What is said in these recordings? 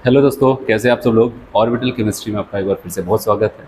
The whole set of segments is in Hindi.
हेलो दोस्तों, कैसे आप सब लोग। ऑर्बिटल केमिस्ट्री में आपका एक बार फिर से बहुत स्वागत है।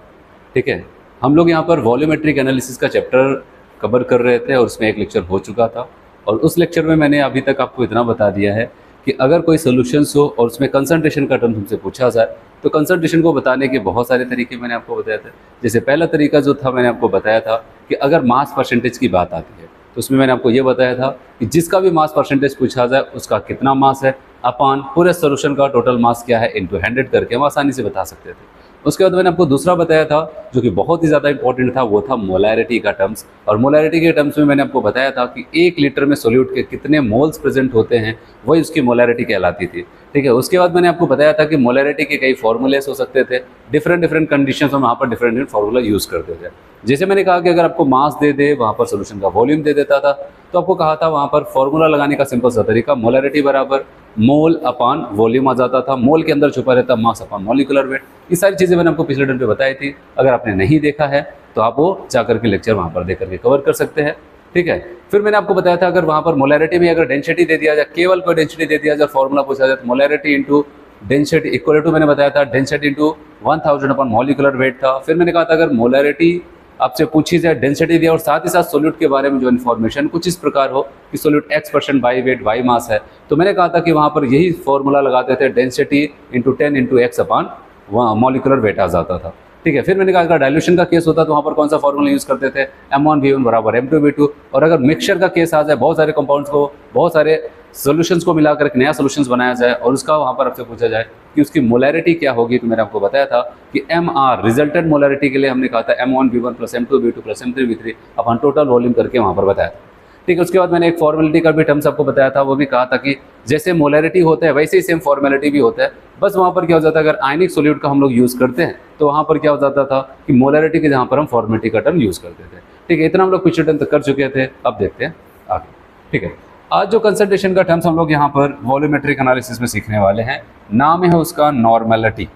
ठीक है, हम लोग यहाँ पर वॉल्यूमेट्रिक एनालिसिस का चैप्टर कवर कर रहे थे और उसमें एक लेक्चर हो चुका था। और उस लेक्चर में मैंने अभी तक आपको इतना बता दिया है कि अगर कोई सोल्यूशंस हो और उसमें कंसंट्रेशन का टर्म तुमसे पूछा जाए तो कंसंट्रेशन को बताने के बहुत सारे तरीके मैंने आपको बताया था। जैसे पहला तरीका जो था मैंने आपको बताया था कि अगर मास परसेंटेज की बात आती है तो उसमें मैंने आपको ये बताया था कि जिसका भी मास परसेंटेज पूछा जाए उसका कितना मास है अपान पूरे सोल्यूशन का टोटल मास क्या है इनटू 100 करके हम आसानी से बता सकते थे। उसके बाद मैंने आपको दूसरा बताया था जो कि बहुत ही ज़्यादा इंपॉर्टेंट था, वो था मोलैरिटी का टर्म्स। और मोलैरिटी के टर्म्स में मैंने आपको बताया था कि 1 लीटर में सोल्यूट के कितने मोल्स प्रेजेंट होते हैं वही उसकी मोलैरिटी कहलाती थी। ठीक है, उसके बाद मैंने आपको बताया था कि मोलैरिटी के कई फॉर्मूलेस हो सकते थे, डिफरेंट कंडीशंस में वहाँ पर डिफरेंट फार्मूला यूज़ करते थे। जैसे मैंने कहा कि अगर आपको मास दे दे वहाँ पर सोल्यूशन का वॉल्यूम दे देता था तो आपको कहा था वहाँ पर फॉर्मूला लगाने का सिंपल सा तरीका मोलैरिटी बराबर मोल अपान वॉल्यूम आ जाता था। मोल के अंदर छुपा रहता मास अपान मॉलिक्यूलर वेट। ये सारी चीज़ें मैंने आपको पिछले टर्म पे बताई थी। अगर आपने नहीं देखा है तो आप वो जाकर के लेक्चर वहाँ पर देख करके कवर कर सकते हैं। ठीक है, फिर मैंने आपको बताया था अगर वहाँ पर मोलैरिटी में अगर डेंसिटी दे दिया जाए, केवल कोई डेंसिटी दे दिया जाए, फॉर्मूला पूछा जाए तो molarity into density equal to मैंने बताया था density into 1000 upon molecular weight था। फिर मैंने कहा था अगर मोलैरिटी आपसे पूछी जाए, डेंसिटी दिया और साथ ही साथ सोल्यूट के बारे में जो इन्फॉर्मेशन कुछ इस प्रकार हो कि solute x% by weight by mass है, तो मैंने कहा था कि वहाँ पर यही फॉर्मूला लगाते थे डेंसिटी इंटू 10 इंटू एक्स अपान मॉलिक्यूलर वेट आ जाता था। ठीक है, फिर मैंने कहा अगर डाइल्यूशन का केस होता तो वहाँ पर कौन सा फॉर्मूला यूज़ करते थे M1V1 बराबर M2V2। और अगर मिक्सचर का केस आ जाए, बहुत सारे कंपाउंड्स को बहुत सारे सोल्यूशंस को मिलाकर एक नया सोल्यूशंस बनाया जाए और उसका वहाँ पर आपसे पूछा जाए कि उसकी मोलैरिटी क्या होगी, तो मैंने आपको बताया था कि MR रिजल्टेंट मोलैरिटी के लिए हमने कहा था M1V1 plus M2V2 plus M3V3 अपन टोटल वॉल्यूम करके वहाँ पर बताया था। ठीक है, उसके बाद मैंने एक फॉर्मेलिटी का भी टर्म्स आपको बताया था। वो भी कहा था कि जैसे मोलैरिटी होता है वैसे ही सेम फॉर्मेलिटी भी होता है, बस वहाँ पर क्या हो जाता है अगर आयनिक सोल्यूट का हम लोग यूज़ करते हैं तो वहाँ पर क्या हो जाता था कि मोलैरिटी के जहाँ पर हम फॉर्मेलिटी का टर्म यूज़ करते थे। ठीक है, इतना हम लोग पिछले टर्म तक कर चुके थे। अब देखते हैं आगे। ठीक है, आज जो कंसंट्रेशन का टर्म्स हम लोग यहाँ पर वॉल्यूमेट्रिक एनालिसिस में सीखने वाले हैं, नाम है उसका नॉर्मेलिटी।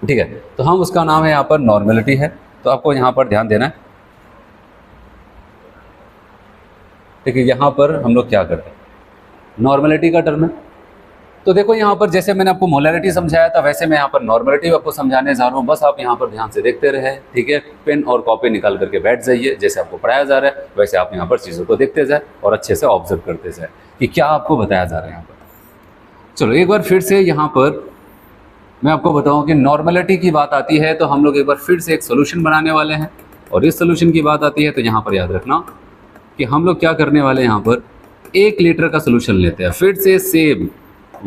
ठीक है, तो हम उसका नाम है यहाँ पर नॉर्मेलिटी है, तो आपको यहाँ पर ध्यान देना है। ठीक है, यहाँ पर हम लोग क्या करते हैं, नॉर्मेलिटी का टर्म है। तो देखो यहाँ पर जैसे मैंने आपको मोलैरिटी समझाया था वैसे मैं यहाँ पर नॉर्मेलिटी आपको समझाने जा रहा हूँ। बस आप यहाँ पर ध्यान से देखते रहे। ठीक है, पेन और कॉपी निकाल करके बैठ जाइए, जैसे आपको पढ़ाया जा रहा है वैसे आप यहाँ पर चीज़ों को देखते जाए और अच्छे से ऑब्जर्व करते जाए कि क्या आपको बताया जा रहा है यहाँ पर। चलो एक बार फिर से यहाँ पर मैं आपको बताऊँ कि नॉर्मेलिटी की बात आती है तो हम लोग एक बार फिर से एक सोल्यूशन बनाने वाले हैं। और इस सोल्यूशन की बात आती है तो यहाँ पर याद रखना कि हम लोग क्या करने वाले हैं, यहाँ पर 1 लीटर का सोल्यूशन लेते हैं। फिर से सेम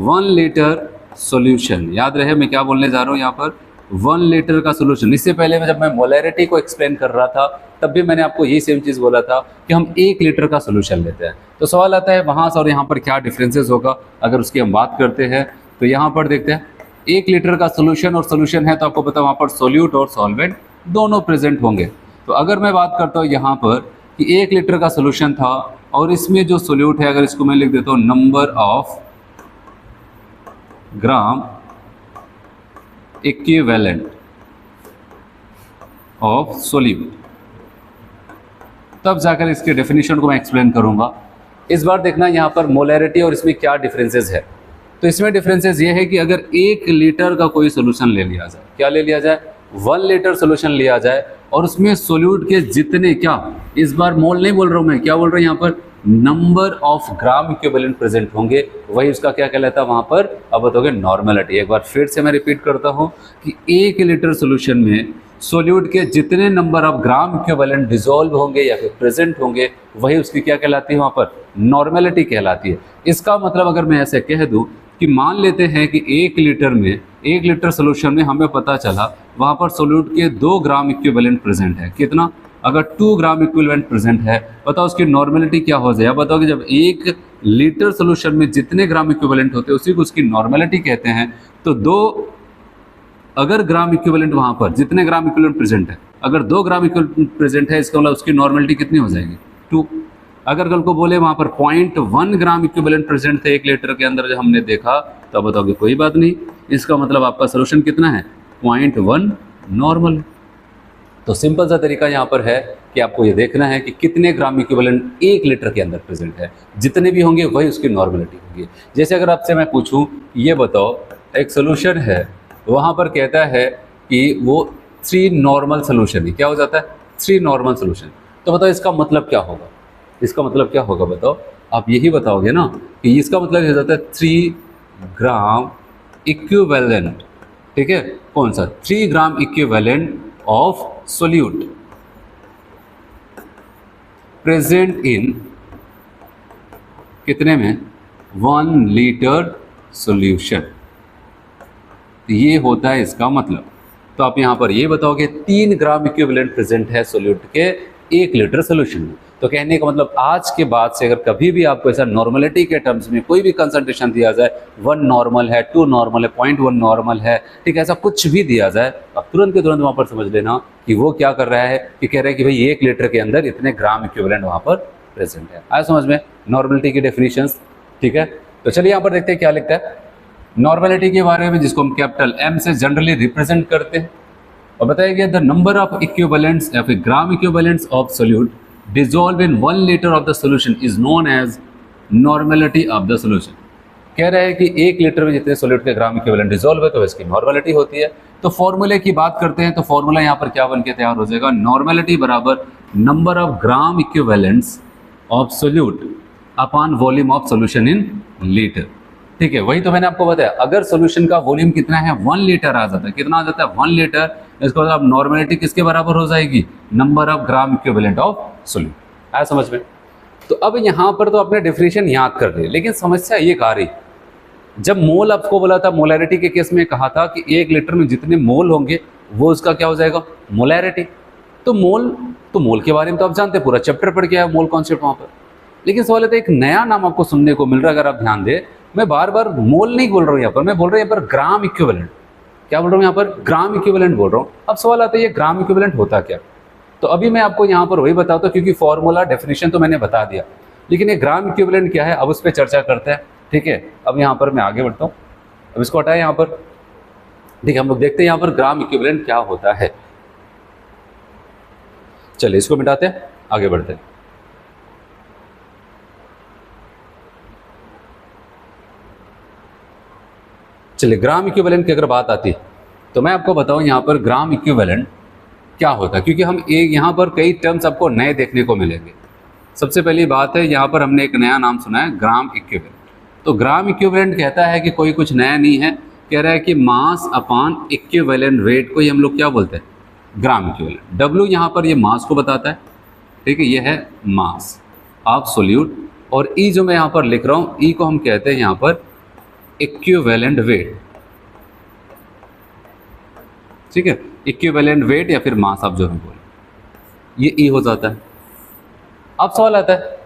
1 लीटर सॉल्यूशन, याद रहे मैं क्या बोलने जा रहा हूँ यहाँ पर, 1 लीटर का सॉल्यूशन। इससे पहले जब मैं मोलैरिटी को एक्सप्लेन कर रहा था तब भी मैंने आपको यही सेम चीज़ बोला था कि हम 1 लीटर का सॉल्यूशन लेते हैं। तो सवाल आता है वहाँ से और यहाँ पर क्या डिफरेंसेस होगा। अगर उसकी हम बात करते हैं तो यहाँ पर देखते हैं 1 लीटर का सोल्यूशन और सोल्यूशन है तो आपको पता है वहाँ पर सोल्यूट और सॉल्वेंट दोनों प्रेजेंट होंगे। तो अगर मैं बात करता हूँ यहाँ पर कि 1 लीटर का सोल्यूशन था और इसमें जो सोल्यूट है, अगर इसको मैं लिख देता हूँ number of gram equivalent of solute, तब जाकर इसके डेफिनेशन को मैं एक्सप्लेन करूंगा। इस बार देखना यहाँ पर मोलैरिटी और इसमें क्या डिफरेंसेस है। तो इसमें डिफरेंसेस ये है कि अगर 1 लीटर का कोई सोल्यूशन ले लिया जाए, क्या ले लिया जाए, 1 लीटर सोल्यूशन लिया जाए और उसमें सोल्यूट के जितने, क्या इस बार मोल नहीं बोल रहा हूँ मैं, क्या बोल रहा हूँ यहाँ पर, number of gram equivalent present होंगे, वही उसका क्या कहलाता है वहाँ पर, अब बताओगे नॉर्मेलिटी। एक बार फिर से मैं रिपीट करता हूँ कि 1 लीटर सोल्यूशन में सोल्यूट के जितने number of gram equivalent dissolve होंगे या फिर प्रेजेंट होंगे वही उसकी क्या कहलाती है वहाँ पर, नॉर्मेलिटी कहलाती है। इसका मतलब अगर मैं ऐसे कह दूँ कि मान लेते हैं कि 1 लीटर में, 1 लीटर सोल्यूशन में हमें पता चला वहाँ पर सोल्यूट के 2 ग्राम इक्विवेलेंट प्रेजेंट है। कितना, अगर 2 ग्राम इक्विवेलेंट प्रेजेंट है, बताओ उसकी नॉर्मेलिटी क्या हो जाए। बताओ कि जब 1 लीटर सोल्यूशन में जितने ग्राम इक्विवेलेंट होते हैं उसी को उसकी नॉर्मेलिटी कहते हैं। तो 2 अगर ग्राम इक्विवेलेंट वहाँ पर जितने ग्राम इक्विवेलेंट प्रेजेंट है, अगर 2 ग्राम इक्विवेलेंट प्रेजेंट है इसका मतलब उसकी नॉर्मेलिटी कितनी हो जाएगी, 2। अगर कल को बोले वहाँ पर 0.1 ग्राम इक्विवेलेंट प्रेजेंट थे 1 लीटर के अंदर, जब हमने देखा तो बताओगे कोई बात नहीं, इसका मतलब आपका सोल्यूशन कितना है, 0.1 नॉर्मल। तो सिंपल सा तरीका यहाँ पर है कि आपको ये देखना है कि कितने ग्राम इक्विवेलेंट 1 लीटर के अंदर प्रेजेंट है, जितने भी होंगे वही उसकी नॉर्मेलिटी होगी। जैसे अगर आपसे मैं पूछूं ये बताओ एक सोल्यूशन है वहाँ पर कहता है कि वो 3 नॉर्मल सोल्यूशन है, क्या हो जाता है 3 नॉर्मल सोल्यूशन। तो बताओ इसका मतलब क्या होगा, इसका मतलब क्या होगा बताओ, आप यही बताओगे ना कि इसका मतलब हो जाता है 3 ग्राम इक्विवेलेंट, ठीक है, कौन सा 3 gram equivalent of solute present in कितने में 1 लीटर सॉल्यूशन। ये होता है इसका मतलब। तो आप यहाँ पर ये बताओगे 3 ग्राम इक्विवेलेंट प्रेजेंट है सोल्यूट के 1 लीटर सोल्यूशन में। तो कहने का मतलब आज के बाद से अगर कभी भी आपको ऐसा नॉर्मलिटी के टर्म्स में कोई भी कंसंट्रेशन दिया जाए, 1 नॉर्मल है, 2 नॉर्मल है, 0.1 नॉर्मल है, ठीक है, ऐसा कुछ भी दिया जाए, आप तुरंत के तुरंत वहाँ पर समझ लेना कि वो क्या कर रहा है कि कह रहा है कि भाई 1 लीटर के अंदर इतने ग्राम इक्विवेलेंट वहाँ पर प्रेजेंट है। आया समझ में नॉर्मलिटी की डेफिनेशंस, ठीक है। तो चलिए यहाँ पर देखते हैं क्या लिखता है नॉर्मलिटी के बारे में, जिसको हम कैपिटल M से जनरली रिप्रेजेंट करते हैं। और बताया गया द नंबर ऑफ इक्विवेलेंट्स या फिर gram equivalents of solute dissolve in 1 litre of the solution is known as normality of the solution. कह रहे हैं कि 1 लीटर में जितने सोल्यूट के ग्राम इक्विवेलेंट डिजोल्व है तो इसकी नॉर्मलिटी होती है। तो फॉर्मूले की बात करते हैं तो फॉर्मूला यहाँ पर क्या बन के तैयार हो जाएगा, नॉर्मलिटी बराबर number of gram equivalents of solute upon volume of solution in litre. ठीक है, वही तो मैंने आपको बताया, अगर सोल्यूशन का वॉल्यूम कितना है 1 लीटर आ जाता है, कितना आ जाता है 1 लीटर, इसका मतलब नॉर्मलिटी किसके बराबर हो जाएगी, number of gram equivalent of solute. आया समझ में। तो अब यहाँ पर तो आपने डेफिनेशन याद कर ली, लेकिन समस्या ये आ रही, जब मोल आपको बोला था मोलैरिटी के केस में कहा था कि 1 लीटर में जितने मोल होंगे वो उसका क्या हो जाएगा मोलैरिटी। तो मोल के बारे में तो आप जानते हैं, पूरा चैप्टर पढ़ के आया मोल कॉन्सेप्ट वहाँ पर। लेकिन सवाल है तो एक नया नाम आपको सुनने को मिल रहा है, अगर आप ध्यान दें, मैं बार बार मोल नहीं बोल रहा हूँ यहाँ पर, मैं बोल रहा हूँ यहाँ पर ग्राम इक्विवेलेंट। क्या बोल रहा हूँ यहाँ पर, ग्राम इक्विवेलेंट बोल रहा हूँ। अब सवाल आता है ये ग्राम इक्विवेलेंट होता क्या। तो अभी मैं आपको यहाँ पर वही बताता हूँ, क्योंकि फॉर्मूला डेफिनेशन तो मैंने बता दिया, लेकिन ये ग्राम इक्विवेलेंट क्या है अब उस पर चर्चा करते हैं। ठीक है, अब यहाँ पर मैं आगे बढ़ता हूँ, अब इसको हटाए यहाँ पर। ठीक है, हम लोग देखते हैं यहाँ पर ग्राम इक्विवेलेंट क्या होता है। चलिए इसको मिटाते हैं, आगे बढ़ते हैं। चलिए ग्राम इक्विवेलेंट की अगर बात आती है तो मैं आपको बताऊं यहाँ पर ग्राम इक्विवेलेंट क्या होता है, क्योंकि हम एक यहाँ पर कई टर्म्स आपको नए देखने को मिलेंगे। सबसे पहली बात है, यहाँ पर हमने एक नया नाम सुना है ग्राम इक्विवेलेंट। तो ग्राम इक्विवेलेंट कहता है कि कोई कुछ नया नहीं है, कह रहा है कि मास अपॉन इक्विवेलेंट वेट को ही हम लोग क्या बोलते हैं ग्राम इक्विवेलेंट। डब्ल्यू यहाँ पर ये मास को बताता है, ठीक है, ये है मास ऑफ सोल्यूट, और ई जो मैं यहाँ पर लिख रहा हूँ, ई को हम कहते हैं यहाँ पर इक्विवेलेंट वेट। ठीक है, इक्विवेलेंट वेट या फिर मास आप जो है बोले, ये ई हो जाता है। अब सवाल आता है,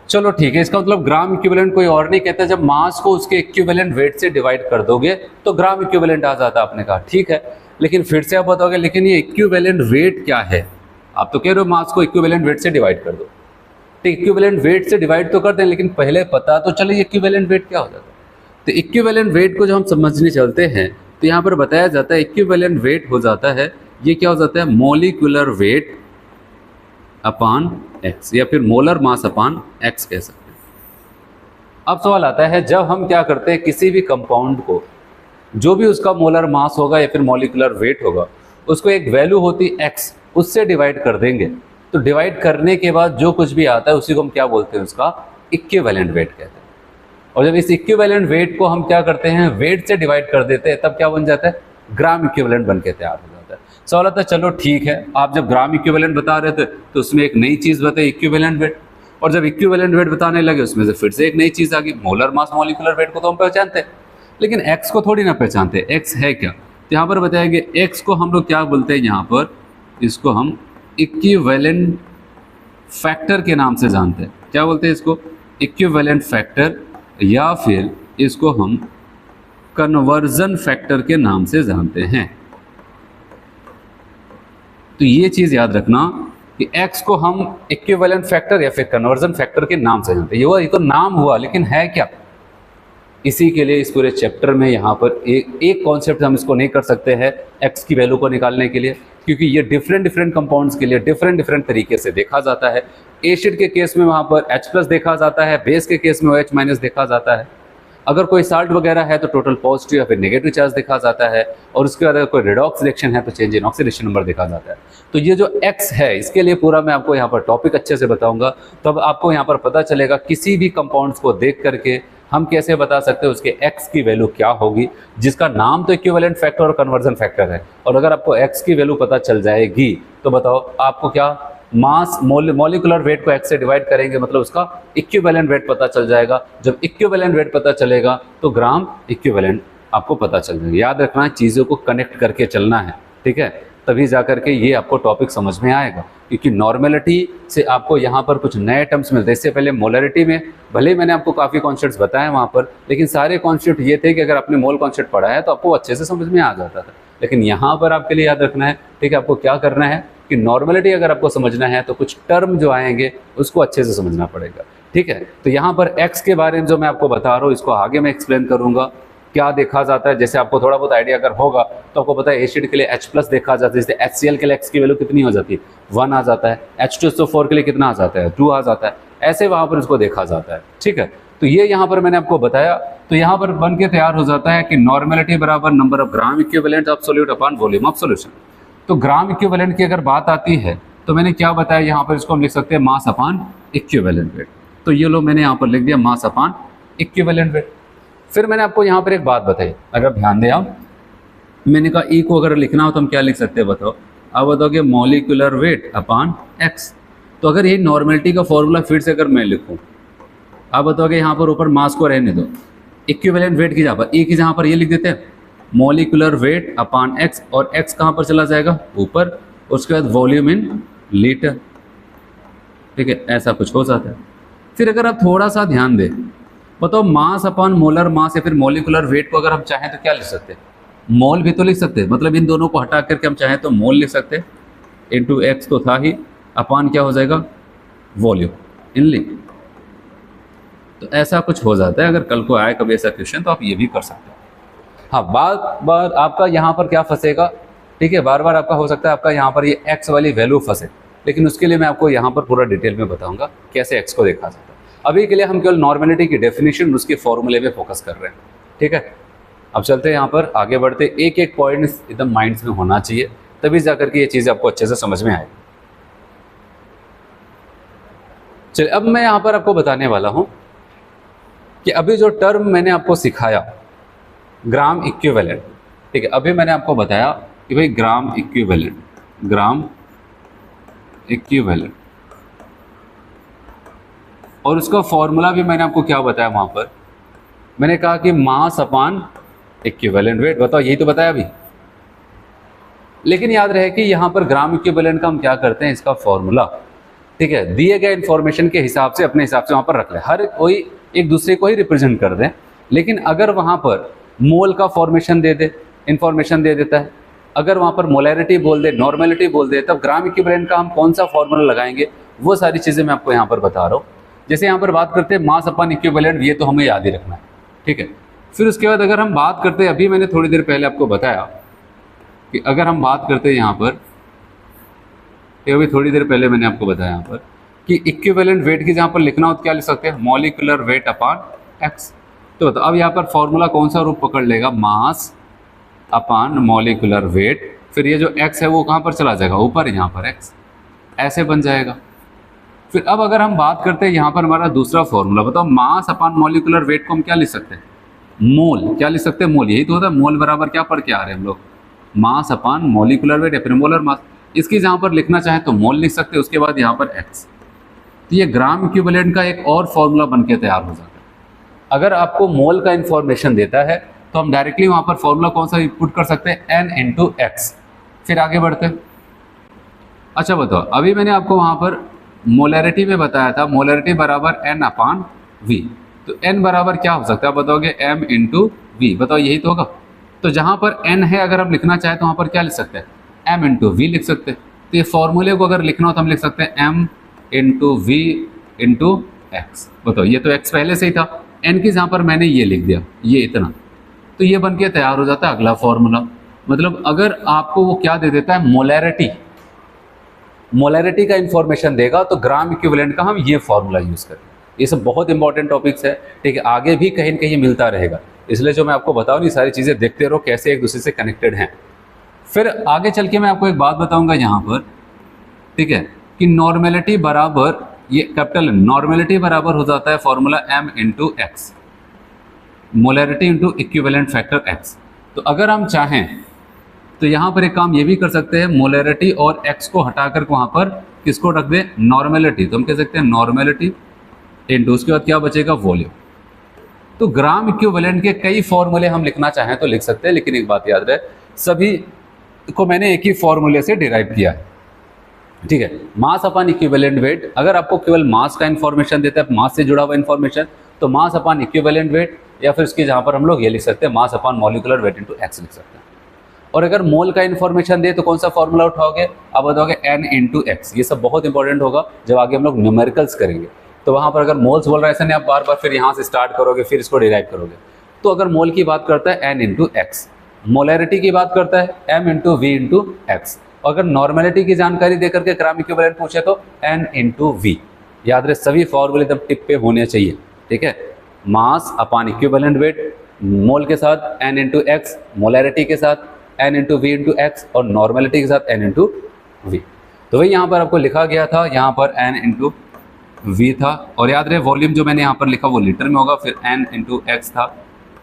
चलो ठीक है, इसका मतलब ग्राम इक्विवेलेंट कोई और नहीं कहता, जब मास को उसके इक्विवेलेंट वेट से डिवाइड कर दोगे तो ग्राम इक्विवेलेंट आ जाता है। आपने कहा ठीक है, लेकिन फिर से आप बताओगे लेकिन ये इक्विवेलेंट वेट क्या है। आप तो कह रहे हो मास को इक्विवेलेंट वेट से डिवाइड कर दो, तो इक्विवेलेंट वेट से डिवाइड तो कर दें, लेकिन पहले पता तो चले इक्विवेलेंट वेट क्या होता है। तो इक्विवेलेंट वेट को जब हम समझने चलते हैं तो यहाँ पर बताया जाता है इक्विवेलेंट वेट हो जाता है, ये क्या हो जाता है मॉलिक्यूलर वेट अपॉन एक्स, या फिर मोलर मास अपॉन एक्स कह सकते हैं। अब सवाल आता है, जब हम क्या करते हैं किसी भी कंपाउंड को, जो भी उसका मोलर मास होगा या फिर मॉलिक्यूलर वेट होगा, उसको एक वैल्यू होती एक्स, उससे डिवाइड कर देंगे। तो डिवाइड करने के बाद जो कुछ भी आता है उसी को हम क्या बोलते हैं, उसका इक्विवेलेंट वेट कहते हैं। और जब इस इक्विवेलेंट वेट को हम क्या करते हैं वेट से डिवाइड कर देते हैं, तब क्या बन जाता है ग्राम इक्विवेलेंट बन के तैयार हो जाता है। सवाल आता है चलो ठीक है, आप जब ग्राम इक्विवेलेंट बता रहे थे तो उसमें एक नई चीज़ बताई इक्विवेलेंट वेट, और जब इक्विवेलेंट वेट बताने लगे उसमें से फिर से एक नई चीज़ आ गई मोलर मास। मॉलिक्यूलर वेट को तो हम पहचानते हैं, लेकिन एक्स को थोड़ी ना पहचानते। एक्स है क्या, तो यहाँ पर बताया गया एक्स को हम लोग क्या बोलते हैं, यहाँ पर इसको हम इक्विवेलेंट फैक्टर के नाम से जानते हैं। क्या बोलते हैं इसको, इक्विवेलेंट फैक्टर, या फिर इसको हम कन्वर्जन फैक्टर के नाम से जानते हैं। तो ये चीज़ याद रखना कि x को हम इक्विवेलेंट फैक्टर या फिर कन्वर्जन फैक्टर के नाम से जानते हैं। ये तो नाम हुआ, लेकिन है क्या। इसी के लिए इस पूरे चैप्टर में यहाँ पर एक कॉन्सेप्ट हम इसको नहीं कर सकते हैं x की वैल्यू को निकालने के लिए, क्योंकि ये डिफरेंट कंपाउंड्स के लिए डिफरेंट तरीके से देखा जाता है। एसिड के केस में वहाँ पर H+ देखा जाता है, बेस के केस में OH- देखा जाता है। अगर कोई साल्ट वगैरह है तो टोटल पॉजिटिव या फिर नेगेटिव चार्ज दिखा जाता है, और उसके बाद अगर कोई रेडॉक्स रिएक्शन है तो चेंज इन ऑक्सीडेशन नंबर दिखा जाता है। तो ये जो एक्स है इसके लिए पूरा मैं आपको यहाँ पर टॉपिक अच्छे से बताऊंगा, तब आपको यहाँ पर पता चलेगा किसी भी कंपाउंड्स को देख करके हम कैसे बता सकते हैं उसके एक्स की वैल्यू क्या होगी, जिसका नाम तो इक्विवेलेंट फैक्टर और कन्वर्जन फैक्टर है। और अगर आपको एक्स की वैल्यू पता चल जाएगी तो बताओ आपको क्या मास मॉलिक्यूलर वेट को एक्स से डिवाइड करेंगे, मतलब उसका इक्विवेलेंट वेट पता चल जाएगा। जब इक्विवेलेंट वेट पता चलेगा तो ग्राम इक्विवेलेंट आपको पता चल जाएगा। याद रखना है, चीज़ों को कनेक्ट करके चलना है, ठीक है, तभी जा करके ये आपको टॉपिक समझ में आएगा। क्योंकि नॉर्मेलिटी से आपको यहाँ पर कुछ नए टर्म्स मिलते हैं। इससे पहले मोलरिटी में भले ही मैंने आपको काफ़ी कॉन्सेप्ट्स बताए वहाँ पर, लेकिन सारे कॉन्सेप्ट ये थे कि अगर आपने मोल कॉन्सेप्ट पढ़ा है तो आपको अच्छे से समझ में आ जाता था। लेकिन यहाँ पर आपके लिए याद रखना है, ठीक है, आपको क्या करना है कि नॉर्मेलिटी अगर आपको समझना है तो कुछ टर्म जो आएंगे उसको अच्छे से समझना पड़ेगा, ठीक है। तो यहाँ पर एक्स के बारे में जो मैं आपको बता रहा हूँ इसको आगे मैं एक्सप्लेन करूँगा क्या देखा जाता है। जैसे आपको थोड़ा बहुत आइडिया अगर होगा तो आपको पता है एसिड के लिए H+ देखा जाता है, जैसे HCl के लिए एक्स की वैल्यू कितनी हो जाती है 1 आ जाता है, H2SO4 के लिए कितना आ जाता है 2 आ जाता है, ऐसे वहाँ पर इसको देखा जाता है, ठीक है। तो ये यहाँ पर मैंने आपको बताया, तो यहाँ पर बन के तैयार हो जाता है कि नॉर्मेलिटी बराबर number of gram equivalent of solute upon volume of solution. तो ग्राम इक्विवेलेंट की अगर बात आती है तो मैंने क्या बताया, यहाँ पर इसको हम लिख सकते हैं मास अपॉन इक्विवेलेंट वेट। तो ये लो मैंने यहाँ पर लिख दिया मास अपॉन इक्विवेलेंट वेट। फिर मैंने आपको यहाँ पर एक बात बताई, अगर ध्यान दें आप, मैंने कहा ई को अगर लिखना हो तो हम क्या लिख सकते हैं बताओ। अब बताओगे मॉलिक्यूलर वेट अपॉन एक्स। तो अगर ये नॉर्मेलिटी का फॉर्मूला फिर से अगर मैं लिखूँ, आप बताओगे यहाँ पर ऊपर मास को रहने दो, इक्विवेलेंट वेट की जगह पर ई की जहाँ पर ये लिख देते हैं मॉलिक्यूलर वेट अपॉन एक्स, और एक्स कहाँ पर चला जाएगा ऊपर, उसके बाद वॉल्यूम इन लीटर, ठीक है, ऐसा कुछ हो जाता है। फिर अगर आप थोड़ा सा ध्यान दें, बताओ मास अपॉन मोलर मास या फिर मॉलिक्यूलर वेट को अगर हम चाहें तो क्या लिख सकते हैं, मोल भी तो लिख सकते हैं, मतलब इन दोनों को हटा करके हम चाहें तो मोल लिख सकते हैं, इंटू एक्स तो था ही, अपॉन क्या हो जाएगा वॉल्यूम इन लीटर। तो ऐसा कुछ हो जाता है। अगर कल को आए कभी ऐसा क्वेश्चन तो आप ये भी कर सकते हैं। हाँ, बार आपका यहाँ पर क्या फंसेगा, ठीक है, बार बार आपका हो सकता है आपका यहाँ पर ये एक्स वाली वैल्यू फंसे, लेकिन उसके लिए मैं आपको यहाँ पर पूरा डिटेल में बताऊंगा कैसे एक्स को देखा जाता है। अभी के लिए हम केवल नॉर्मेलिटी की डेफिनेशन उसके फॉर्मूले पे फोकस कर रहे हैं, ठीक है। अब चलते हैं यहाँ पर आगे बढ़ते, एक एक पॉइंट एकदम माइंड्स में होना चाहिए, तभी जाकर के ये चीज़ें आपको अच्छे से समझ में आएगी। चलिए अब मैं यहाँ पर आपको बताने वाला हूँ कि अभी जो टर्म मैंने आपको सिखाया ग्राम इक्विवेलेंट, ठीक है, अभी मैंने आपको बताया कि भाई ग्राम इक्विवेलेंट, और उसका फॉर्मूला भी मैंने आपको क्या बताया वहाँ पर, मैंने कहा कि मास अपॉन इक्विवेलेंट वेट। बताओ यही तो बताया अभी। लेकिन याद रहे कि यहाँ पर ग्राम इक्विवेलेंट का हम क्या करते हैं, इसका फॉर्मूला, ठीक है, दिए गए इन्फॉर्मेशन के हिसाब से अपने हिसाब से वहाँ पर रख ले, हर कोई एक दूसरे को ही रिप्रेजेंट कर दें। लेकिन अगर वहाँ पर मोल का फॉर्मेशन दे दे, इन्फॉर्मेशन दे देता है, अगर वहाँ पर मोलैरिटी बोल दे, नॉर्मेलिटी बोल दे, तब ग्राम इक्विवेलेंट का हम कौन सा फॉर्मूला लगाएंगे, वो सारी चीज़ें मैं आपको यहाँ पर बता रहा हूँ। जैसे यहाँ पर बात करते हैं मास अपॉन इक्विवेलेंट, ये तो हमें याद ही रखना है, ठीक है। फिर उसके बाद अगर हम बात करते हैं, अभी मैंने थोड़ी देर पहले आपको बताया कि अगर हम बात करते हैं यहाँ पर, अभी थोड़ी देर पहले मैंने आपको बताया यहाँ पर कि इक्विवेलेंट वेट की जहाँ पर लिखना हो तो क्या लिख सकते हैं मॉलिक्यूलर वेट अपॉन एक्स। तो बताओ अब यहाँ पर फॉर्मूला कौन सा रूप पकड़ लेगा, मास अपॉन मॉलिक्यूलर वेट, फिर ये जो एक्स है वो कहाँ पर चला जाएगा ऊपर, यहाँ पर एक्स, ऐसे बन जाएगा। फिर अब अगर हम बात करते हैं यहाँ पर हमारा दूसरा फॉर्मूला, बताओ मास अपॉन मॉलिक्यूलर वेट को हम क्या लिख सकते हैं, मोल, क्या लिख सकते हैं मोल, यही तो होता है। मोल बराबर क्या पढ़ के आ रहे हैं हम लोग, मास अपॉन मॉलिक्यूलर वेट या फिर मोलर मास। इसकी जहाँ पर लिखना चाहें तो मोल लिख सकते हैं, उसके बाद यहाँ पर एक्स। तो ये ग्राम इक्विवेलेंट का एक और फॉर्मूला बन के तैयार हो जाता है। अगर आपको मोल का इन्फॉर्मेशन देता है तो हम डायरेक्टली वहाँ पर फॉर्मूला कौन सा पुट कर सकते हैं, एन इंटू एक्स। फिर आगे बढ़ते हैं। अच्छा बताओ, अभी मैंने आपको वहाँ पर मोलैरिटी में बताया था, मोलैरिटी बराबर एन अपॉन वी। तो एन बराबर क्या हो सकता है, बताओगे एम इंटू वी। बताओ यही तो होगा। तो जहाँ पर एन है अगर हम लिखना चाहें तो वहाँ पर क्या लिख सकते हैं, एम इंटू वी लिख सकते हैं। तो ये फॉर्मूले को अगर लिखना हो तो हम लिख सकते हैं M into V into X. बताओ ये तो एक्स पहले से ही था, एन की जहाँ पर मैंने ये लिख दिया, ये इतना, तो ये बन के तैयार हो जाता है अगला फॉर्मूला। मतलब अगर आपको वो क्या दे देता है, मोलैरिटी का इंफॉर्मेशन देगा तो ग्राम इक्विवेलेंट का हम ये फॉर्मूला यूज़ करें। ये सब बहुत इंपॉर्टेंट टॉपिक्स है, ठीक है, आगे भी कहीं न कहीं मिलता रहेगा, इसलिए जो मैं आपको बताऊँ ये सारी चीज़ें देखते रहो कैसे एक दूसरे से कनेक्टेड हैं। फिर आगे चल के मैं आपको एक बात बताऊंगा यहाँ पर, ठीक है, कि नॉर्मेलिटी बराबर, ये कैपिटल नॉर्मेलिटी बराबर हो जाता है formula m into X, molarity into equivalent factor x। तो अगर हम चाहें तो यहाँ पर एक काम ये भी कर सकते हैं, मोलैरिटी और x को हटाकर वहाँ पर किसको रख दें, नॉर्मेलिटी। तो हम कह सकते हैं नॉर्मेलिटी इंटू, उसके बाद क्या बचेगा, वॉल्यूम। तो ग्राम इक्विवेलेंट के कई फॉर्मूले हम लिखना चाहें तो लिख सकते हैं, लेकिन एक बात याद रहे, सभी को मैंने एक ही फॉर्मूले से डिराइव किया है, ठीक है। मास अपॉन इक्विवेलेंट वेट, अगर आपको केवल मास का इन्फॉर्मेशन देता है, मास से जुड़ा हुआ इन्फॉर्मेशन, तो मास अपॉन इक्विवेलेंट वेट, या फिर इसकी जहाँ पर हम लोग ये लिख सकते हैं mass upon molecular weight into x लिख सकते हैं। और अगर मोल का इन्फॉर्मेशन दे तो कौन सा फॉर्मूला उठाओगे, आप बताओगे n इंटू एक्स। ये सब बहुत इंपॉर्टेंट होगा जब आगे हम लोग न्यूमेरिकल्स करेंगे, तो वहाँ पर अगर मोल्स बोल रहा है ऐसा नहीं आप बार बार फिर यहाँ से स्टार्ट करोगे फिर इसको डिराइव करोगे। तो अगर मोल की बात करता है n इंटू एक्स, मोलैरिटी की बात करता है m into V into X, अगर नॉर्मेलिटी की जानकारी देकर के ग्राम इक्विवेलेंट पूछे तो n इंटू वी। याद रहे सभी फॉर्मूले एकदम टिप पे होने चाहिए, ठीक है। Mass upon equivalent weight, mole के साथ n इंटू एक्स, मोलैरिटी के साथ n into V into X, और नॉर्मेलिटी के साथ n इंटू वी। तो वही यहाँ पर आपको लिखा गया था, यहाँ पर n इंटू वी था, और याद रहे वॉल्यूम जो मैंने यहाँ पर लिखा वो लीटर में होगा, फिर n इंटू एक्स था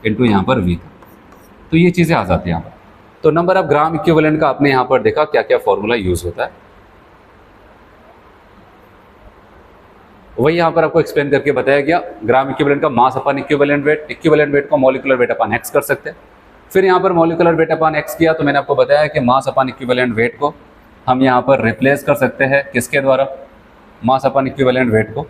इंटू यहाँ पर वी था। तो ये चीज़ें आ जाती हैं यहाँ पर। तो नंबर ऑफ ग्राम इक्विवेलेंट का आपने यहाँ पर देखा क्या क्या फॉर्मूला यूज होता है, वही यहाँ पर आपको एक्सप्लेन करके बताया गया। ग्राम इक्विवेलेंट का मास upon equivalent wait, equivalent weight को मॉलिक्यूलर वेट अपॉन एक्स कर सकते हैं। फिर यहाँ पर मॉलिक्यूलर वेट अपॉन एक्स किया तो मैंने आपको बताया कि मास अपॉन इक्विवेलेंट वेट को हम यहाँ पर रिप्लेस कर सकते हैं किसके द्वारा, मास अपॉन इक्विवेलेंट वेट को,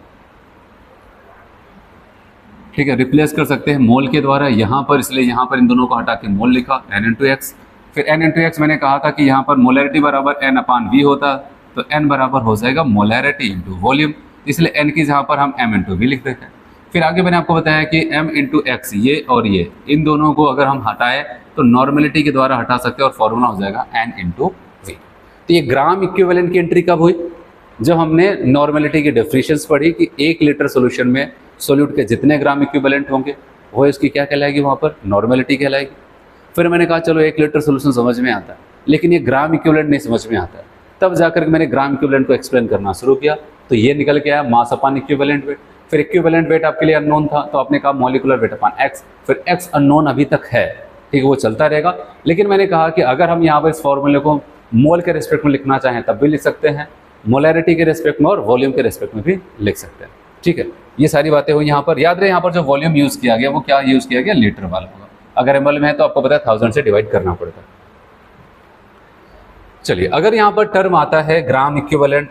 ठीक है, रिप्लेस कर सकते हैं मोल के द्वारा यहाँ पर, इसलिए यहाँ पर इन दोनों को हटा के मोल लिखा n इंटू एक्स। फिर n इंटू एक्स मैंने कहा था कि यहाँ पर मोलैरिटी बराबर n अपॉन वी होता, तो n बराबर हो जाएगा मोलैरिटी इंटू वॉल्यूम, इसलिए n की जहाँ पर हम m इंटू वी लिख देते हैं। फिर आगे मैंने आपको बताया कि m इंटू एक्स, ये और ये इन दोनों को अगर हम हटाएं तो नॉर्मेलिटी के द्वारा हटा सकते हैं और फॉर्मूला हो जाएगा n इंटू वी। तो ये ग्राम इक्विवेलेंट की एंट्री कब हुई, जब हमने नॉर्मेलिटी की डेफिनेशंस पढ़ी कि 1 लीटर सोल्यूशन में सोल्यूट के जितने ग्राम इक्विवेलेंट होंगे वो इसकी क्या कहलाएगी, वहाँ पर नॉर्मेलिटी कहलाएगी। फिर मैंने कहा चलो 1 लीटर सोल्यूशन समझ में आता है, लेकिन ये ग्राम इक्विवेलेंट नहीं समझ में आता है, तब जाकर मैंने ग्राम इक्विवेलेंट को एक्सप्लेन करना शुरू किया, तो ये निकल के आया मास अपॉन इक्विवेलेंट वेट। फिर इक्विवेलेंट वेट आपके लिए अननोन था, तो आपने कहा मॉलिक्यूलर वेट अपॉन एक्स, फिर एक्स अननोन अभी तक है, ठीक है, वो चलता रहेगा। लेकिन मैंने कहा कि अगर हम यहाँ पर इस फॉर्मूले को मोल के रेस्पेक्ट में लिखना चाहें तब भी लिख सकते हैं, मोलैरिटी के रेस्पेक्ट में और वॉल्यूम के रेस्पेक्ट में भी लिख सकते हैं, ठीक है। ये सारी बातें हुई यहाँ पर। याद रहे यहाँ पर जो वॉल्यूम यूज़ किया गया वो क्या यूज़ किया गया, लीटर वाला होगा। अगर एमएल में है तो आपको पता है 1000 से डिवाइड करना पड़ता है। चलिए, अगर यहाँ पर टर्म आता है ग्राम इक्विवेलेंट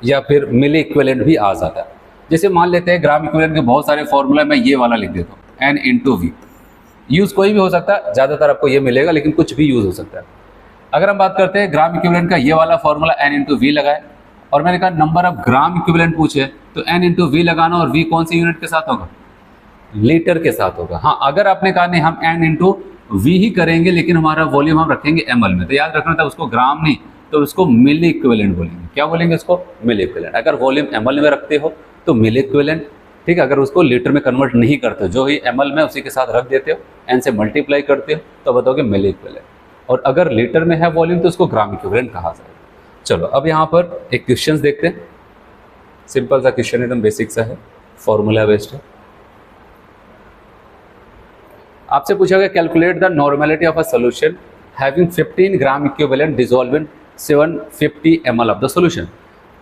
या फिर मिली इक्विवेलेंट भी आ जाता है। जैसे मान लेते हैं ग्राम इक्विवेलेंट के बहुत सारे फॉर्मूला, मैं ये वाला लिख देता हूँ n इंटू वी। यूज़ कोई भी हो सकता है, ज़्यादातर आपको ये मिलेगा, लेकिन कुछ भी यूज़ हो सकता है। अगर हम बात करते हैं ग्राम इक्विवेलेंट का, ये वाला फॉर्मूला n इंटू वी लगाए, और मैंने कहा नंबर ऑफ ग्राम इक्विवेलेंट पूछे तो n इंटू वी लगाना, और v कौन सी यूनिट के साथ होगा, लीटर के साथ होगा। हाँ, अगर आपने कहा नहीं हम n इंटू वी ही करेंगे लेकिन हमारा वॉल्यूम हम रखेंगे ml में, तो याद रखना था उसको ग्राम नहीं तो उसको मिली इक्विवेलेंट बोलेंगे। क्या बोलेंगे उसको, मिली इक्विवेलेंट। अगर वॉल्यूम ml में रखते हो तो मिली इक्विवेलेंट, ठीक है। अगर उसको लीटर में कन्वर्ट नहीं करते हो, जो ही ml में उसी के साथ रख देते हो, n से मल्टीप्लाई करते हो, तो बताओगे मिली इक्विवेलेंट। और अगर लीटर में है वॉल्यूम तो उसको ग्राम इक्विवेलेंट कहा जाएगा। चलो अब यहाँ पर एक क्वेश्चन देखते हैं, सिंपल सा क्वेश्चन एकदम बेसिक सा है, फॉर्मूला बेस्ड है। आपसे पूछा गया calculate the normality of a solution having 15 gram equivalent dissolve in 750 ml of the solution.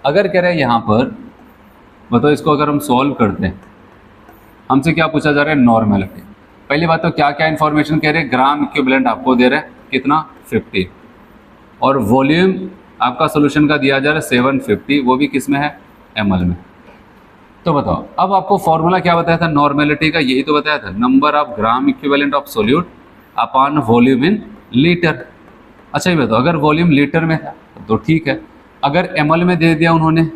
अगर कह रहे हैं यहाँ पर बताओ, इसको अगर हम सॉल्व करते हैं, हमसे क्या पूछा जा रहा है, नॉर्मेलिटी। पहली बात तो क्या क्या इन्फॉर्मेशन कह रहे हैं, ग्राम इक्विवेलेंट आपको दे रहे हैं कितना 50, और वॉल्यूम आपका सोल्यूशन का दिया जा रहा है 750, वो भी किस में है, ml में। तो बताओ अब आपको फॉर्मूला क्या बताया था नॉर्मेलिटी का, यही तो बताया था, number of gram equivalent of solute upon volume in litre. अच्छा ये बताओ, अगर वॉल्यूम लीटर में था तो ठीक है, अगर ml में दे दिया उन्होंने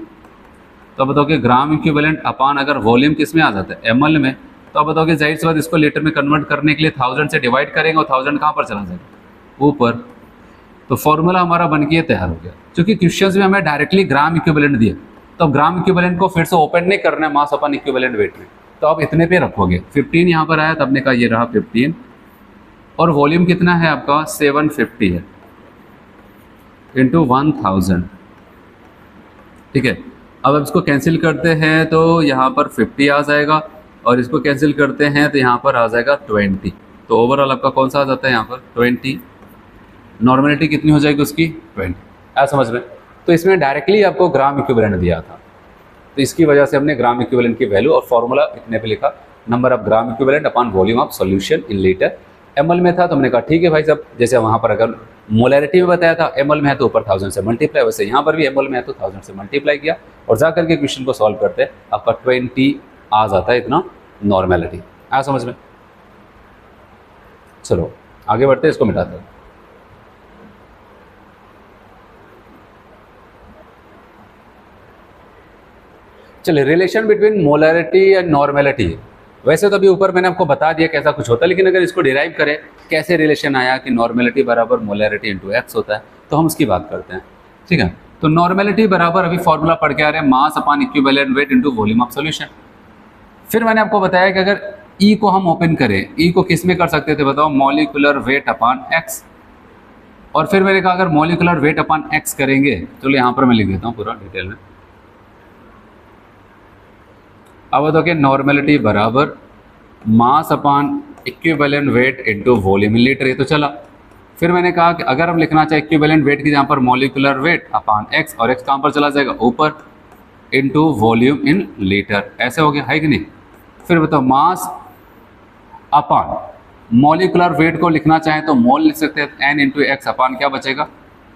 तो बताओ कि ग्राम इक्विवेलेंट अपॉन अगर वॉल्यूम किस में आ जाता है, ml में, तो आप बताओगे जाहिर सी बात इसको लीटर में कन्वर्ट करने के लिए 1000 से डिवाइड करेंगे, और 1000 कहाँ पर चला जाएगा, ऊपर। तो फॉर्मूला हमारा बन के तैयार हो गया। क्योंकि क्वेश्चंस में हमें डायरेक्टली ग्राम इक्विवेलेंट दिया, तो अब ग्राम इक्विवेलेंट को फिर से ओपन नहीं करना है मास अपन इक्विवेलेंट वेट में, तो आप इतने पे रखोगे। 15 यहाँ पर आया, तब ने कहा ये रहा 15, और वॉल्यूम कितना है आपका 750 है इंटू 1000, ठीक है। अब इसको कैंसिल करते हैं तो यहाँ पर 50 आ जाएगा, और इसको कैंसिल करते हैं तो यहाँ पर आ जाएगा 20, तो ओवरऑल आपका कौन सा आ जाता है यहाँ पर 20। नॉर्मेलिटी कितनी हो जाएगी उसकी 20, ऐसा समझ में। तो इसमें डायरेक्टली आपको ग्राम इक्विवेलेंट दिया था, तो इसकी वजह से हमने ग्राम इक्विवेलेंट की वैल्यू और फॉर्मूला इतने पे लिखा, number of gram equivalent upon volume of solution in litre. ml में था तो हमने कहा ठीक है भाई साहब, जैसे वहाँ पर अगर मोलैरिटी में बताया था ml में है तो ऊपर 1000 से मल्टीप्लाई, वैसे यहाँ पर भी ml में है तो 1000 से मल्टीप्लाई किया, और जा करके क्वेश्चन को सॉल्व करते हैं आपका 20 आ जाता है इतना नॉर्मेलिटी। आया समझ में? चलो आगे बढ़ते हैं, इसको मिटाते हैं। चलिए, relation between molarity and normality. वैसे तो अभी ऊपर मैंने आपको बता दिया कैसा कुछ होता है, लेकिन अगर इसको डिराइव करें कैसे रिलेशन आया कि नॉर्मेलिटी बराबर मोलैरिटी इंटू एक्स होता है, तो हम उसकी बात करते हैं, ठीक है। तो नॉर्मेलिटी बराबर अभी फॉर्मूला पढ़ के आ रहे हैं मास upon equivalent weight into volume of solution. फिर मैंने आपको बताया कि अगर ई को हम ओपन करें, ई को किस में कर सकते थे बताओ, मॉलिक्यूलर वेट अपॉन एक्स। और फिर मैंने कहा अगर मॉलिक्यूलर वेट अपॉन एक्स करेंगे, चलो यहाँ पर मैं लिख देता हूँ पूरा डिटेल में। अब बताओ कि नॉर्मेलिटी बराबर मास upon equivalent weight into volume in litre, ये तो चला। फिर मैंने कहा कि अगर हम लिखना चाहे इक्विवेलेंट वेट की, जहाँ पर मॉलिक्यूलर वेट अपॉन एक्स, और एक्स कहाँ पर चला जाएगा ऊपर, इनटू वॉल्यूम इन लीटर, ऐसे हो गया है कि नहीं। फिर बताओ मास अपॉन मॉलिक्यूलर वेट को लिखना चाहें तो मोल लिख सकते हैं, एन इंटू एक्स अपॉन क्या बचेगा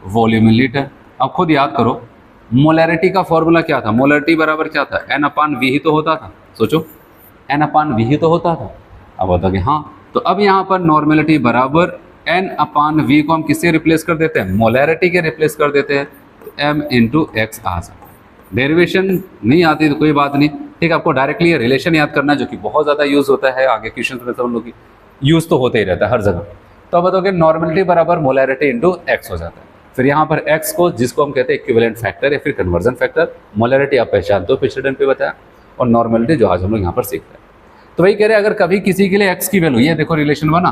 वॉल्यूम इन लीटर। अब खुद याद करो मोलैरिटी का फॉर्मूला क्या था, मोलैरिटी बराबर क्या था, एन अपॉन वी ही तो होता था, सोचो एन अपॉन वी ही तो होता था। अब बताओ कि हाँ, तो अब यहाँ पर नॉर्मेलिटी बराबर एन अपॉन वी को हम किससे रिप्लेस कर देते हैं, मोलैरिटी के रिप्लेस कर देते हैं, तो एम इंटू एक्स आ जाता है। डेरिवेशन नहीं आती तो कोई बात नहीं, ठीक है। आपको डायरेक्टली ये रिलेशन याद करना है, जो कि बहुत ज़्यादा यूज़ होता है आगे क्वेश्चन में, सब लोग की यूज़ तो होते ही रहता है हर जगह। तो अब बताओ कि नॉर्मेलिटी बराबर मोलैरिटी इंटू एक्स हो जाता है। फिर यहाँ पर x को, जिसको हम कहते हैं इक्विवेलेंट फैक्टर या फिर कन्वर्जन फैक्टर, मोलैरिटी आप पहचानते हो पिछले दिन पे बताया, और नॉर्मेलिटी जो आज हम लोग यहाँ पर सीख रहे हैं। तो वही कह रहे हैं अगर कभी किसी के लिए x की वैल्यू, ये देखो रिलेशन बना,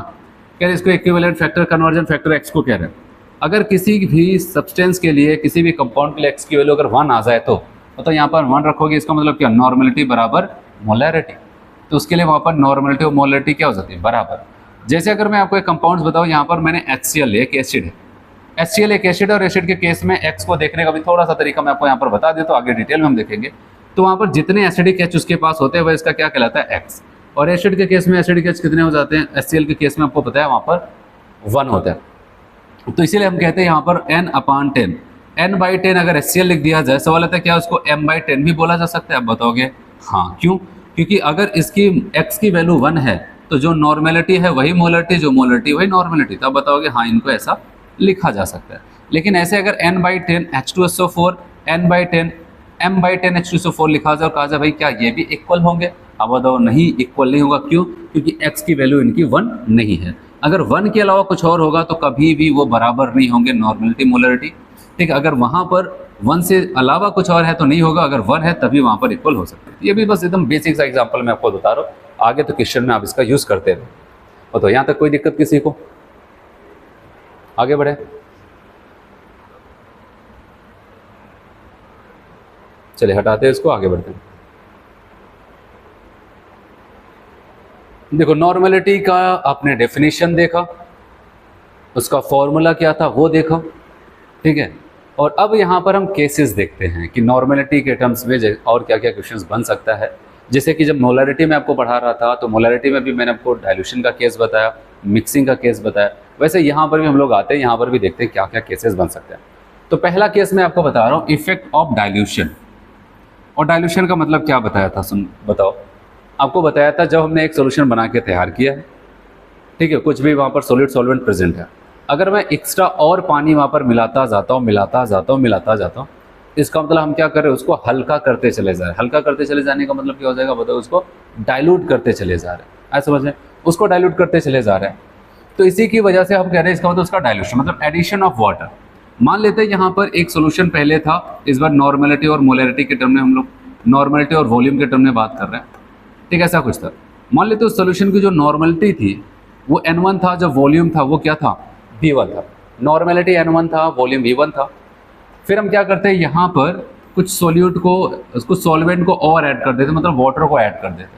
कह रहे इसको equivalent factor conversion factor x को कह रहे हैं। अगर किसी भी सब्सटेंस के लिए, किसी भी कंपाउंड के लिए x की वैल्यू अगर 1 आ जाए तो यहाँ पर 1 रखोगे, इसका मतलब क्या, नॉर्मेलिटी बराबर मोलैरिटी। तो उसके लिए वहाँ पर नॉर्मेलिटी और मोलैरिटी क्या हो जाती है बराबर। जैसे अगर मैं आपको एक कंपाउंड्स बताऊँ, यहाँ पर मैंने HCl एक एसिड है, HCl एक एसिड, और एसिड के केस में x को देखने का भी थोड़ा सा तरीका मैं आपको यहाँ पर बता दें, तो आगे डिटेल में हम देखेंगे। तो वहाँ पर जितने एसिडिक H उसके पास होते हैं वह इसका क्या कहलाता है x, और एसिड के केस में एसिडिक H कितने हो जाते हैं, HCl के केस में आपको पता है वहाँ पर 1 होता है। तो इसीलिए हम कहते हैं यहाँ पर n/10, n/10 अगर HCl लिख दिया जाए, सवाल आता है क्या उसको m/10 भी बोला जा सकता है। आप बताओगे हाँ, क्यों, क्योंकि अगर इसकी x की वैल्यू 1 है तो जो नॉर्मेलिटी है वही मोलैरिटी, जो मोलैरिटी वही नॉर्मेलिटी, तब बताओगे हाँ इनको ऐसा लिखा जा सकता है। लेकिन ऐसे अगर n/10 H2SO4, n/10 m/10 H2SO4 लिखा जाए और कहा जाए भाई क्या ये भी इक्वल होंगे, अब बताओ नहीं, इक्वल नहीं होगा। क्यों, क्योंकि x की वैल्यू इनकी 1 नहीं है। अगर 1 के अलावा कुछ और होगा तो कभी भी वो बराबर नहीं होंगे नॉर्मेलिटी मोलैरिटी, ठीक है। अगर वहाँ पर 1 से अलावा कुछ और है तो नहीं होगा, अगर 1 है तभी वहाँ पर इक्वल हो सकते हैं। ये भी बस एकदम बेसिक सा एग्जाम्पल मैं आपको बता रहा हूँ, आगे तो क्वेश्चन में आप इसका यूज़ करते रहो। तो यहाँ तक कोई दिक्कत किसी को, आगे बढ़े। चलिए हटाते हैं इसको, आगे बढ़ते हैं। देखो नॉर्मेलिटी का आपने डेफिनेशन देखा, उसका फॉर्मूला क्या था वो देखा, ठीक है। और अब यहाँ पर हम केसेस देखते हैं कि नॉर्मेलिटी के टर्म्स में और क्या क्या क्वेश्चंस बन सकता है। जैसे कि जब मोलैरिटी में आपको पढ़ा रहा था तो मोलैरिटी में भी मैंने आपको डाइल्यूशन का केस बताया, मिक्सिंग का केस बताया, वैसे यहाँ पर भी हम लोग आते हैं, यहाँ पर भी देखते हैं क्या क्या केसेस बन सकते हैं। तो पहला केस मैं आपको बता रहा हूँ, इफेक्ट ऑफ डाइल्यूशन। और डाइल्यूशन का मतलब क्या बताया था, सुन बताओ। आपको बताया था जब हमने एक सोल्यूशन बना के तैयार किया है, ठीक है, कुछ भी वहाँ पर सॉलिड सॉल्वेंट प्रेजेंट है, अगर मैं एक्स्ट्रा और पानी वहाँ पर मिलाता जाता हूँ, इसका मतलब हम क्या कर रहे हैं, उसको हल्का करते चले जा रहे हैं। हल्का करते चले जाने का मतलब क्या हो जाएगा बताओ, उसको डाइल्यूट करते चले जा रहे हैं, ऐसा समझ रहे हैं, उसको डाइल्यूट करते चले जा रहे हैं। तो इसी की वजह से हम कह रहे हैं इसका मतलब उसका डाइल्यूशन, मतलब एडिशन ऑफ वाटर। मान लेते हैं यहाँ पर एक सोल्यूशन पहले था, इस बार नॉर्मेलिटी और मोलैरिटी के टर्म में हम लोग नॉर्मेलिटी और वॉल्यूम के टर्म में बात कर रहे हैं, ठीक है, ऐसा कुछ था। मान लेते उस सोल्यूशन की जो नॉर्मेलिटी थी वो N1 था, जब वॉल्यूम था वो क्या था, V1 था। नॉर्मेलिटी N1 था, वॉल्यूम V1 था। फिर हम क्या करते हैं, यहाँ पर कुछ सोल्यूट को, उसको सॉल्वेंट को और ऐड कर देते, मतलब वाटर को ऐड कर देते।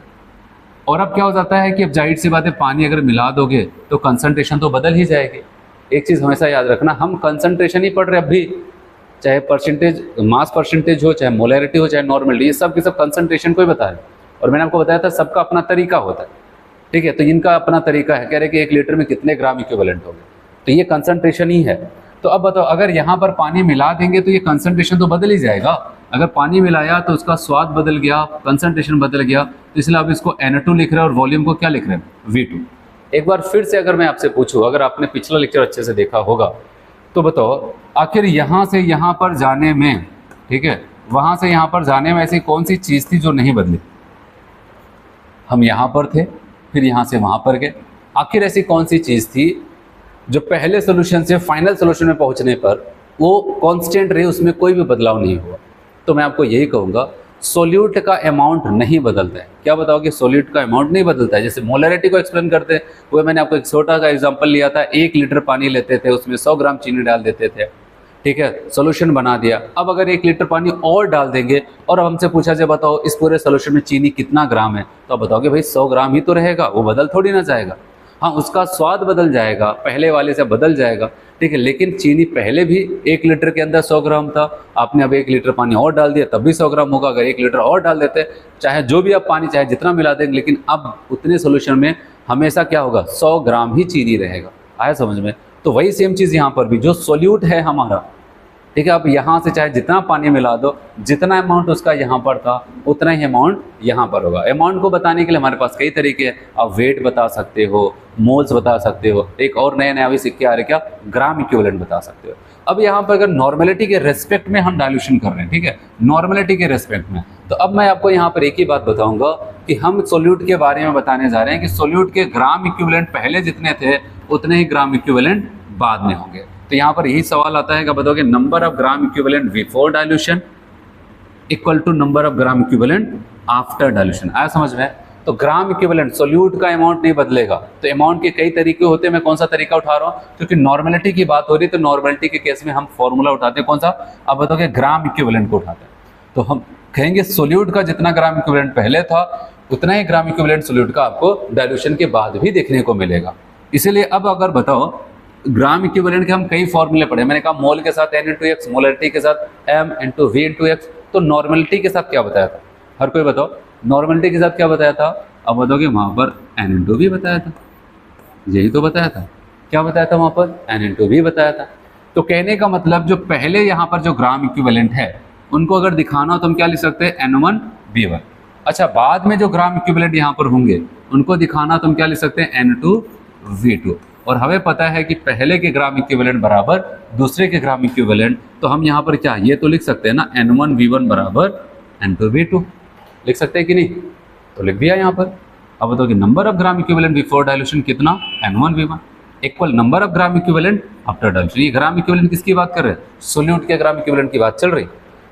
और अब क्या हो जाता है कि अब जाहिर सी बात है, पानी अगर मिला दोगे तो कंसंट्रेशन तो बदल ही जाएगी। एक चीज़ हमेशा याद रखना, हम कंसंट्रेशन ही पढ़ रहे अब भी, चाहे परसेंटेज, मास परसेंटेज हो, चाहे मोलैरिटी हो, चाहे नॉर्मेलिटी, ये सब के सब कंसंट्रेशन को ही बता रहे हैं। और मैंने आपको बताया था सबका अपना तरीका होता है, ठीक है। तो इनका अपना तरीका है, कह रहे कि 1 लीटर में कितने ग्राम इक्विवेलेंट हो गए, तो ये कंसंट्रेशन ही है। तो अब बताओ, अगर यहाँ पर पानी मिला देंगे तो ये कंसंट्रेशन तो बदल ही जाएगा। अगर पानी मिलाया तो उसका स्वाद बदल गया, कंसंट्रेशन बदल गया, तो इसलिए अब इसको N2 लिख रहे हैं और वॉल्यूम को क्या लिख रहे हैं, V2। एक बार फिर से अगर मैं आपसे पूछूं, अगर आपने पिछला लेक्चर अच्छे से देखा होगा तो बताओ, आखिर यहाँ से यहाँ पर जाने में, ठीक है, वहाँ से यहाँ पर जाने में ऐसी कौन सी चीज़ थी जो नहीं बदली। हम यहाँ पर थे, फिर यहाँ से वहाँ पर गए, आखिर ऐसी कौन सी चीज़ थी जो पहले सोल्यूशन से फाइनल सोल्यूशन में पहुँचने पर वो कांस्टेंट रही, उसमें कोई भी बदलाव नहीं हुआ। तो मैं आपको यही कहूँगा, सोल्यूट का अमाउंट नहीं बदलता है। क्या बताओ कि सोल्यूट का अमाउंट नहीं बदलता है। जैसे मोलैरिटी को एक्सप्लेन करते हैं, वो मैंने आपको एक छोटा सा एग्जांपल लिया था, 1 लीटर पानी लेते थे, उसमें 100 ग्राम चीनी डाल देते थे, ठीक है, सोल्यूशन बना दिया। अब अगर 1 लीटर पानी और डाल देंगे और अब हमसे पूछा जाए बताओ इस पूरे सोल्यूशन में चीनी कितना ग्राम है, तो आप बताओगे भाई 100 ग्राम ही तो रहेगा, वो बदल थोड़ी ना जाएगा। हाँ, उसका स्वाद बदल जाएगा, पहले वाले से बदल जाएगा, ठीक है, लेकिन चीनी पहले भी 1 लीटर के अंदर 100 ग्राम था, आपने अब 1 लीटर पानी और डाल दिया तब भी 100 ग्राम होगा। अगर 1 लीटर और डाल देते, चाहे जो भी आप पानी चाहे जितना मिला देंगे, लेकिन अब उतने सोल्यूशन में हमेशा क्या होगा, 100 ग्राम ही चीनी रहेगा। आया समझ में। तो वही सेम चीज़ यहाँ पर भी, जो सोल्यूट है हमारा, ठीक है, अब यहाँ से चाहे जितना पानी मिला दो, जितना अमाउंट उसका यहाँ पर था उतना ही अमाउंट यहाँ पर होगा। अमाउंट को बताने के लिए हमारे पास कई तरीके हैं, आप वेट बता सकते हो, मोल्स बता सकते हो, एक और नए नए अभी सिक्के आ रहे, क्या, ग्राम इक्विवेलेंट बता सकते हो। अब यहाँ पर अगर नॉर्मेलिटी के रेस्पेक्ट में हम डाइल्यूशन कर रहे हैं, ठीक है, नॉर्मेलिटी के रेस्पेक्ट में, तो अब मैं आपको यहाँ पर एक ही बात बताऊँगा कि हम सोल्यूट के बारे में बताने जा रहे हैं कि सोल्यूट के ग्राम इक्विवेलेंट पहले जितने थे उतने ही ग्राम इक्विवेलेंट बाद में होंगे। तो यहाँ पर यही सवाल आता है कि बताओगे number of gram equivalent before dilution equal to number of gram equivalent after dilution. आया समझ में। तो ग्राम इक्विवेलेंट, सोल्यूट का अमाउंट नहीं बदलेगा। तो अमाउंट के कई तरीके होते हैं, मैं कौन सा तरीका उठा रहा हूँ, क्योंकि नॉर्मेलिटी की बात हो रही है, तो नॉर्मेलिटी के केस में हम फॉर्मूला उठाते हैं कौन सा, अब बताओगे ग्राम इक्विवेलेंट को उठाते हैं। तो हम कहेंगे सोल्यूट का जितना ग्राम इक्विवेलेंट पहले था उतना ही ग्राम इक्विवेलेंट सोल्यूट का आपको डाइल्यूशन के बाद भी देखने को मिलेगा। इसीलिए अब अगर बताओ ग्राम इक्विवेलेंट के हम कई फॉर्मूले पढ़े, मैंने कहा मोल के साथ N/X, मोलैरिटी के साथ M/V/X। तो नॉर्मेलिटी के साथ क्या बताया था, हर कोई बताओ, नॉर्मेलिटी के साथ क्या बताया था, अब बताओगे वहाँ पर N/V बताया था, यही तो बताया था। क्या बताया था वहाँ पर, N/V बताया था। तो कहने का मतलब जो पहले यहाँ पर जो ग्राम इक्विवेलेंट है उनको अगर दिखाना हो तो हम क्या लिख सकते हैं, N1V1। अच्छा, बाद में जो ग्राम इक्विवेलेंट यहाँ पर होंगे उनको दिखाना तो हम क्या लिख सकते हैं, N2V2। और हमें पता है कि पहले के ग्राम इक्विवेलेंट बराबर दूसरे के ग्राम इक्विवेलेंट, तो हम यहाँ पर क्या ये तो लिख सकते हैं ना, N1V1 बराबर N2V2 लिख सकते हैं कि नहीं, तो लिख दिया यहाँ पर। अब बताओ कि number of gram equivalent before dilution कितना, N1V1 equal number of gram equivalent after dilution. ये ग्राम इक्विवेलेंट किसकी बात कर रहे हैं, सोल्यूट के ग्राम इक्विवेलेंट की बात चल रही।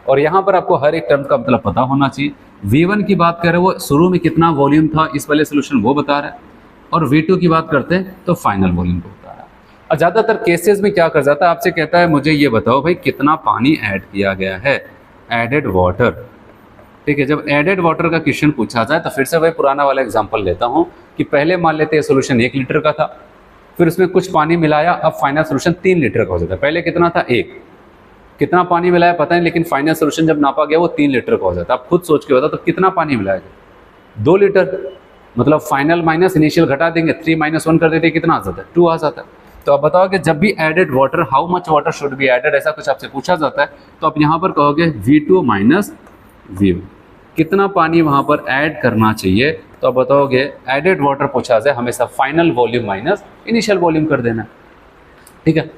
और यहाँ पर आपको हर एक टर्म का मतलब पता होना चाहिए। V1 की बात कर रहे हैं, वो शुरू में कितना वॉल्यूम था इस वाले सोल्यूशन वो बता रहा है, और V2 की बात करते हैं तो फाइनल वॉल्यूम को बता रहा है। और ज़्यादातर केसेस में क्या कर जाता है, आपसे कहता है मुझे ये बताओ भाई कितना पानी ऐड किया गया है, एडेड वाटर, ठीक है। जब एडेड वाटर का क्वेश्चन पूछा जाए तो फिर से वही पुराना वाला एग्जांपल लेता हूँ कि पहले मान लेते हैं सोल्यूशन 1 लीटर का था, फिर उसमें कुछ पानी मिलाया, अब फाइनल सोल्यूशन 3 लीटर का हो जाता है। पहले कितना था, 1, कितना पानी मिलाया पता नहीं, लेकिन फाइनल सोल्यूशन जब नापा गया वो 3 लीटर का हो जाता है। आप खुद सोच के बताओ तो कितना पानी मिलाया गया, 2 लीटर, मतलब फाइनल माइनस इनिशियल घटा देंगे, 3 - 1 कर देते कितना आ जाता है, 2 आ जाता है। तो आप बताओ कि जब भी added water, how much water should be added, ऐसा कुछ आपसे पूछा जाता है तो आप यहाँ पर कहोगे V2 - V1, कितना पानी वहाँ पर ऐड करना चाहिए। तो आप बताओगे एडेड वाटर पूछा जाए हमेशा final volume minus initial volume कर देना, ठीक है।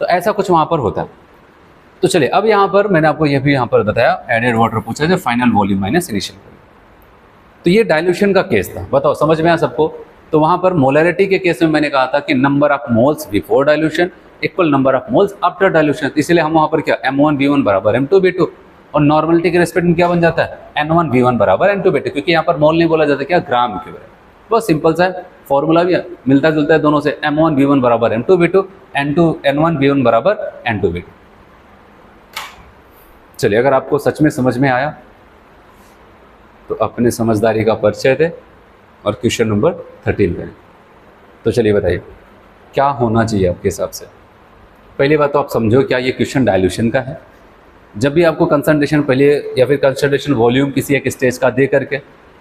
तो ऐसा कुछ वहाँ पर होता है। तो चलिए अब यहाँ पर मैंने आपको यह भी यहाँ पर बताया, एडेड वाटर पूछा जाए final volume minus initial volume. तो ये डाइल्यूशन का केस था, बताओ समझ में आया सबको। तो वहाँ पर मोलैरिटी के केस में मैंने कहा था कि number of moles before dilution equal number of moles after dilution, इसलिए हम वहाँ पर क्या M1V1 बराबर M2V2, और नॉर्मलिटी के रेस्पेक्ट में क्या बन जाता है N1V1 बराबर N2V2, क्योंकि यहाँ पर मोल नहीं बोला जाता, क्या ग्राम इक्विवेलेंट। बहुत सिंपल सा है, फॉर्मूला भी मिलता जुलता है दोनों से, M1V1 बराबर M2V2, N1V1 बराबर N2V2। चलिए, अगर आपको सच में समझ में आया तो अपने समझदारी का परिचय दे और क्वेश्चन नंबर 13 करें। तो चलिए बताइए क्या होना चाहिए आपके हिसाब से। पहली बात तो आप समझो क्या ये क्वेश्चन डाइल्यूशन का है। जब भी आपको कंसंट्रेशन पहले या फिर कंसंट्रेशन वॉल्यूम किसी एक स्टेज का दे करके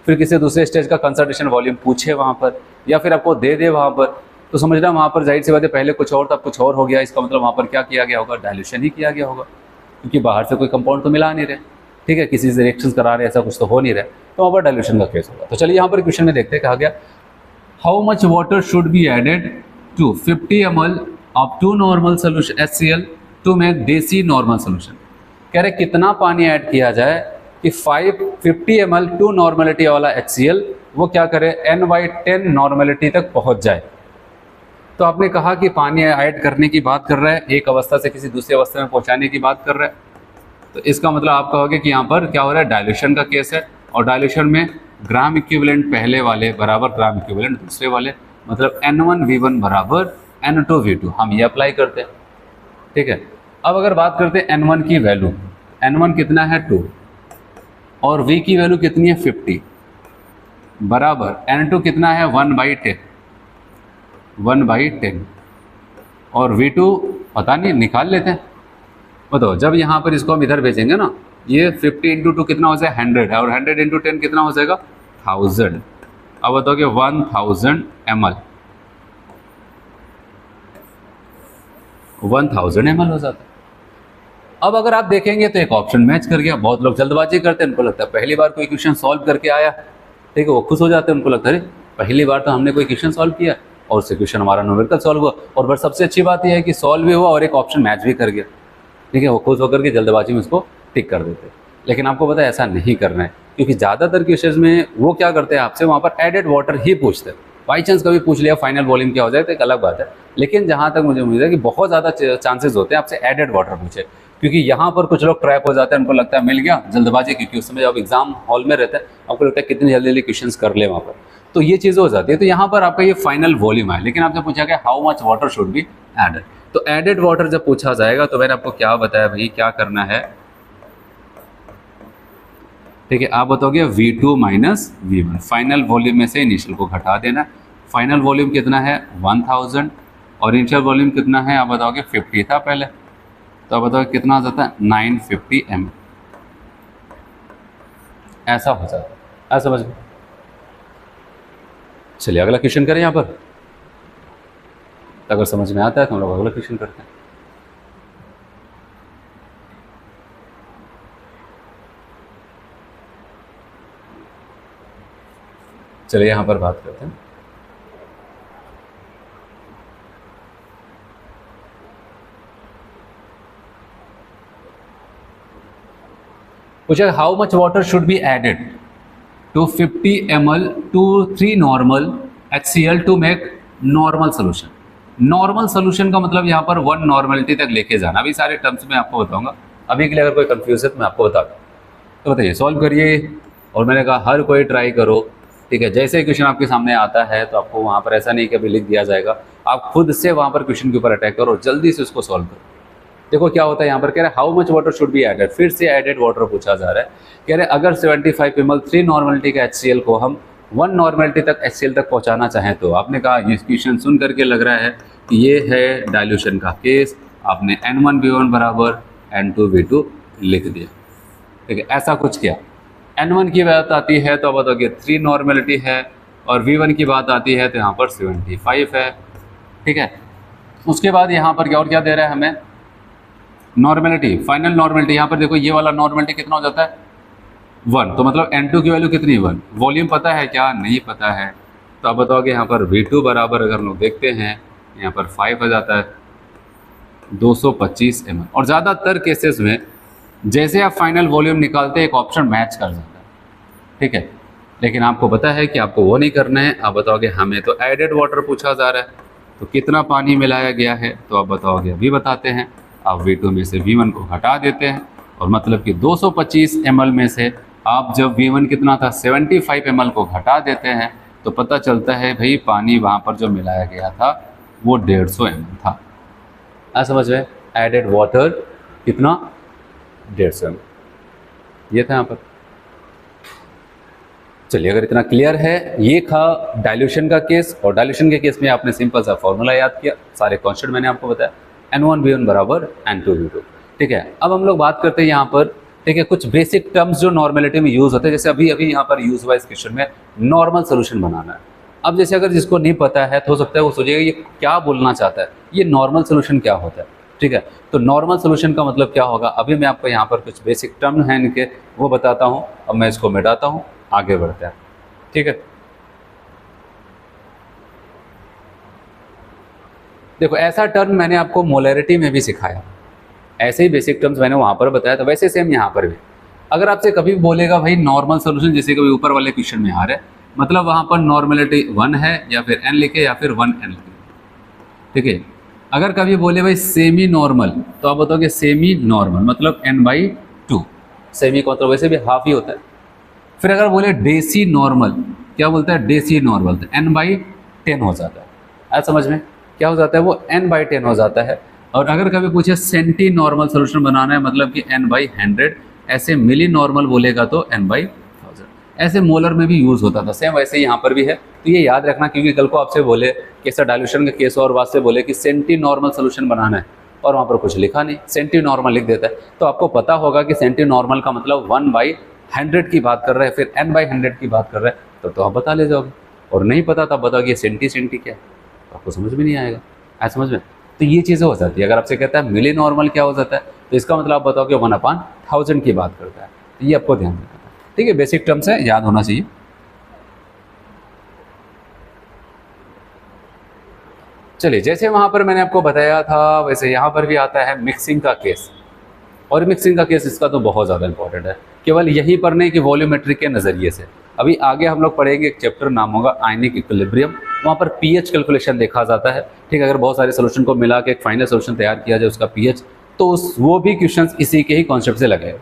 फिर किसी दूसरे स्टेज का कंसंट्रेशन वॉल्यूम पूछे वहाँ पर, या फिर आपको दे वहाँ पर, तो समझना वहाँ पर जाहिर सी बात है पहले कुछ और था अब कुछ और हो गया, इसका मतलब वहाँ पर क्या किया गया होगा, डाइल्यूशन ही किया गया होगा, क्योंकि बाहर से कोई कंपाउंड तो मिला नहीं रहे, ठीक है, किसी से रिएक्शंस करा रहे, ऐसा कुछ तो हो नहीं रहा, तो वहाँ पर डाइल्यूशन का केस होगा। तो चलिए यहाँ पर क्वेश्चन में देखते हैं, कहा गया how much water should be added to 50 ml of 2 normal solution HCl to make deci normal solution. कह रहे कितना पानी ऐड किया जाए कि 50 ml 2 नॉर्मलिटी वाला HCl वो क्या करे N/10 नॉर्मलिटी तक पहुंच जाए। तो आपने कहा कि पानी ऐड करने की बात कर रहा है, एक अवस्था से किसी दूसरी अवस्था में पहुंचाने की बात कर रहा है, तो इसका मतलब आप कहोगे कि यहाँ पर क्या हो रहा है, डाइल्यूशन का केस है, और डाइल्यूशन में ग्राम इक्विवेलेंट पहले वाले बराबर ग्राम इक्विवेलेंट दूसरे वाले, मतलब N1V1 बराबर N2V2, हम ये अप्लाई करते हैं, ठीक है। अब अगर बात करते हैं N1 की वैल्यू, N1 कितना है 2 और V की वैल्यू कितनी है 50 बराबर N2 कितना है 1/10 और V2 पता नहीं, निकाल लेते हैं। बताओ जब यहाँ पर इसको हम इधर भेजेंगे ना, ये 50 × 2 कितना हो जाएगा 100 है, और 100 × 10 कितना हो जाएगा 1000। अब बताओगे 1000 ml, 1000 ml हो जाता है। अब अगर आप देखेंगे तो एक ऑप्शन मैच कर गया। बहुत लोग जल्दबाजी करते हैं, उनको लगता है पहली बार कोई क्वेश्चन सॉल्व करके आया, ठीक है, वो खुश हो जाते हैं, उनको लगता है पहली बार तो हमने कोई क्वेश्चन सॉल्व किया और उससे क्वेश्चन हमारा न्यूमेरिकल सॉल्व हुआ, और बस सबसे अच्छी बात यह है कि सॉल्व भी हुआ और एक ऑप्शन मैच भी कर गया, ठीक है, वो खुश होकर के जल्दबाजी में उसको टिक कर देते हैं। लेकिन आपको पता है ऐसा नहीं करना है, क्योंकि ज़्यादातर क्वेश्चन में वो क्या करते हैं आपसे वहाँ पर एडेड वाटर ही पूछते हैं। बाई चांस कभी पूछ लिया फाइनल वॉल्यूम क्या हो जाए तो एक अलग बात है, लेकिन जहाँ तक मुझे उम्मीद है कि बहुत ज़्यादा चांसेस होते हैं आपसे एडेड वाटर पूछे, क्योंकि यहाँ पर कुछ लोग ट्रैप हो जाते हैं, उनको लगता है मिल गया जल्दबाजी, क्योंकि उस समय जब एग्जाम हॉल में रहता है आपको लगता है कितनी जल्दी जल्दी क्वेश्चंस कर ले वहाँ पर, तो ये चीज़ हो जाती है। तो यहाँ पर आपका ये फाइनल वॉल्यूम है, लेकिन आपसे पूछा गया how much water should be added. तो एडेड वाटर जब पूछा जाएगा तो मैंने आपको क्या बताया भाई, क्या करना है, ठीक है, आप बताओगे V2 minus V1, final volume में से इनिशियल को घटा देना। फाइनल वॉल्यूम कितना है 1000 और इनिशियल वॉल्यूम कितना है, आप बताओगे 50 था पहले, तो आप बताओगे कितना हो जाता है 950 ml, ऐसा हो जाता है, ऐसा समझ में। चलिए अगला क्वेश्चन करें यहाँ पर, अगर समझ में आता है तो हम लोग अगला क्वेश्चन करते हैं। चलिए यहाँ पर बात करते हैं। पूछा how much water should be added to 50 ml to 3 normal HCl to make normal solution. Normal solution का मतलब यहाँ पर 1 नॉर्मलिटी तक लेके जाना। अभी सारे टर्म्स में आपको बताऊंगा, अभी के लिए अगर कोई कंफ्यूज है तो मैं आपको बता दूँ। तो बताइए सॉल्व करिए, और मैंने कहा हर कोई ट्राई करो, ठीक है। जैसे क्वेश्चन आपके सामने आता है तो आपको वहाँ पर ऐसा नहीं कि अभी लिख दिया जाएगा, आप खुद से वहाँ पर क्वेश्चन के ऊपर अटैक करो, जल्दी से उसको सॉल्व करो। देखो क्या होता है यहाँ पर, कह रहे how much water should be added, फिर से एडेड वाटर पूछा जा रहा है। कह रहे अगर 75 ml 3 नॉर्मलिटी का HCl को हम 1 नॉर्मलिटी तक HCl तक पहुँचाना चाहें, तो आपने कहा ये क्वेश्चन सुन करके लग रहा है कि ये है डाइल्यूशन का केस, आपने N1V1 बराबर N2V2 लिख दिया, ठीक है, ऐसा कुछ किया। N1 की बात आती है तो बताओगे 3 नॉर्मलिटी है, और V1 की बात आती है तो यहाँ पर 75 है, ठीक है। उसके बाद यहाँ पर क्या और क्या दे रहा है हमें, नॉर्मलिटी, फाइनल नॉर्मलिटी। यहाँ पर देखो ये वाला नॉर्मलिटी कितना हो जाता है 1, तो मतलब N2 की वैल्यू कितनी 1। वॉल्यूम पता है क्या, नहीं पता है, तो आप बताओगे यहाँ पर V2 बराबर अगर हम लोग देखते हैं यहाँ पर 5 हो जाता है 225 ml। और ज़्यादातर केसेस में जैसे आप फाइनल वॉल्यूम निकालते हैं एक ऑप्शन मैच कर जाता है, ठीक है। लेकिन आपको पता है कि आपको वो नहीं करना है, आप बताओगे हमें तो एडेड वाटर पूछा जा रहा है, तो कितना पानी मिलाया गया है तो आप बताओगे, अभी बताते हैं। आप V2 में से V1 को हटा देते हैं और मतलब कि 225 ml में से आप जब V1 कितना था 75 ml को घटा देते हैं तो पता चलता है भाई पानी वहाँ पर जो मिलाया गया था वो 150 ml था। आ समझ में, एडेड वाटर कितना 150 ml, ये था यहाँ पर। चलिए, अगर इतना क्लियर है, ये था डाइल्यूशन का केस। और डाइल्यूशन के केस में आपने सिंपल सा फॉर्मूला याद किया, सारे कॉन्स्टेंट मैंने आपको बताया, N1V1 बराबर N2V2। ठीक है, अब हम लोग बात करते हैं यहाँ पर, ठीक है, कुछ बेसिक टर्म्स जो नॉर्मेलिटी में यूज़ होते हैं। जैसे अभी यहाँ पर यूज हुआ इस क्वेश्चन में नॉर्मल सोल्यूशन बनाना है। अब जैसे अगर जिसको नहीं पता है तो हो सकता है वो सोचेगा ये क्या बोलना चाहता है, ये नॉर्मल सोल्यूशन क्या होता है। ठीक है, तो नॉर्मल सोल्यूशन का मतलब क्या होगा, अभी मैं आपको यहाँ पर कुछ बेसिक टर्म हैं इनके वो बताता हूँ। अब मैं इसको मिटाता हूँ, आगे बढ़ते हैं। ठीक है, देखो ऐसा टर्म मैंने आपको मोलैरिटी में भी सिखाया, ऐसे ही बेसिक टर्म्स मैंने वहाँ पर बताया था, वैसे सेम यहाँ पर भी। अगर आपसे कभी बोलेगा भाई नॉर्मल सोल्यूशन, जैसे कभी ऊपर वाले क्वेश्चन में आ रहा है, मतलब वहाँ पर नॉर्मेलिटी 1 है या फिर n लिखे या फिर 1n लिखे। ठीक है, अगर कभी बोले भाई सेमी नॉर्मल तो आप बताओगे सेमी नॉर्मल मतलब n/2, सेमी का मतलब वैसे भी हाफ ही होता है। फिर अगर बोले डेसी नॉर्मल, क्या बोलता है डेसी नॉर्मल, तो n/10 हो जाता है। आज समझ में क्या हो जाता है, वो n/10 हो जाता है। और अगर कभी पूछे सेंटी नॉर्मल सोल्यूशन बनाना है मतलब कि n/100, ऐसे मिली नॉर्मल बोलेगा तो n/1000, ऐसे मोलर में भी यूज़ होता था। सेम वैसे यहाँ पर भी है, तो ये याद रखना, क्योंकि कल को आपसे बोले कि ऐसा डाइल्यूशन का केस और वास्ते बोले कि सेंटी नॉर्मल सोल्यूशन बनाना है और वहाँ पर कुछ लिखा नहीं, सेंटी नॉर्मल लिख देता है, तो आपको पता होगा कि सेंटी नॉर्मल का मतलब 1/100 की बात कर रहे हैं, फिर n/100 की बात कर रहे हैं, तो आप बता ले जाओगे। और नहीं पता तब बताओगे सेंटी क्या है, तो आपको समझ में नहीं आएगा। ऐसा समझ में, तो ये चीज़ें हो जाती है। अगर आपसे कहता है मिली नॉर्मल क्या हो जाता है, तो इसका मतलब आप बताओ कि 1/1000 की बात करता है, तो ये आपको ध्यान रखना है। ठीक है, बेसिक टर्म्स है, याद होना चाहिए। चलिए, जैसे वहाँ पर मैंने आपको बताया था वैसे यहाँ पर भी आता है मिक्सिंग का केस। और मिक्सिंग का केस इसका तो बहुत ज़्यादा इंपॉर्टेंट है, केवल यहीं पर नहीं कि वॉल्यूमेट्री के नज़रिए से। अभी आगे हम लोग पढ़ेंगे, एक चैप्टर नाम होगा आयनिक इक्विलिब्रियम, वहाँ पर पीएच कैलकुलेशन देखा जाता है। ठीक है, अगर बहुत सारे सोल्यूशन को मिला के एक फाइनल सोल्यूशन तैयार किया जाए उसका पीएच, तो वो भी क्वेश्चन इसी के ही कॉन्सेप्ट से लगेगा।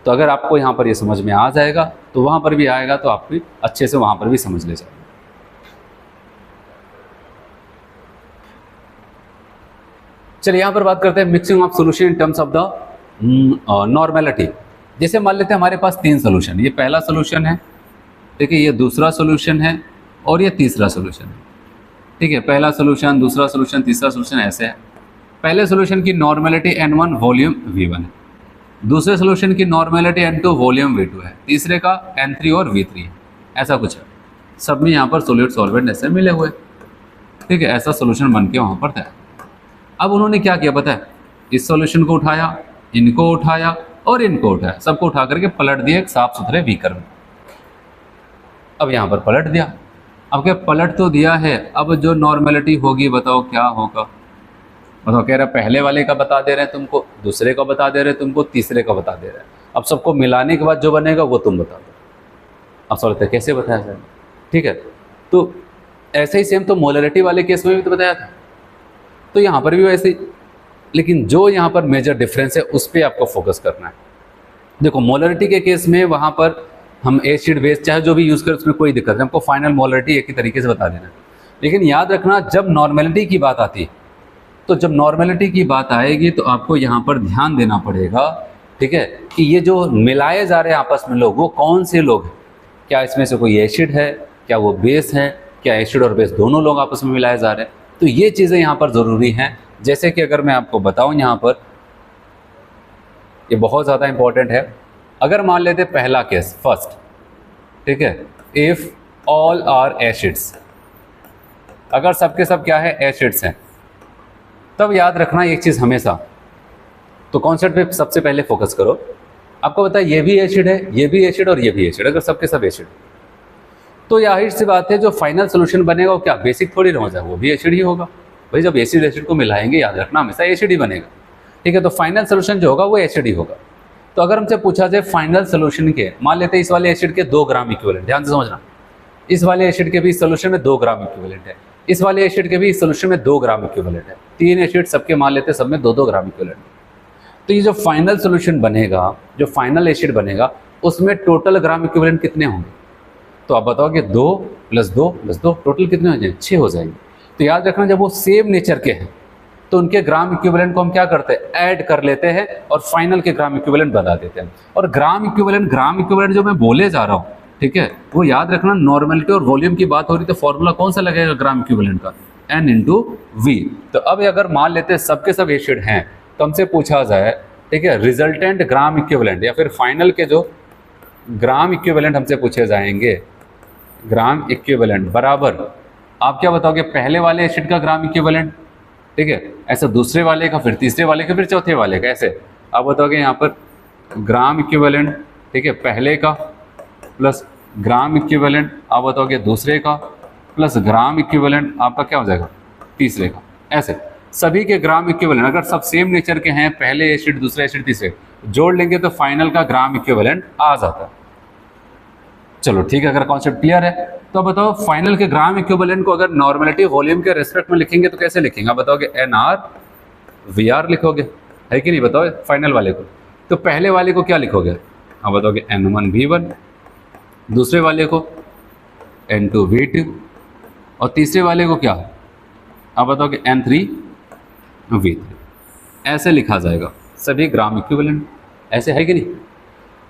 तो अगर आपको यहाँ पर ये समझ में आ जाएगा तो वहाँ पर भी आएगा, तो आप भी अच्छे से वहाँ पर भी समझ ले जाएंगे। चलिए, यहाँ पर बात करते हैं mixing of solution in terms of the normality. जैसे मान लेते हैं हमारे पास 3 सोल्यूशन, ये पहला सोल्यूशन है, ठीक है, ये दूसरा सोल्यूशन है और ये तीसरा सोल्यूशन है। ठीक है, पहला सोल्यूशन, दूसरा सोल्यूशन, तीसरा सोल्यूशन, ऐसे है। पहले सोल्यूशन की नॉर्मेलिटी n1 वॉल्यूम V1 है, दूसरे सोल्यूशन की नॉर्मेलिटी n2 वॉल्यूम V2 है, तीसरे का n3 और V3 है, ऐसा कुछ है। सब में यहाँ पर सोल्यूट सॉल्वेंट ऐसे मिले हुए। ठीक है, ऐसा सोल्यूशन बन के वहाँ पर था। अब उन्होंने क्या किया पता है, इस सॉल्यूशन को उठाया, इनको उठाया और इनको उठाया, सबको उठा करके पलट दिया एक साफ सुथरे बीकर में। अब यहाँ पर पलट दिया, अब क्या पलट तो दिया है, अब जो नॉर्मेलिटी होगी बताओ क्या होगा। बताओ, कह रहा पहले वाले का बता दे रहे हैं तुमको, दूसरे का बता दे रहे हैं तुमको, तीसरे का बता दे रहे हैं। अब सबको मिलाने के बाद जो बनेगा वो तुम बता दो। अब सवाल कैसे बताया जाए। ठीक है, तो ऐसे ही सेम तो मोलरिटी वाले केस में भी तो बताया था, तो यहाँ पर भी वैसे ही, लेकिन जो यहाँ पर मेजर डिफरेंस है उस पर आपको फोकस करना है। देखो, मोलरिटी के केस में वहाँ पर हम एसिड बेस चाहे जो भी यूज़ करें उसमें कोई दिक्कत नहीं, हमको फाइनल मोलरिटी एक ही तरीके से बता देना। लेकिन याद रखना, जब नॉर्मेलिटी की बात आती है, तो जब नॉर्मेलिटी की बात आएगी तो आपको यहाँ पर ध्यान देना पड़ेगा, ठीक है, कि ये जो मिलाए जा रहे हैं आपस में लोग, वो कौन से लोग हैं। क्या इसमें से कोई एसिड है, क्या वो बेस है, क्या एसिड और बेस दोनों लोग आपस में मिलाए जा रहे हैं। तो ये चीज़ें यहाँ पर ज़रूरी हैं। जैसे कि अगर मैं आपको बताऊँ यहाँ पर, ये बहुत ज़्यादा इंपॉर्टेंट है। अगर मान लेते पहला केस फर्स्ट, ठीक है, इफ़ ऑल आर एसिड्स, अगर सबके सब क्या है एसिड्स हैं, तब याद रखना एक चीज़ हमेशा, तो कॉन्सेप्ट पे सबसे पहले फोकस करो। आपको पता है ये भी एसिड है, ये भी एसिड और ये भी एसिड, अगर सबके सब एसिड, तो जाहिर सी बात है जो फाइनल सोल्यूशन बनेगा वो क्या बेसिक थोड़ी रह जाए, वो भी एसिड ही होगा। भाई जब एसिड एसिड को मिलाएंगे याद रखना हमेशा एसिड ही बनेगा। ठीक है, तो फाइनल सोल्यूशन जो होगा वो एसिड ही होगा। तो अगर हमसे पूछा जाए फाइनल सोल्यूशन के, मान लेते हैं इस वाले एसिड के 2 ग्राम इक्विवेलेंट, ध्यान से समझना, इस वाले एसिड के भी सोल्यूशन में 2 ग्राम इक्विवेलेंट है, इस वाले एसिड के भी सोल्यूशन में 2 ग्राम इक्विवेलेंट है, 3 एसिड सबके मान लेते हैं, सब में 2-2 ग्राम इक्विवेलेंट। तो ये जो फाइनल सोल्यूशन बनेगा, जो फाइनल एसिड बनेगा, उसमें टोटल ग्राम इक्विवेलेंट कितने होंगे? तो आप बताओ कि 2 + 2 + 2 टोटल कितने हो जाएंगे? 6 हो जाएंगे। तो याद रखना, जब वो सेम नेचर के हैं तो उनके ग्राम इक्विवेलेंट को हम क्या करते हैं? ऐड कर लेते हैं और फाइनल के ग्राम इक्विवेलेंट बता देते हैं। और ग्राम इक्विवेलेंट जो मैं बोले जा रहा हूँ, ठीक है, वो याद रखना, नॉर्मेलिटी और वॉल्यूम की बात हो रही तो फॉर्मूला कौन सा लगेगा ग्राम इक्विवेलेंट का? N × V। तो अब अगर मान लेते हैं सबके सब एसिड हैं तो हमसे पूछा जाए, ठीक है, रिजल्टेंट ग्राम इक्विवेलेंट या फिर फाइनल के जो ग्राम इक्विवेलेंट हमसे पूछे जाएंगे, ग्राम इक्विवेलेंट बराबर, आप क्या बताओगे? पहले वाले एसिड का ग्राम इक्विवेलेंट, ठीक है, ऐसा दूसरे वाले का, फिर तीसरे वाले का, फिर चौथे वाले का, ऐसे आप बताओगे यहाँ पर ग्राम इक्विवेलेंट, ठीक है, पहले का प्लस ग्राम इक्विवेलेंट आप बताओगे दूसरे का, प्लस ग्राम इक्विवेलेंट आपका क्या हो जाएगा? तीसरे का। ऐसे सभी के ग्राम इक्विवेलेंट अगर सब सेम नेचर के हैं, पहले एसिड, दूसरे एसिड, तीसरे, जोड़ लेंगे तो फाइनल का ग्राम इक्विवेलेंट आ जाता है। चलो ठीक है, अगर कॉन्सेप्ट क्लियर है तो अब बताओ फाइनल के ग्राम इक्विवेलेंट को अगर नॉर्मेलिटी वॉल्यूम के रेस्पेक्ट में लिखेंगे तो कैसे लिखेंगे? आप बताओगे NR/VR लिखोगे, है कि नहीं? बताओ फाइनल वाले को। तो पहले वाले को क्या लिखोगे? आप बताओगे N1V1, दूसरे वाले को N2V2 और तीसरे वाले को क्या? आप बताओगे N3V3। ऐसे लिखा जाएगा सभी ग्राम इक्विवेलेंट, ऐसे है कि नहीं?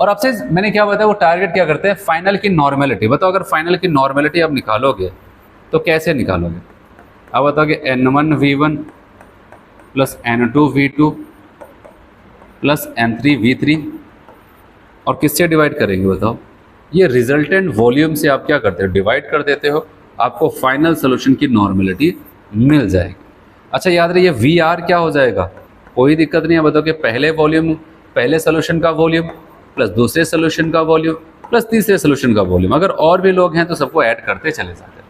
और आपसे मैंने क्या बताया, वो टारगेट क्या करते हैं? फाइनल की नॉर्मेलिटी। बताओ अगर फाइनल की नॉर्मेलिटी आप निकालोगे तो कैसे निकालोगे? आप बताओगे N1V1 + N2V2 + N3V3 और किससे डिवाइड करेंगे? बताओ, ये रिजल्टेंट वॉल्यूम से आप क्या करते हो? डिवाइड कर देते हो, आपको फाइनल सोल्यूशन की नॉर्मेलिटी मिल जाएगी। अच्छा याद रहिए, VR क्या हो जाएगा? कोई दिक्कत नहीं है, बताओ कि पहले वॉल्यूम, पहले सोल्यूशन का वॉल्यूम प्लस दूसरे सोल्यूशन का वॉल्यूम प्लस तीसरे सोल्यूशन का वॉल्यूम। अगर और भी लोग हैं तो सबको ऐड करते चले जाते हैं।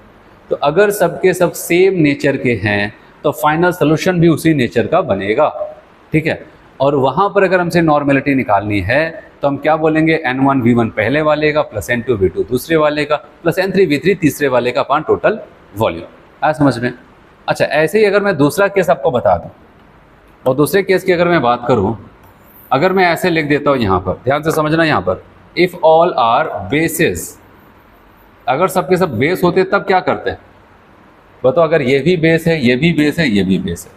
तो अगर सबके सब सेम नेचर के हैं तो फाइनल सोल्यूशन भी उसी नेचर का बनेगा, ठीक है। और वहाँ पर अगर हमसे नॉर्मेलिटी निकालनी है तो हम क्या बोलेंगे? N1V1 पहले वाले का प्लस N2V2 दूसरे वाले का प्लस N3V3 तीसरे वाले का अपॉन टोटल वॉल्यूम। आया समझ में? अच्छा, ऐसे ही अगर मैं दूसरा केस आपको बता दूँ और दूसरे केस की अगर मैं बात करूँ, अगर मैं ऐसे लिख देता हूँ यहाँ पर, ध्यान से समझना, यहाँ पर इफ़ ऑल आर बेसिस, अगर सबके सब बेस होते तब क्या करते हैं? बताओ, अगर ये भी बेस है, ये भी बेस है, ये भी बेस है,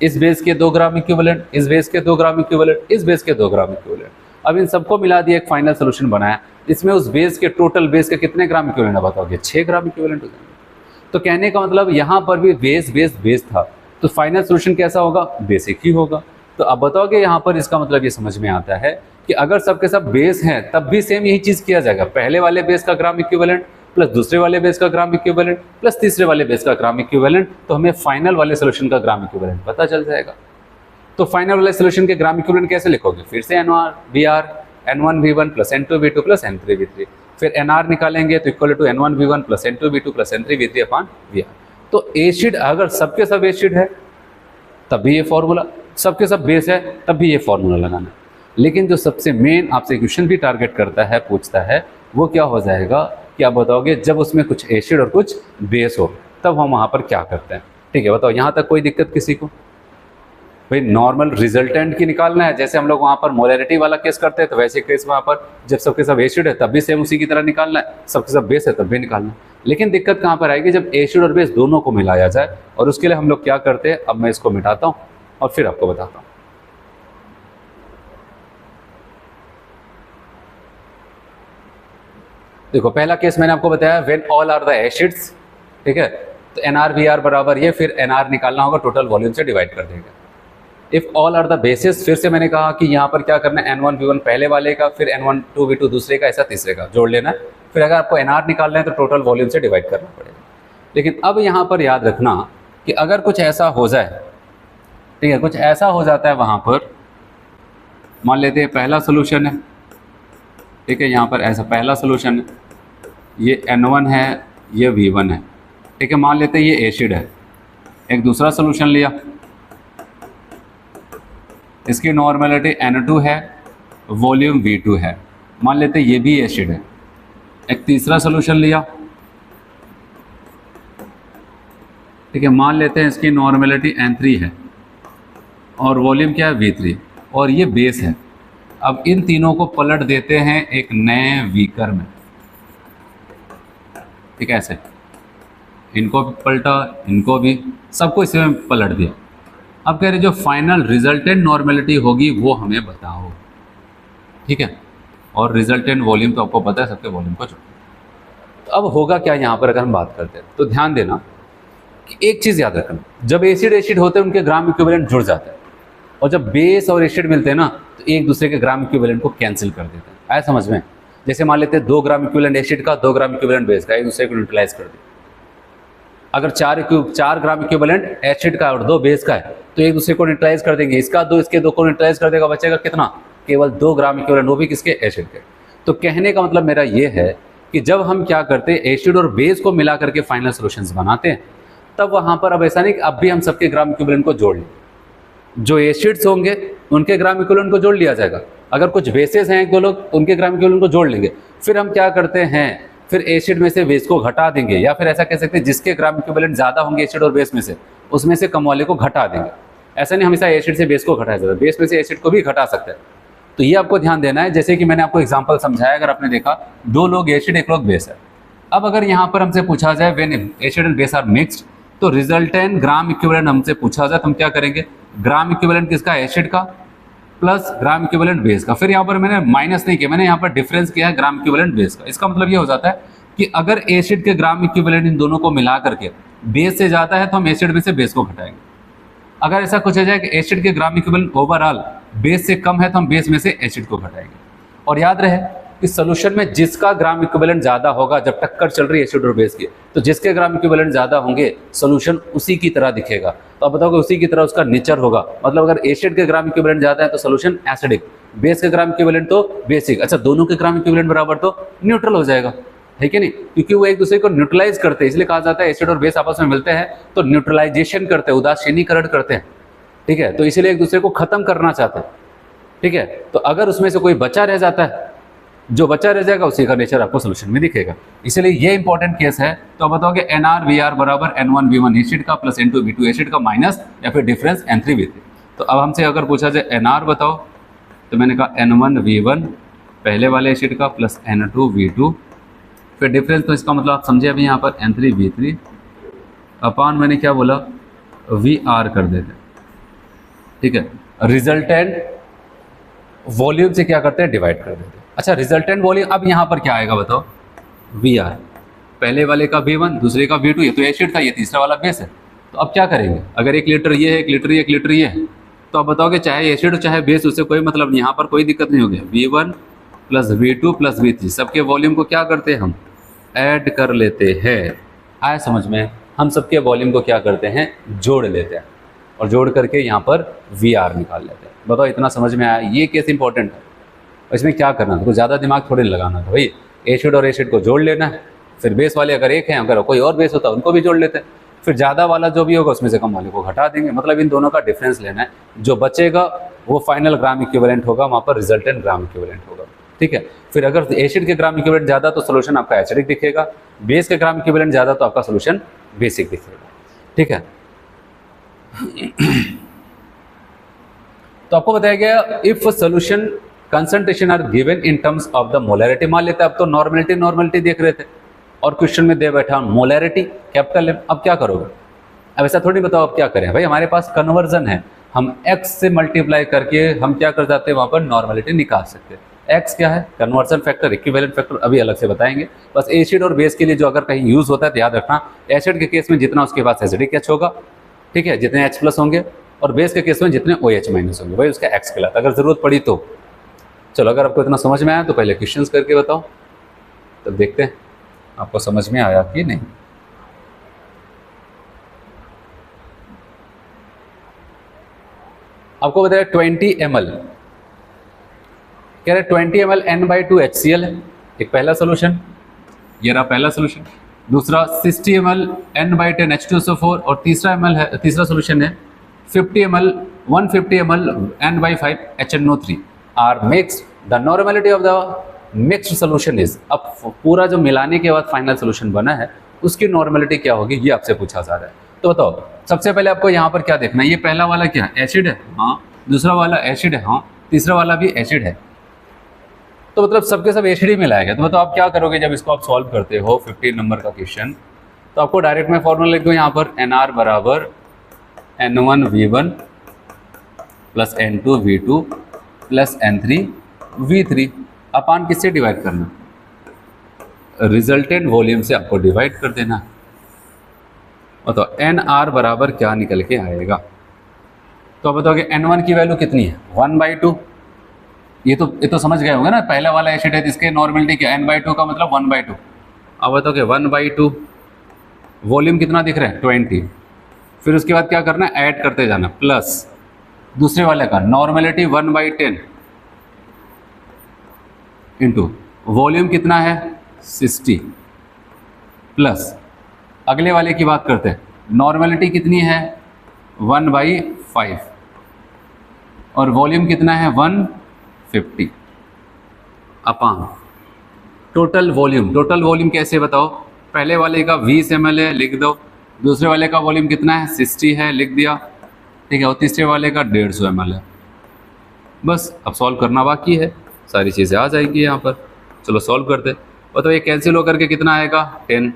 इस बेस के 2 ग्राम इक्विवेलेंट, इस बेस के 2 ग्राम इक्विवेलेंट, इस बेस के 2 ग्राम इक्विवेलेंट। अब इन सबको मिला दिया, एक फाइनल सोल्यूशन बनाया, इसमें उस बेस के टोटल बेस के कितने ग्राम इक्विवेलेंट है? बताओगे 6 ग्राम इक्विवेलेंट हो जाएंगे। तो कहने का मतलब यहाँ पर भी बेस बेस बेस था, तो फाइनल सोल्यूशन कैसा होगा? बेसिक ही होगा। तो अब बताओगे यहाँ पर इसका मतलब ये समझ में आता है कि अगर सबके सब बेस हैं तब भी सेम यही चीज़ किया जाएगा, पहले वाले बेस का ग्राम इक्विवेलेंट प्लस दूसरे वाले बेस का ग्राम इक्विवेलेंट प्लस तीसरे वाले बेस का ग्राम इक्विवेलेंट, तो हमें फाइनल वाले सोल्यूशन का ग्राम इक्विवेलेंट पता चल जाएगा। तो फाइनल वाले सोल्यूशन के ग्राम इक्विवेलेंट कैसे लिखोगे? फिर से NR/VR N1V1 + N2V2 + N3V3, फिर NR निकालेंगे तो equal to N1V1 + N2V2 + N3V3 upon VR। तो एसिड अगर सबके सब एसिड है तब भी ये फॉर्मूला, सबके सब बेस है तब भी ये फॉर्मूला लगाना। लेकिन जो सबसे मेन आपसे क्वेश्चन भी टारगेट करता है, पूछता है, वो क्या हो जाएगा कि आप बताओगे जब उसमें कुछ एसिड और कुछ बेस हो तब हम वहाँ पर क्या करते हैं। ठीक है, बताओ यहाँ तक कोई दिक्कत किसी को? भाई नॉर्मल रिजल्टेंट की निकालना है, जैसे हम लोग वहाँ पर मोलैरिटी वाला केस करते हैं तो वैसे केस वहाँ पर जब सबके सब एसिड है तब भी सेम उसी की तरह निकालना है, सबके सब बेस है तब भी निकालना है। लेकिन दिक्कत कहाँ पर आएगी? जब एसिड और बेस दोनों को मिलाया जाए, और उसके लिए हम लोग क्या करते हैं, अब मैं इसको मिटाता हूँ और फिर आपको बताता हूँ। देखो पहला केस मैंने आपको बताया when all are the acids, ठीक है, तो NR/VR बराबर ये, फिर NR निकालना होगा, टोटल वॉल्यूम से डिवाइड कर देंगे। If all are the bases, फिर से मैंने कहा कि यहाँ पर क्या करना है, N1V1 पहले वाले का, फिर N2V2 दूसरे का, ऐसा तीसरे का जोड़ लेना है। फिर अगर आपको NR निकालना है तो टोटल वॉल्यूम से डिवाइड करना पड़ेगा। लेकिन अब यहाँ पर याद रखना कि अगर कुछ ऐसा हो जाए, ठीक है, कुछ ऐसा हो जाता है वहाँ पर, मान लेते हैं पहला सोल्यूशन है, ठीक है, यहाँ पर ऐसा पहला सोल्यूशन है, ये N1 है, ये V1 है, ठीक है, मान लेते हैं ये एसिड है। एक दूसरा सोल्यूशन लिया, इसकी नॉर्मेलिटी N2 है, वॉल्यूम V2 है, मान लेते हैं ये भी एसिड है। एक तीसरा सोल्यूशन लिया, ठीक है, मान लेते हैं इसकी नॉर्मेलिटी N3 है और वॉल्यूम क्या है V3 और ये बेस है। अब इन तीनों को पलट देते हैं एक नए बीकर में, ठीक है, ऐसे इनको भी पलटा, इनको भी, सबको इसमें पलट दिया। अब कह रहे जो फाइनल रिजल्टेंट नॉर्मेलिटी होगी वो हमें बताओ, ठीक है, और रिजल्टेंट वॉल्यूम तो आपको पता है, सबके वॉल्यूम को जोड़ो। तो अब होगा क्या यहाँ पर अगर हम बात करते हैं तो ध्यान देना कि एक चीज़ याद रखना, जब एसिड एसिड होते हैं उनके ग्राम इक्विवेलेंट जुड़ जाते हैं, और जब बेस और एसिड मिलते हैं ना तो एक दूसरे के ग्राम इक्विवेलेंट को कैंसिल कर देते हैं। आया समझ में? जैसे मान लेते हैं 2 ग्राम इक्विवेलेंट एसिड का, 2 ग्राम इक्विवेलेंट बेस का, एक दूसरे को न्यूट्रलाइज कर दिया। अगर 4 ग्राम इक्विवेलेंट एसिड का और 2 बेस का है तो एक दूसरे को न्यूट्रलाइज कर देंगे, इसका 2 इसके 2 को न्यूट्रलाइज कर देगा, बचेगा कितना? केवल 2 ग्राम इक्विवेलेंट, वो भी किसके? एसिड के। तो कहने का मतलब मेरा ये है कि जब हम क्या करते हैं एसिड और बेस को मिला करके फाइनल सॉल्यूशंस बनाते हैं, तब वहाँ पर अब ऐसा नहीं कि अब भी हम सबके ग्राम इक्विवेलेंट को जोड़ लें। जो एसिड्स होंगे उनके ग्राम इक्विवेलेंट को जोड़ लिया जाएगा, अगर कुछ बेसेस हैं 1-2 लोग उनके ग्राम इक्विवेलेंट को जोड़ लेंगे। फिर हम क्या करते हैं, फिर एसिड में से बेस को घटा देंगे, या फिर ऐसा कह सकते हैं जिसके ग्राम इक्विवेलेंट ज़्यादा होंगे एसिड और बेस में से, उसमें से कम वाले को घटा देंगे। ऐसा नहीं हमेशा एसिड से बेस को घटाया जाता है, बेस में से एसिड को भी घटा सकते हैं। तो ये आपको ध्यान देना है। जैसे कि मैंने आपको एग्जांपल समझाया, अगर आपने देखा 2 लोग एसिड 1 लोग बेस है। अब अगर यहाँ पर हमसे पूछा जाए when acid and base are mixed, तो रिजल्टेंट ग्राम इक्विवेलेंट हमसे पूछा जाए तो हम क्या करेंगे, ग्राम इक्विवेलेंट किसका? एसिड का प्लस ग्राम इक्विवेलेंट बेस का। फिर यहाँ पर मैंने माइनस नहीं किया, मैंने यहाँ पर डिफरेंस किया है ग्राम इक्विवेलेंट बेस का। इसका मतलब ये हो जाता है कि अगर एसिड के ग्राम इक्विवेलेंट इन दोनों को मिला करके बेस से ज़्यादा है तो हम एसिड में से बेस को घटाएंगे। अगर ऐसा कुछ हो जाए कि एसिड के ग्राम इक्विवेलेंट ओवरऑल बेस से कम है तो हम बेस में से एसिड को घटाएंगे। और याद रहे कि सोल्यूशन में जिसका ग्राम इक्विवेलेंट ज़्यादा होगा, जब टक्कर चल रही है एसिड और बेस की, तो जिसके ग्राम इक्विवेलेंट ज़्यादा होंगे सोल्यूशन उसी की तरह दिखेगा। तो आप बताओगे उसी की तरह उसका नेचर होगा, मतलब अगर एसिड के ग्राम इक्विवेलेंट ज़्यादा है तो सोल्यूशन एसिडिक, बेस के ग्राम इक्विवेलेंट तो बेसिक। अच्छा, दोनों के ग्राम इक्विवेलेंट बराबर तो न्यूट्रल हो जाएगा, है कि नहीं? क्योंकि वो एक दूसरे को न्यूट्रलाइज करते हैं, इसलिए कहा जाता है एसिड और बेस आपस में मिलते हैं तो न्यूट्रलाइजेशन करते हैं, उदासीनीकरण करते हैं, ठीक है। तो इसलिए एक दूसरे को खत्म करना चाहते हैं, ठीक है। तो अगर उसमें से कोई बचा रह जाता है, जो बचा रह जाएगा उसी का नेचर आपको सोल्यूशन में दिखेगा। इसलिए ये इंपॉर्टेंट केस है। तो आप बताओगे NrVr बराबर N1V1 एसिड का प्लस N2V2 एसिड का माइनस या फिर डिफरेंस N3V3। तो अब हमसे अगर पूछा जाए Nr बताओ, तो मैंने कहा N1V1 पहले वाले एसिड का प्लस N2V2, फिर डिफरेंस, तो इसका मतलब आप समझे अभी यहाँ पर N3V3 अपॉन मैंने क्या बोला Vr कर देते, ठीक है। रिजल्टेंट वॉल्यूम से क्या करते हैं, डिवाइड कर देते हैं। अच्छा, रिजल्टेंट वॉल्यूम अब यहाँ पर क्या आएगा बताओ, Vr, पहले वाले का V1 दूसरे का V2, ये तो एसिड था, ये तीसरा वाला बेस है। तो अब क्या करेंगे, अगर 1 लीटर ये है, 1 लीटर ये, 1 लीटर ये है, तो अब बताओगे चाहे एसिड चाहे बेस, उससे कोई मतलब नहीं, यहाँ पर कोई दिक्कत नहीं होगी। V1 plus V2 plus V3 सबके वॉल्यूम को क्या करते हैं, हम ऐड कर लेते हैं। आया समझ में? हम सबके वॉल्यूम को क्या करते हैं, जोड़ लेते हैं, और जोड़ करके यहाँ पर Vr निकाल लेते हैं। बताओ इतना समझ में आया? ये केस इंपॉर्टेंट है, इसमें क्या करना था, कुछ ज़्यादा दिमाग थोड़ी लगाना था भाई। एसिड और एसिड को जोड़ लेना है, फिर बेस वाले अगर एक हैं, अगर कोई और बेस होता है उनको भी जोड़ लेते हैं, फिर ज़्यादा वाला जो भी होगा उसमें से कम वाले को घटा देंगे। मतलब इन दोनों का डिफरेंस लेना है, जो बचेगा वो फाइनल ग्राम इक्विवेलेंट होगा, वहाँ पर रिजल्टेंट ग्राम इक्विवेलेंट होगा, ठीक है। फिर अगर एसिड के ग्राम इक्विवेलेंट ज़्यादा तो सोल्यूशन आपका एसिडिक दिखेगा, बेस के ग्राम इक्विवेलेंट ज़्यादा तो आपका सोल्यूशन बेसिक दिखेगा, ठीक है। तो आपको बताया गया if solution concentration are given in terms of the molarity. मान लेते हैं अब तो नॉर्मेलिटी देख रहे थे और क्वेश्चन में दे बैठा मोलैरिटी कैपिटल M। अब क्या करोगे, अब ऐसा थोड़ी बताओ अब क्या करें भाई, हमारे पास कन्वर्जन है, हम x से मल्टीप्लाई करके हम क्या कर जाते हैं, वहाँ पर नॉर्मेलिटी निकाल सकते हैं। x क्या है, कन्वर्जन फैक्टर, इक्विवेलेंट फैक्टर अभी अलग से बताएंगे। बस एसिड और बेस के लिए जो अगर कहीं यूज़ होता है तो याद रखना, एसिड के केस में जितना उसके पास एसिडिक H होगा, ठीक है, जितने H+ होंगे, और बेस के केस में जितने OH- होंगे वही उसका x कहलाता है। अगर ज़रूरत पड़ी तो चलो, अगर आपको इतना समझ में आया तो पहले क्वेश्चंस करके बताओ, तो देखते हैं आपको समझ में आया कि नहीं। आपको बताया 20 ml, कह रहे 20 ml N/2 HCl है, एक पहला सोल्यूशन, ये रहा पहला सोल्यूशन। दूसरा 60 ml N/10 H2SO4, और तीसरा सोल्यूशन है 150 ml N/5 HNO3 are mixed. The normality of the mixed solution is, अब पूरा जो मिलाने के बाद फाइनल सोल्यूशन बना है उसकी नॉर्मेलिटी क्या होगी, ये आपसे पूछा जा रहा है। तो बताओ सबसे पहले आपको यहाँ पर क्या देखना है, ये पहला वाला क्या है, एसिड है, हाँ, दूसरा वाला एसिड है, हाँ, तीसरा वाला भी एसिड है, तो मतलब सबके सब एसिड ही मिलाएगा। तो बताओ आप क्या करोगे जब इसको आप सॉल्व करते हो 15 नंबर का क्वेश्चन, तो आपको डायरेक्ट में फॉर्मूला लिख दो यहाँ पर NR बराबर N1V1 plus N2V2 plus N3V3 अपान किससे डिवाइड करना, रिजल्टेंट वॉल्यूम से आपको डिवाइड कर देना। बताओ NR बराबर क्या निकल के आएगा, तो आप बताओगे N1 की वैल्यू कितनी है 1/2, ये तो समझ गए होंगे ना, पहला वाला एसिड है इसके नॉर्मलिटी क्या n/2 का मतलब 1/2। अब बताओगे 1/2 वॉल्यूम कितना दिख रहा है 20, फिर उसके बाद क्या करना है ऐड करते जाना, प्लस दूसरे वाले का नॉर्मलिटी 1/10 इंटू वॉल्यूम कितना है 60, प्लस अगले वाले की बात करते हैं, नॉर्मलिटी कितनी है 1/5 और वॉल्यूम कितना है 150 अपान टोटल वॉल्यूम। टोटल वॉल्यूम कैसे बताओ, पहले वाले का 20 ml है लिख दो, दूसरे वाले का वॉल्यूम कितना है 60 है लिख दिया, ठीक है, और तीसरे वाले का 150 ml है। बस अब सॉल्व करना बाकी है, सारी चीज़ें आ जाएगी यहाँ पर। चलो सॉल्व करते। बताओ ये कैंसिल होकर के कितना आएगा 10,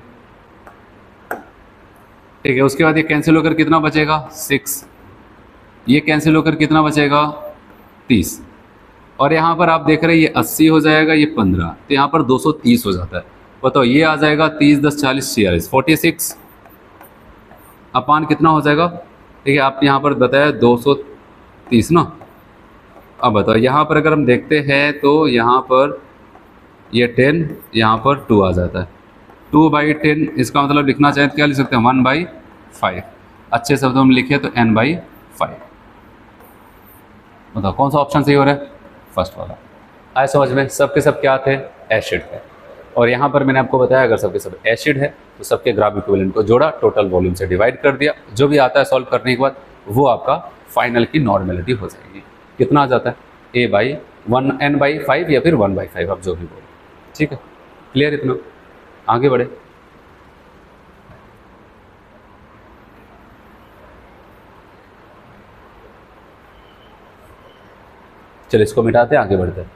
ठीक है, उसके बाद ये कैंसिल होकर कितना बचेगा 6, ये कैंसिल होकर कितना बचेगा 30, और यहाँ पर आप देख रहे हैं ये 80 हो जाएगा, ये 15, तो यहाँ पर 230 हो जाता है। बताओ ये आ जाएगा 30 10 40 46 46 अपान कितना हो जाएगा, ठीक है, आप यहाँ पर बताया 230 ना। अब बताओ यहाँ पर अगर हम देखते हैं तो यहाँ पर ये 10, यहाँ पर 2 आ जाता है, 2/10 इसका मतलब लिखना चाहे तो क्या लिख सकते हैं 1/5, अच्छे शब्दों में लिखे तो n/5। बताओ कौन सा ऑप्शन सही हो रहा है, फर्स्ट वाला। आए समझ में, सबके सब क्या थे एसिड है, और यहाँ पर मैंने आपको बताया अगर सबके सब एसिड है तो सबके ग्राम इक्विवेलेंट को जोड़ा, टोटल वॉल्यूम से डिवाइड कर दिया, जो भी आता है सॉल्व करने के बाद वो आपका फाइनल की नॉर्मेलिटी हो जाएगी। कितना आ जाता है n/5 या फिर 1/5 आप जो भी बोलो, ठीक है, क्लियर, इतना आगे बढ़े। चलो इसको मिटाते हैं, आगे बढ़ते हैं।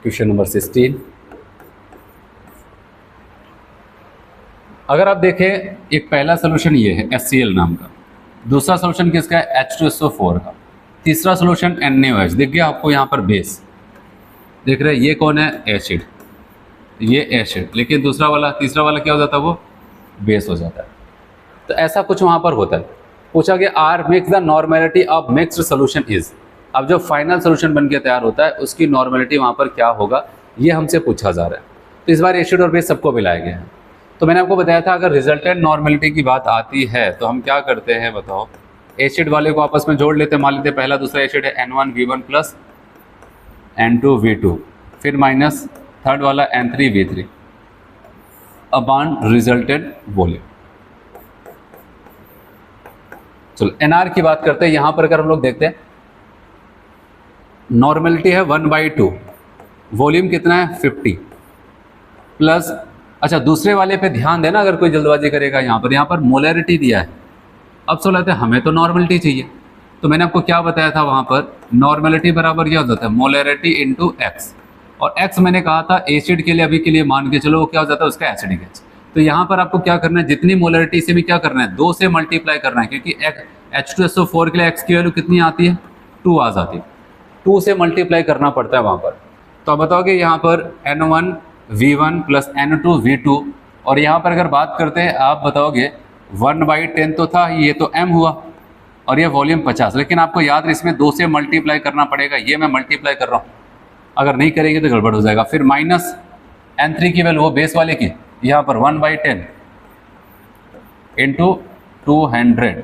Question number 16। अगर आप देखें एक पहला सोल्यूशन ये है HCl नाम का, दूसरा सोल्यूशन किसका है H2SO4 का, तीसरा सोल्यूशन NaOH, दिख गया आपको यहाँ पर बेस देख रहे हैं, ये कौन है एसिड, ये एसिड, लेकिन दूसरा वाला तीसरा वाला क्या हो जाता है वो बेस हो जाता है। तो ऐसा कुछ वहाँ पर होता है। पूछा गया are makes the normality of mixed solution is, अब जो फाइनल सोल्यूशन बन के तैयार होता है उसकी नॉर्मेलिटी वहाँ पर क्या होगा, ये हमसे पूछा जा रहा है। तो इस बार एसिड और बेस सबको मिलाया गया है। तो मैंने आपको बताया था अगर रिजल्टेंट नॉर्मेलिटी की बात आती है तो हम क्या करते हैं बताओ, एसिड वाले को आपस में जोड़ लेते हैं, मान लेते हैं पहला दूसरा एसिड है N1V1 प्लस N2V2, फिर माइनस थर्ड वाला N3V3 अपान रिजल्टेंट वॉल्यूम। चलो NR की बात करते हैं। यहां पर अगर हम लोग देखते हैं नॉर्मेलिटी है 1/2, वॉल्यूम कितना है 50 प्लस, अच्छा दूसरे वाले पे ध्यान देना अगर कोई जल्दबाजी करेगा, यहाँ पर मोलैरिटी दिया है। अब सोचते हैं हमें तो नॉर्मेलिटी चाहिए, तो मैंने आपको क्या बताया था वहाँ पर नॉर्मेलिटी बराबर क्या हो जाता है मोलैरिटी इंटू एक्स, और एक्स मैंने कहा था एसिड के लिए अभी के लिए मान के चलो वो क्या हो जाता है उसका एसिडिक एच। तो यहाँ पर आपको क्या करना है जितनी मोलैरिटी से भी क्या करना है 2 से मल्टीप्लाई करना है, क्योंकि H2SO4 के लिए एक्स की वैल्यू कितनी आती है 2 आ जाती है, 2 से मल्टीप्लाई करना पड़ता है वहाँ पर। तो आप बताओगे यहाँ पर N1V1 प्लस N2V2, और यहाँ पर अगर बात करते हैं आप बताओगे 1/10 तो था, ये तो m हुआ और ये वॉल्यूम 50, लेकिन आपको याद है इसमें 2 से मल्टीप्लाई करना पड़ेगा, ये मैं मल्टीप्लाई कर रहा हूँ, अगर नहीं करेंगे तो गड़बड़ हो जाएगा। फिर माइनस N3 की वैल्यू वो बेस वाले की, यहाँ पर 1/10 इंटू 200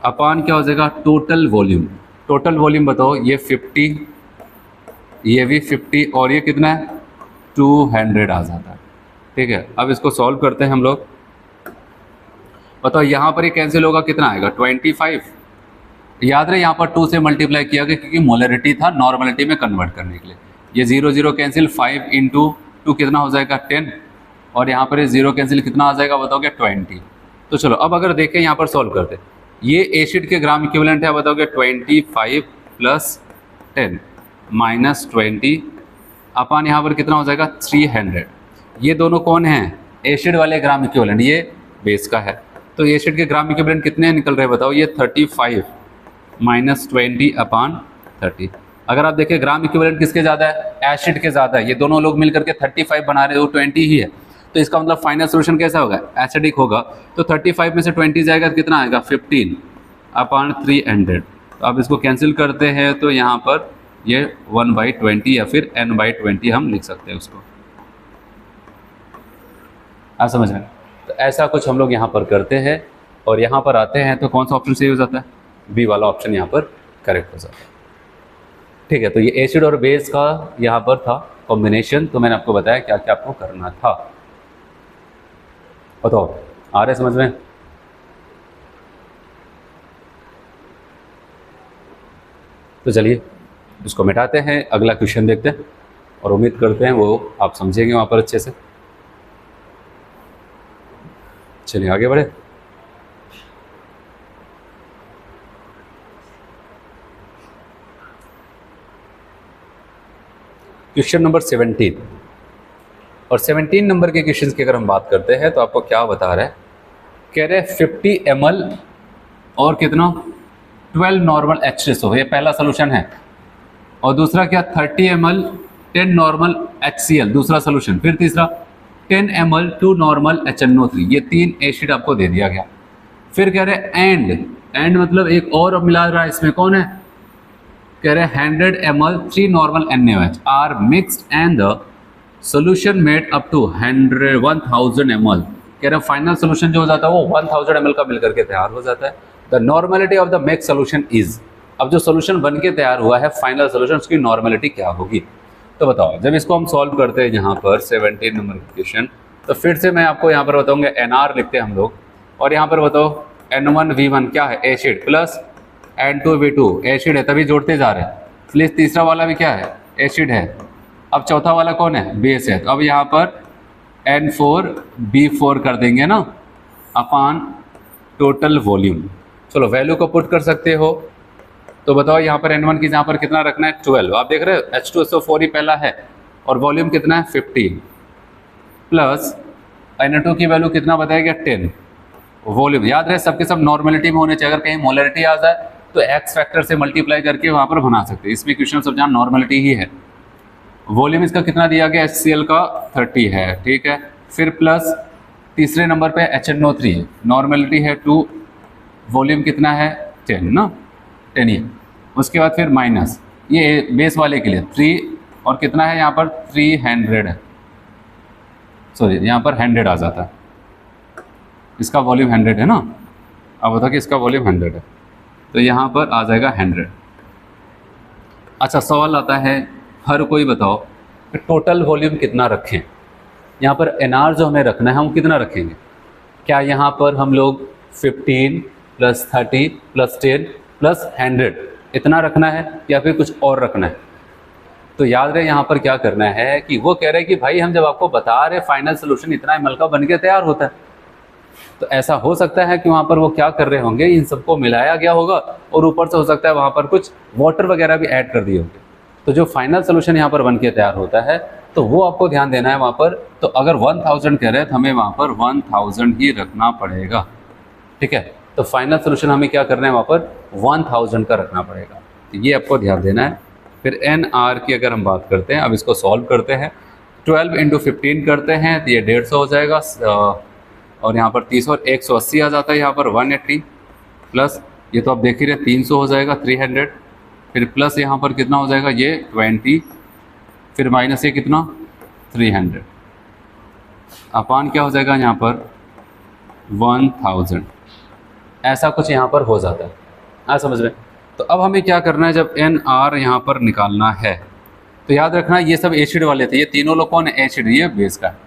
अपान क्या हो जाएगा टोटल वॉल्यूम। टोटल वॉल्यूम बताओ ये 50, ये भी 50 और ये कितना है 200 आ जाता है, ठीक है। अब इसको सॉल्व करते हैं हम लोग। बताओ यहाँ पर ये कैंसिल होगा, कितना आएगा 25, याद रहे यहाँ पर 2 से मल्टीप्लाई किया गया क्योंकि मोलरिटी था नॉर्मलिटी में कन्वर्ट करने के लिए। ये 0 0 कैंसिल, 5 इंटू 2 कितना हो जाएगा 10, और यहाँ पर ये 0 कैंसिल कितना आ जाएगा बताओगे 20। तो चलो अब अगर देखें यहाँ पर सॉल्व करते, ये एसिड के ग्राम इक्विवेलेंट है, बताओगे 25 प्लस 10 माइनस 20 अपन यहाँ पर कितना हो जाएगा 300। ये दोनों कौन हैं? एसिड वाले ग्राम इक्विवेलेंट, ये बेस का है। तो एसिड के ग्राम इक्विवेलेंट कितने निकल रहे हैं बताओ? ये 35 माइनस 20 अपान 30। अगर आप देखें ग्राम इक्विवेलेंट किसके ज़्यादा है? एसिड के ज़्यादा है। ये दोनों लोग मिलकर के 35 बना रहे हो, 20 ही है। तो इसका मतलब फाइनल सोल्यूशन कैसा होगा? एसिडिक होगा। तो 35 में से 20 जाएगा तो कितना आएगा 15 अपान 300। तो अब इसको कैंसिल करते हैं तो यहाँ पर ये 1/20 या फिर n/20 हम लिख सकते हैं उसको। आप समझ रहे हैं? तो ऐसा कुछ हम लोग यहाँ पर करते हैं और यहाँ पर आते हैं तो कौन सा ऑप्शन सही हो जाता है? बी वाला ऑप्शन यहाँ पर करेक्ट हो जाता है। ठीक है, तो ये एसिड और बेस का यहाँ पर था कॉम्बिनेशन। तो मैंने आपको बताया क्या क्या आपको करना था। बताओ आ रहे समझ में? तो चलिए इसको मिटाते हैं, अगला क्वेश्चन देखते हैं और उम्मीद करते हैं वो आप समझेंगे वहाँ पर अच्छे से। चलिए आगे बढ़े। क्वेश्चन नंबर 17, और 17 नंबर के क्वेश्चन की अगर हम बात करते हैं तो आपको क्या बता रहा है? कह रहे 50 ml और कितना 12 नॉर्मल H2SO, ये पहला सोल्यूशन है। और दूसरा क्या 30 ml 10 नॉर्मल HCl, दूसरा सोल्यूशन। फिर तीसरा 10 ml 2 नॉर्मल HNO3, ये 3 एसिड आपको दे दिया गया। फिर कह रहे एंड मतलब एक और मिला रहा है इसमें, कौन है? कह रहे 100 ml 3 normal NaOH are mixed and the solution made up to 1000 ml। कह रहे फाइनल सोल्यूशन जो हो जाता है वो 1000 ml का मिलकर के तैयार हो जाता है। The normality of the mix solution is, अब जो सोल्यूशन बन के तैयार हुआ है फाइनल सोल्यूशन, उसकी नॉर्मेलिटी क्या होगी? तो बताओ जब इसको हम सॉल्व करते हैं यहाँ पर 17 नंबर क्वेश्चन, तो फिर से मैं आपको यहाँ पर बताऊँगा NR लिखते हैं हम लोग, और यहाँ पर बताओ N1V1 क्या है? एसिड, प्लस N2V2 एसिड है, तभी जोड़ते जा रहे हैं। प्लस तीसरा वाला भी क्या है? एसिड है। अब चौथा वाला कौन है? बेस है। तो अब यहाँ पर N4B4 कर देंगे ना अपान टोटल वॉल्यूम। चलो वैल्यू को पुट कर सकते हो। तो बताओ यहाँ पर N1 की यहाँ पर कितना रखना है? 12। आप देख रहे हो H2SO4 ही पहला है और वॉल्यूम कितना है 15, प्लस N2 की वैल्यू कितना बताया गया 10। वॉल्यूम याद रहे सबके सब नॉर्मेलिटी में होने चाहिए। अगर कहीं मोलरिटी आ जाए तो एक्स फैक्टर से मल्टीप्लाई करके वहाँ पर बना सकते हैं। इसमें क्वेश्चन सब जहाँ नॉर्मेलिटी ही है। वॉल्यूम इसका कितना दिया गया? HCl का 30 है, ठीक है। फिर प्लस तीसरे नंबर पे HNO3 है, नॉर्मेलिटी है 2, वॉल्यूम कितना है 10 ना, 10 ही। उसके बाद फिर माइनस ये बेस वाले के लिए 3, और कितना है यहाँ पर 300 है, सॉरी यहाँ पर 100 आ जाता है। इसका वॉल्यूम 100 है ना। अब बताओ कि इसका वॉल्यूम 100 है तो यहाँ पर आ जाएगा 100। अच्छा सवाल आता है, हर कोई बताओ कि टोटल वॉल्यूम कितना रखें? यहाँ पर NR जो हमें रखना है हम कितना रखेंगे? क्या यहाँ पर हम लोग 15 प्लस 30 प्लस 10 प्लस 100 इतना रखना है या फिर कुछ और रखना है? तो याद रहे यहाँ पर क्या करना है कि वो कह रहे हैं कि भाई हम जब आपको बता रहे फाइनल सोल्यूशन इतना ml का बन के तैयार होता है, तो ऐसा हो सकता है कि वहाँ पर वो क्या कर रहे होंगे, इन सबको मिलाया गया होगा और ऊपर से हो सकता है वहाँ पर कुछ वाटर वगैरह भी ऐड कर दिए होंगे। तो जो फाइनल सोल्यूशन यहाँ पर बन के तैयार होता है तो वो आपको ध्यान देना है वहाँ पर। तो अगर 1000 कह रहे हैं तो हमें वहाँ पर 1000 ही रखना पड़ेगा, ठीक है। तो फाइनल सोल्यूशन हमें क्या करना है वहाँ पर 1000 का रखना पड़ेगा, तो ये आपको ध्यान देना है। फिर NR की अगर हम बात करते हैं, अब इसको सॉल्व करते हैं, 12 × 15 करते हैं तो ये 150 हो जाएगा, और यहाँ पर 30 और 180 आ जाता है, यहाँ पर 180 प्लस ये तो आप देख ही रहे 300 हो जाएगा 300, फिर प्लस यहाँ पर कितना हो जाएगा ये 20, फिर माइनस ये कितना 300 अपान क्या हो जाएगा यहाँ पर 1000। ऐसा कुछ यहाँ पर हो जाता है, आप समझ रहे। तो अब हमें क्या करना है, जब NR यहाँ पर निकालना है तो याद रखना ये सब एसिड वाले थे, ये तीनों लोग कौन है? एसिड, ये बेस का है।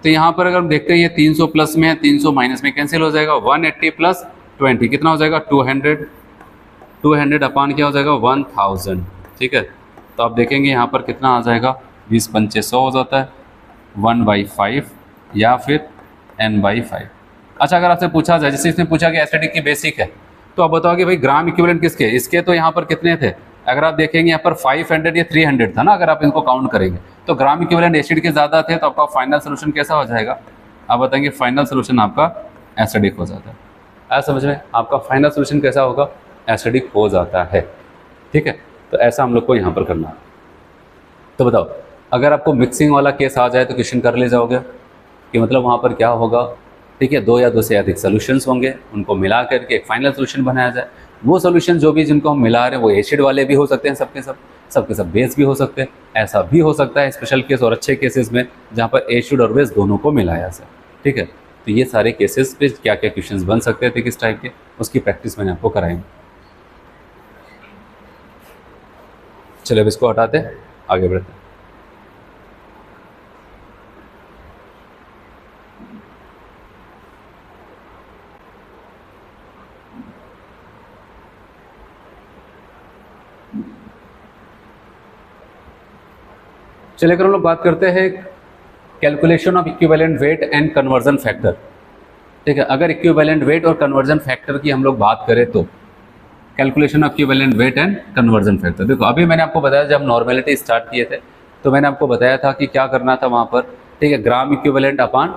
तो यहाँ पर अगर हम देखते हैं ये 300 प्लस में है, 300 माइनस में कैंसिल हो जाएगा, 180 प्लस 20 कितना हो जाएगा 200, 200 अपान क्या हो जाएगा 1000, ठीक है। तो आप देखेंगे यहाँ पर कितना आ जाएगा, 20 पंचे 100 हो जाता है, 1/5 या फिर n/5। अच्छा, अगर आपसे पूछा जाए, जैसे इसने पूछा कि एसिडिक की बेसिक है, तो आप बताओ कि भाई ग्राम इक्विवेलेंट किसके, इसके तो यहाँ पर कितने थे, अगर आप देखेंगे यहाँ पर 500 या 300 था ना, अगर आप इनको काउंट करेंगे तो ग्राम इक्विवेलेंट एसिड के ज़्यादा थे, तो आपका फाइनल सोल्यूशन कैसा हो जाएगा, आप बताएंगे फाइनल सोल्यूशन आपका एसिडिक हो जाता है। ऐसा समझ में, आपका फाइनल सोल्यूशन कैसा होगा, एसिडिक हो जाता है, ठीक है। तो ऐसा हम लोग को यहाँ पर करना है। तो बताओ, अगर आपको मिक्सिंग वाला केस आ जाए तो क्वेश्चन कर ले जाओगे कि मतलब वहाँ पर क्या होगा, ठीक है, 2 या 2 से अधिक सोल्यूशंस होंगे, उनको मिला करके एक फाइनल सोल्यूशन बनाया जाए। वो सोल्यूशन जो भी जिनको हम मिला रहे हैं वो एसिड वाले भी हो सकते हैं, सबके सब बेस भी हो सकते हैं। ऐसा भी हो सकता है स्पेशल केस और अच्छे केसेस में जहाँ पर एसिड और बेस दोनों को मिलाया जाए, ठीक है। तो ये सारे केसेस पे क्या क्या क्वेश्चंस बन सकते थे किस टाइप के, उसकी प्रैक्टिस मैंने आपको कराएंगे। चलिए अब इसको हटाते हैं, आगे बढ़ते हैं। चलिए अगर हम लोग बात करते हैं calculation of equivalent weight and conversion factor, ठीक है। अगर इक्विवेलेंट वेट और कन्वर्जन फैक्टर की हम लोग बात करें तो calculation of equivalent weight and conversion factor, देखो अभी मैंने आपको बताया जब नॉर्मेलिटी स्टार्ट किए थे तो मैंने आपको बताया था कि क्या करना था वहाँ पर, ठीक है, ग्राम इक्विवेलेंट अपान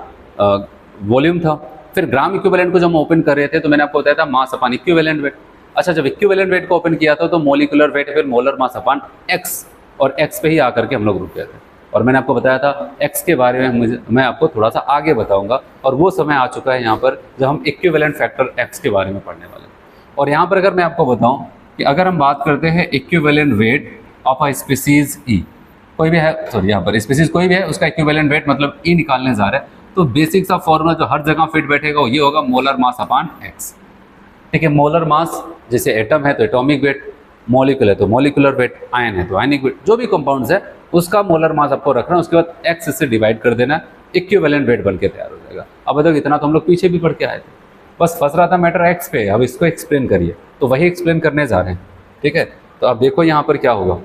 वॉल्यूम था। फिर ग्राम इक्विवेलेंट को जब हम ओपन कर रहे थे तो मैंने आपको बताया था मास अपान इक्विवेलेंट वेट। अच्छा, जब इक्विवेलेंट वेट को ओपन किया था तो मोलिकुलर वेट फिर मोलर मास अपान एक्स, और एक्स पे ही आकर के हम लोग रुक गए थे। और मैंने आपको बताया था एक्स के बारे में मैं आपको थोड़ा सा आगे बताऊंगा, और वो समय आ चुका है यहाँ पर जब हम इक्विवेलेंट फैक्टर एक्स के बारे में पढ़ने वाले हैं। और यहाँ पर अगर मैं आपको बताऊं कि अगर हम बात करते हैं equivalent weight of a species E, कोई भी है, सॉरी यहाँ पर स्पीसीज कोई भी है, उसका इक्विवेलेंट वेट मतलब ई निकालने जा रहे हैं, तो बेसिक सा फॉर्मूला जो हर जगह फिट बैठेगा वो ये होगा मोलर मास अपान एक्स, ठीक है। मोलर मास जैसे एटम है तो एटॉमिक वेट, मॉलिक्यूल है तो मॉलिकुलर वेट, आयन है तो आयनिक वेट, जो भी कंपाउंड्स है उसका मोलर मास आपको रखना है, उसके बाद एक्स से डिवाइड कर देना, इक्विवेलेंट वेट बन के तैयार हो जाएगा। अब बताओ, इतना तो हम लोग पीछे भी पढ़ के आए थे, बस फंस रहा था मैटर एक्स पे, अब इसको एक्सप्लेन करिए, तो वही एक्सप्लेन करने जा रहे हैं, ठीक है। तो अब देखो यहाँ पर क्या होगा,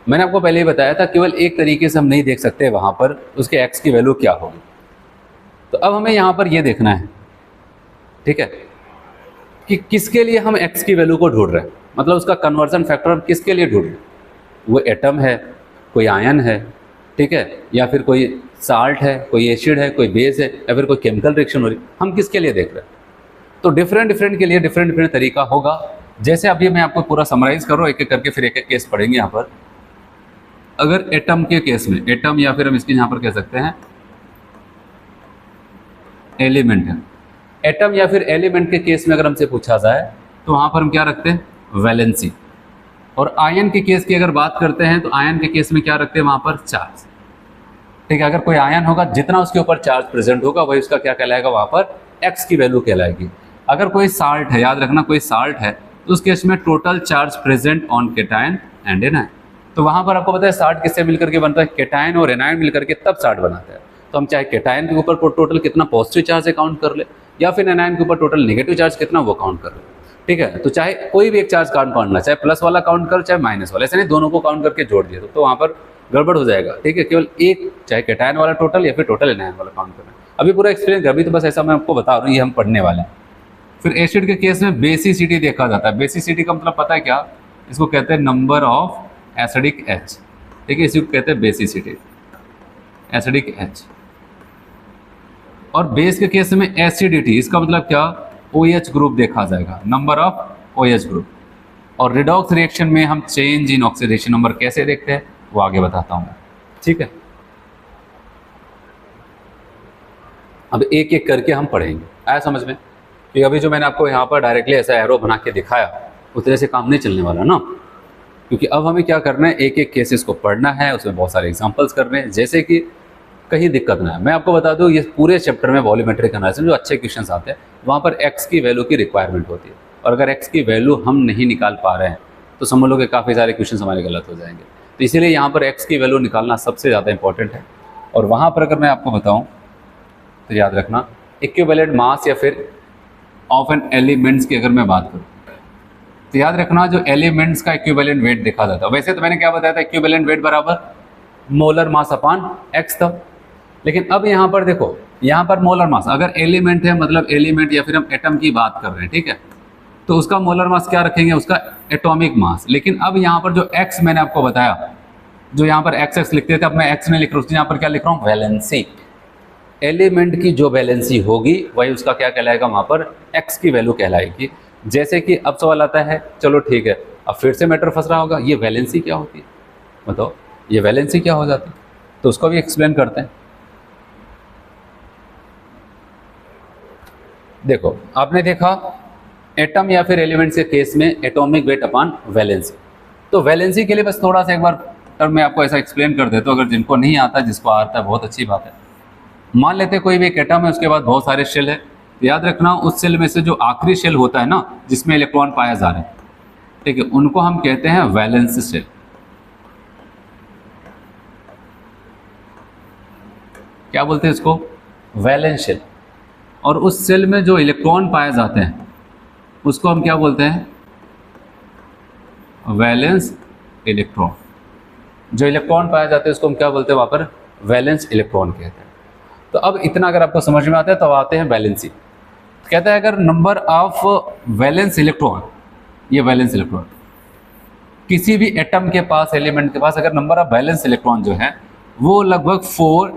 मैंने आपको पहले ही बताया था केवल एक तरीके से हम नहीं देख सकते वहाँ पर उसके एक्स की वैल्यू क्या होगी। तो अब हमें यहाँ पर ये देखना है, ठीक है, कि किसके लिए हम x की वैल्यू को ढूंढ रहे हैं, मतलब उसका कन्वर्जन फैक्टर हम किसके लिए ढूंढ रहे हैं, वो एटम है, कोई आयन है, ठीक है, या फिर कोई साल्ट है, कोई एसिड है, कोई बेस है, या फिर कोई केमिकल रिएक्शन हो रही, हम किसके लिए देख रहे हैं। तो डिफरेंट के लिए डिफरेंट तरीका होगा। जैसे अभी मैं आपको पूरा समराइज कर रहा हूँ, एक एक करके फिर एक एक केस पढ़ेंगे यहाँ पर। अगर एटम के केस में, एटम या फिर हम इसके यहाँ पर कह सकते हैं एलिमेंट है, एटम या फिर एलिमेंट के केस में अगर हमसे पूछा जाए तो वहाँ पर हम क्या रखते हैं, वैलेंसी। और आयन के केस की अगर बात करते हैं तो आयन के केस में क्या रखते हैं, वहाँ पर चार्ज, ठीक है। अगर कोई आयन होगा जितना उसके ऊपर चार्ज प्रेजेंट होगा वही उसका क्या कहलाएगा, वहाँ पर एक्स की वैल्यू कहलाएगी। अगर कोई साल्ट है, याद रखना कोई साल्ट है, तो उस केस में total charge present on cation and anion. तो वहाँ पर आपको पता है साल्ट किससे मिलकर के बनता है, केटायन और एनायन मिलकर के तब साल्ट बनाता है। तो हम चाहे केटायन के ऊपर टोटल कितना पॉजिटिव चार्ज है काउंट कर ले, या फिर एनायन के ऊपर टोटल नेगेटिव चार्ज कितना वो काउंट कर ले, ठीक है। तो चाहे कोई भी एक चार्ज काउंट करना, चाहे प्लस वाला काउंट कर चाहे माइनस वाला, ऐसे नहीं दोनों को काउंट करके जोड़ दिया तो वहाँ पर गड़बड़ हो जाएगा, ठीक है। केवल एक, चाहे केटायन वाला टोटल या फिर टोटल एनायन वाला काउंट करना। अभी पूरा एक्सपीरियंस, अभी तो बस ऐसा मैं आपको बता रहा हूँ, ये हम पढ़ने वाले हैं। फिर एसिड के केस में बेसिसिटी देखा जाता है। बेसिसिटी का मतलब पता है क्या, इसको कहते हैं नंबर ऑफ एसिडिक एच, ठीक है, इसको कहते हैं बेसिसिटी, एसिडिक एच। और बेस के केस में एसिडिटी, इसका मतलब क्या, OH ग्रुप देखा जाएगा, नंबर ऑफ OH ग्रुप। और रिडॉक्स रिएक्शन में हम चेंज इन ऑक्सीडेशन नंबर कैसे देखते हैं वो आगे बताता हूँ, ठीक है। अब एक एक करके हम पढ़ेंगे, आया समझ में। कि अभी जो मैंने आपको यहाँ पर डायरेक्टली ऐसा एरो बना के दिखाया उस तरह से काम नहीं चलने वाला ना, क्योंकि अब हमें क्या करना है, एक एक केसेस को पढ़ना है, उसमें बहुत सारे एग्जांपल्स करने हैं, जैसे कि कहीं दिक्कत ना है। मैं आपको बता दूं, ये पूरे चैप्टर में वॉल्यूमेट्रिक एनालिसिस जो अच्छे क्वेश्चंस आते हैं वहाँ पर एक्स की वैल्यू की रिक्वायरमेंट होती है, और अगर एक्स की वैल्यू हम नहीं निकाल पा रहे हैं तो समझ लो कि काफ़ी सारे क्वेश्चन हमारे गलत हो जाएंगे। तो इसीलिए यहाँ पर एक्स की वैल्यू निकालना सबसे ज़्यादा इंपॉर्टेंट है। और वहाँ पर अगर मैं आपको बताऊँ तो याद रखना इक्विवेलेंट मास या फिर ऑफ एन एलिमेंट्स की अगर मैं बात करूँ तो याद रखना जो एलिमेंट्स का इक्विवेलेंट वेट देखा जाता है। वैसे तो मैंने क्या बताया था, इक्विवेलेंट वेट बराबर मोलर मास अपॉन एक्स था, लेकिन अब यहाँ पर देखो, यहाँ पर मोलर मास अगर एलिमेंट है, मतलब एलिमेंट या फिर हम एटम की बात कर रहे हैं, ठीक है, तो उसका मोलर मास क्या रखेंगे, उसका एटॉमिक मास। लेकिन अब यहाँ पर जो एक्स मैंने आपको बताया, जो यहाँ पर एक्स एक्स लिखते थे, अब मैं एक्स नहीं लिख रहा हूँ, यहाँ पर क्या लिख रहा हूँ, वैलेंसी। एलिमेंट की जो वैलेंसी होगी वही उसका क्या कहलाएगा, वहाँ पर एक्स की वैल्यू कहलाएगी। जैसे कि अब सवाल आता है, चलो ठीक है, अब फिर से मैटर फंस रहा होगा, ये वैलेंसी क्या होती है, बताओ ये वैलेंसी क्या हो जाती है, तो उसको भी एक्सप्लेन करते हैं। देखो आपने देखा एटम या फिर एलिमेंट्स के केस में एटॉमिक वेट अपॉन वैलेंसी, तो वैलेंसी के लिए बस थोड़ा सा एक बार टर्म मैं आपको ऐसा एक्सप्लेन कर देता हूँ, अगर जिनको नहीं आता, जिसको आता है बहुत अच्छी बात है। मान लेते हैं कोई भी एक एटम है, उसके बाद बहुत सारे शेल है, तो याद रखना उस सेल में से जो आखिरी शेल होता है ना, जिसमें इलेक्ट्रॉन पाया जा रहा है, ठीक है, उनको हम कहते हैं वैलेंस शेल। क्या बोलते हैं इसको, वैलेंस शेल। और उस सेल में जो इलेक्ट्रॉन पाए जाते हैं उसको हम क्या बोलते हैं, वैलेंस इलेक्ट्रॉन। जो इलेक्ट्रॉन पाए जाते हैं उसको हम क्या बोलते हैं, वहाँ पर वैलेंस इलेक्ट्रॉन कहते हैं। तो अब इतना अगर आपको समझ में आता है तो आते हैं वैलेंसी। कहता है अगर नंबर ऑफ वैलेंस इलेक्ट्रॉन, ये वैलेंस इलेक्ट्रॉन किसी भी एटम के पास, एलिमेंट के पास अगर नंबर ऑफ वैलेंस इलेक्ट्रॉन जो है वो लगभग 4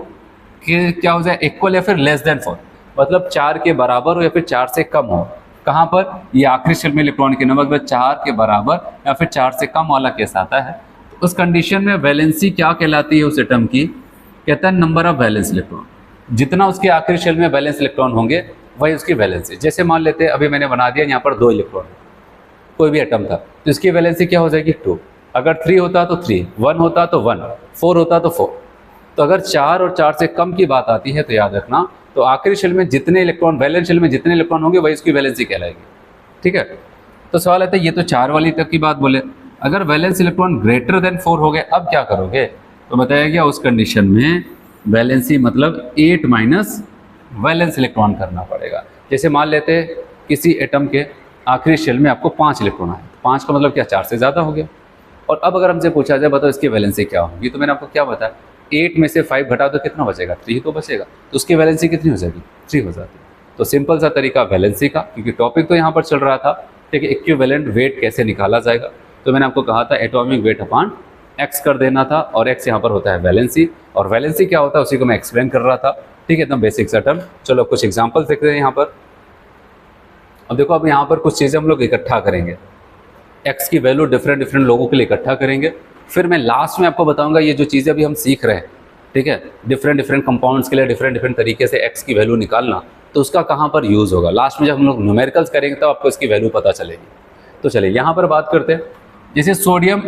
के क्या हो जाए, इक्वल या फिर लेस देन 4, मतलब 4 के बराबर हो या फिर 4 से कम हो। कहाँ पर, ये आखिरी शेल में इलेक्ट्रॉन के नंबर 4 के बराबर या फिर 4 से कम वाला केस आता है, तो उस कंडीशन में वैलेंसी क्या कहलाती है उस एटम की, कहता है नंबर ऑफ वैलेंस इलेक्ट्रॉन। जितना उसके आखिरी शेल में वैलेंस इलेक्ट्रॉन होंगे वही उसकी वैलेंसी। जैसे मान लेते हैं अभी मैंने बना दिया यहाँ पर 2 इलेक्ट्रॉन, कोई भी एटम था, तो इसकी वैलेंसी क्या हो जाएगी 2। अगर 3 होता तो 3, 1 होता तो 1, 4 होता तो 4। तो अगर 4 और 4 से कम की बात आती है तो याद रखना, तो आखिरी शेल में जितने इलेक्ट्रॉन, वैलेंस शेल में जितने इलेक्ट्रॉन होंगे वही उसकी वैलेंसी कहलाएगी, ठीक है। तो सवाल आता है ये तो 4 वाली तक की बात बोले, अगर वैलेंस इलेक्ट्रॉन ग्रेटर देन 4 हो गए अब क्या करोगे, तो बताया गया उस कंडीशन में वैलेंसी मतलब 8 माइनस वैलेंस इलेक्ट्रॉन करना पड़ेगा। जैसे मान लेते किसी एटम के आखिरी शेल में आपको 5 इलेक्ट्रॉन आए, 5 का मतलब क्या, 4 से ज़्यादा हो गया। और अब अगर हमसे पूछा जाए बताओ इसकी वैलेंसी क्या होगी, तो मैंने आपको क्या बताया, 8 में से 5 घटा दो कितना बचेगा, 3 ही तो बचेगा, तो उसकी वैलेंसी कितनी हो जाएगी, 3 हो जाती है। तो सिंपल सा तरीका वैलेंसी का, क्योंकि टॉपिक तो यहाँ पर चल रहा था, ठीक है, इक्विवेलेंट वेट कैसे निकाला जाएगा, तो मैंने आपको कहा था एटॉमिक वेट अपॉन एक्स कर देना था, और एक्स यहाँ पर होता है वैलेंसी, और वैलेंसी क्या होता है उसी को मैं एक्सप्लेन कर रहा था, ठीक है, एकदम बेसिक सा टर्म। चलो कुछ एग्जाम्पल देखते हैं यहाँ पर। अब देखो, अब यहाँ पर कुछ चीज़ें हम लोग इकट्ठा करेंगे, एक्स की वैल्यू डिफरेंट डिफरेंट लोगों के लिए इकट्ठा करेंगे, फिर मैं लास्ट में आपको बताऊंगा ये जो चीज़ें अभी हम सीख रहे हैं, ठीक है, डिफरेंट डिफरेंट कंपाउंड्स के लिए डिफरेंट डिफरेंट तरीके से एक्स की वैल्यू निकालना, तो उसका कहाँ पर यूज़ होगा। लास्ट में जब हम लोग न्यूमेरिकल्स करेंगे तब आपको इसकी वैल्यू पता चलेगी। तो चलिए यहाँ पर बात करते हैं। जैसे सोडियम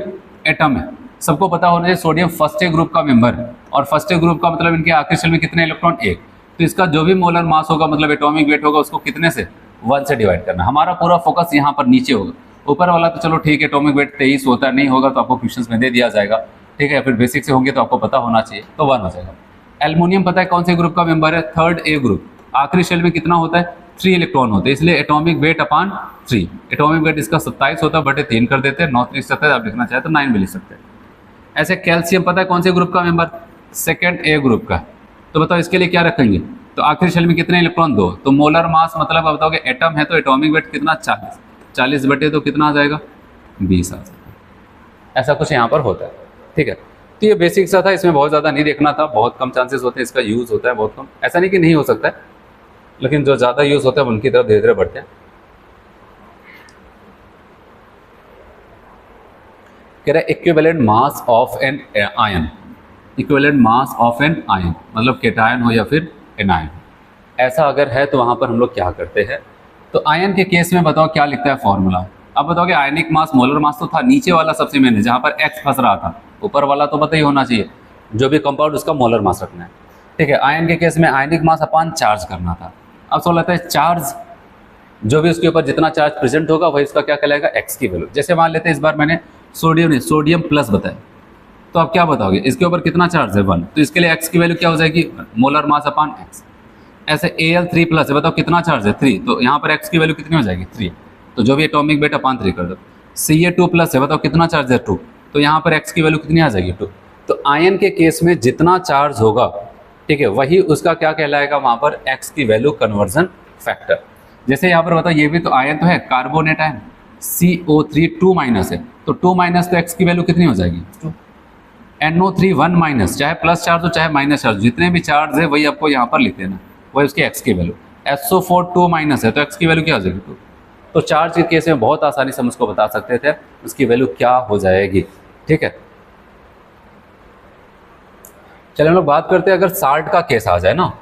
एटम है, सबको पता होना चाहिए सोडियम फर्स्ट ए ग्रुप का मेंबर है, और फर्स्ट ए ग्रुप का मतलब इनके आखिरी शेल में कितने इलेक्ट्रॉन, 1। तो इसका जो भी मोलर मास होगा मतलब एटॉमिक वेट होगा उसको कितने से, 1 से डिवाइड करना। हमारा पूरा फोकस यहाँ पर नीचे होगा, ऊपर वाला तो चलो ठीक है, एटॉमिक वेट 23 होता है, नहीं होगा तो आपको क्वेश्चंस में दे दिया जाएगा, ठीक है, फिर बेसिक से होंगे तो आपको पता होना चाहिए, तो 1 हो जाएगा। एल्युमिनियम पता है कौन से ग्रुप का मेंबर है, थर्ड ए ग्रुप, आखिरी शेल में कितना होता है, 3 इलेक्ट्रॉन होते हैं, इसलिए atomic weight upon 3। Atomic weight इसका 27 होता है, बटे 3 कर देते हैं, 9 3 27, आप लिखना चाहे तो 9 भी लिख सकते हैं। ऐसे कैल्शियम पता है कौन से ग्रुप का मेंबर, सेकेंड ए ग्रुप का, तो बताओ इसके लिए क्या रखेंगे, तो आखिरी शेल में कितने इलेक्ट्रॉन, 2। तो मोलर मास मतलब आप बताओगे एटम है तो एटॉमिक वेट कितना, 40, 40 बटे तो कितना आ जाएगा, 20 आ जाएगा। ऐसा कुछ यहाँ पर होता है, ठीक है। तो ये बेसिक सा था, इसमें बहुत ज़्यादा नहीं देखना था, बहुत कम चांसेस होते हैं इसका यूज़ होता है, बहुत कम, ऐसा नहीं कि नहीं हो सकता है, लेकिन जो ज़्यादा यूज़ होता है उनकी तरफ धीरे धीरे बढ़ते हैं। कह रहा है equivalent mass of an ion, equivalent mass of an ion मतलब केटायन हो या फिर एनायन, ऐसा अगर है तो वहाँ पर हम लोग क्या करते हैं। तो आयन के केस में बताओ क्या लिखता है फॉर्मूला। अब बताओगे आयनिक मास, मोलर मास तो था, नीचे वाला सबसे मेन है जहाँ पर एक्स फंस रहा था, ऊपर वाला तो पता ही होना चाहिए, जो भी कंपाउंड उसका मोलर मास रखना है, ठीक है। आयन के केस में आयनिक मास अपान चार्ज करना था। अब सवाल आता है चार्ज, जो भी उसके ऊपर जितना चार्ज प्रेजेंट होगा वही इसका क्या कहलाएगा, एक्स की वैल्यू। जैसे मान लेते हैं इस बार मैंने सोडियम प्लस बताया, तो आप क्या बताओगे इसके ऊपर कितना चार्ज है, 1, तो इसके लिए एक्स की वैल्यू क्या हो जाएगी, मोलर मास अपान एक्स। ऐसे Al3 प्लस है, बताओ कितना चार्ज है 3, तो यहाँ पर x की वैल्यू कितनी हो जाएगी 3, तो जो भी एटॉमिक वेट अपान 3 कर दो। Ca2 प्लस है, बताओ कितना चार्ज है 2, तो यहाँ पर x की वैल्यू कितनी आ जाएगी 2। तो आयन के केस में जितना चार्ज होगा, ठीक है, वही उसका क्या कहलाएगा वहाँ पर x की वैल्यू कन्वर्जन फैक्टर। जैसे यहाँ पर बताओ ये भी तो आयन तो है, कार्बोनेट आयन, CO3 2 माइनस है, तो 2 माइनस तो x की वैल्यू कितनी हो जाएगी 2। NO3 1 माइनस, चाहे प्लस चार्ज हो चाहे माइनस चार्ज, जितने भी चार्ज है वही आपको यहाँ पर लिख देना, वही उसकी x की वैल्यू। SO4 2 माइनस है, तो x की वैल्यू क्या हो जाएगी 2। तो चार्ज के केस में बहुत आसानी से हम उसको बता सकते थे उसकी वैल्यू क्या हो जाएगी, ठीक है। चलिए हम लोग बात करते हैं अगर साल्ट का केस आ जाए ना,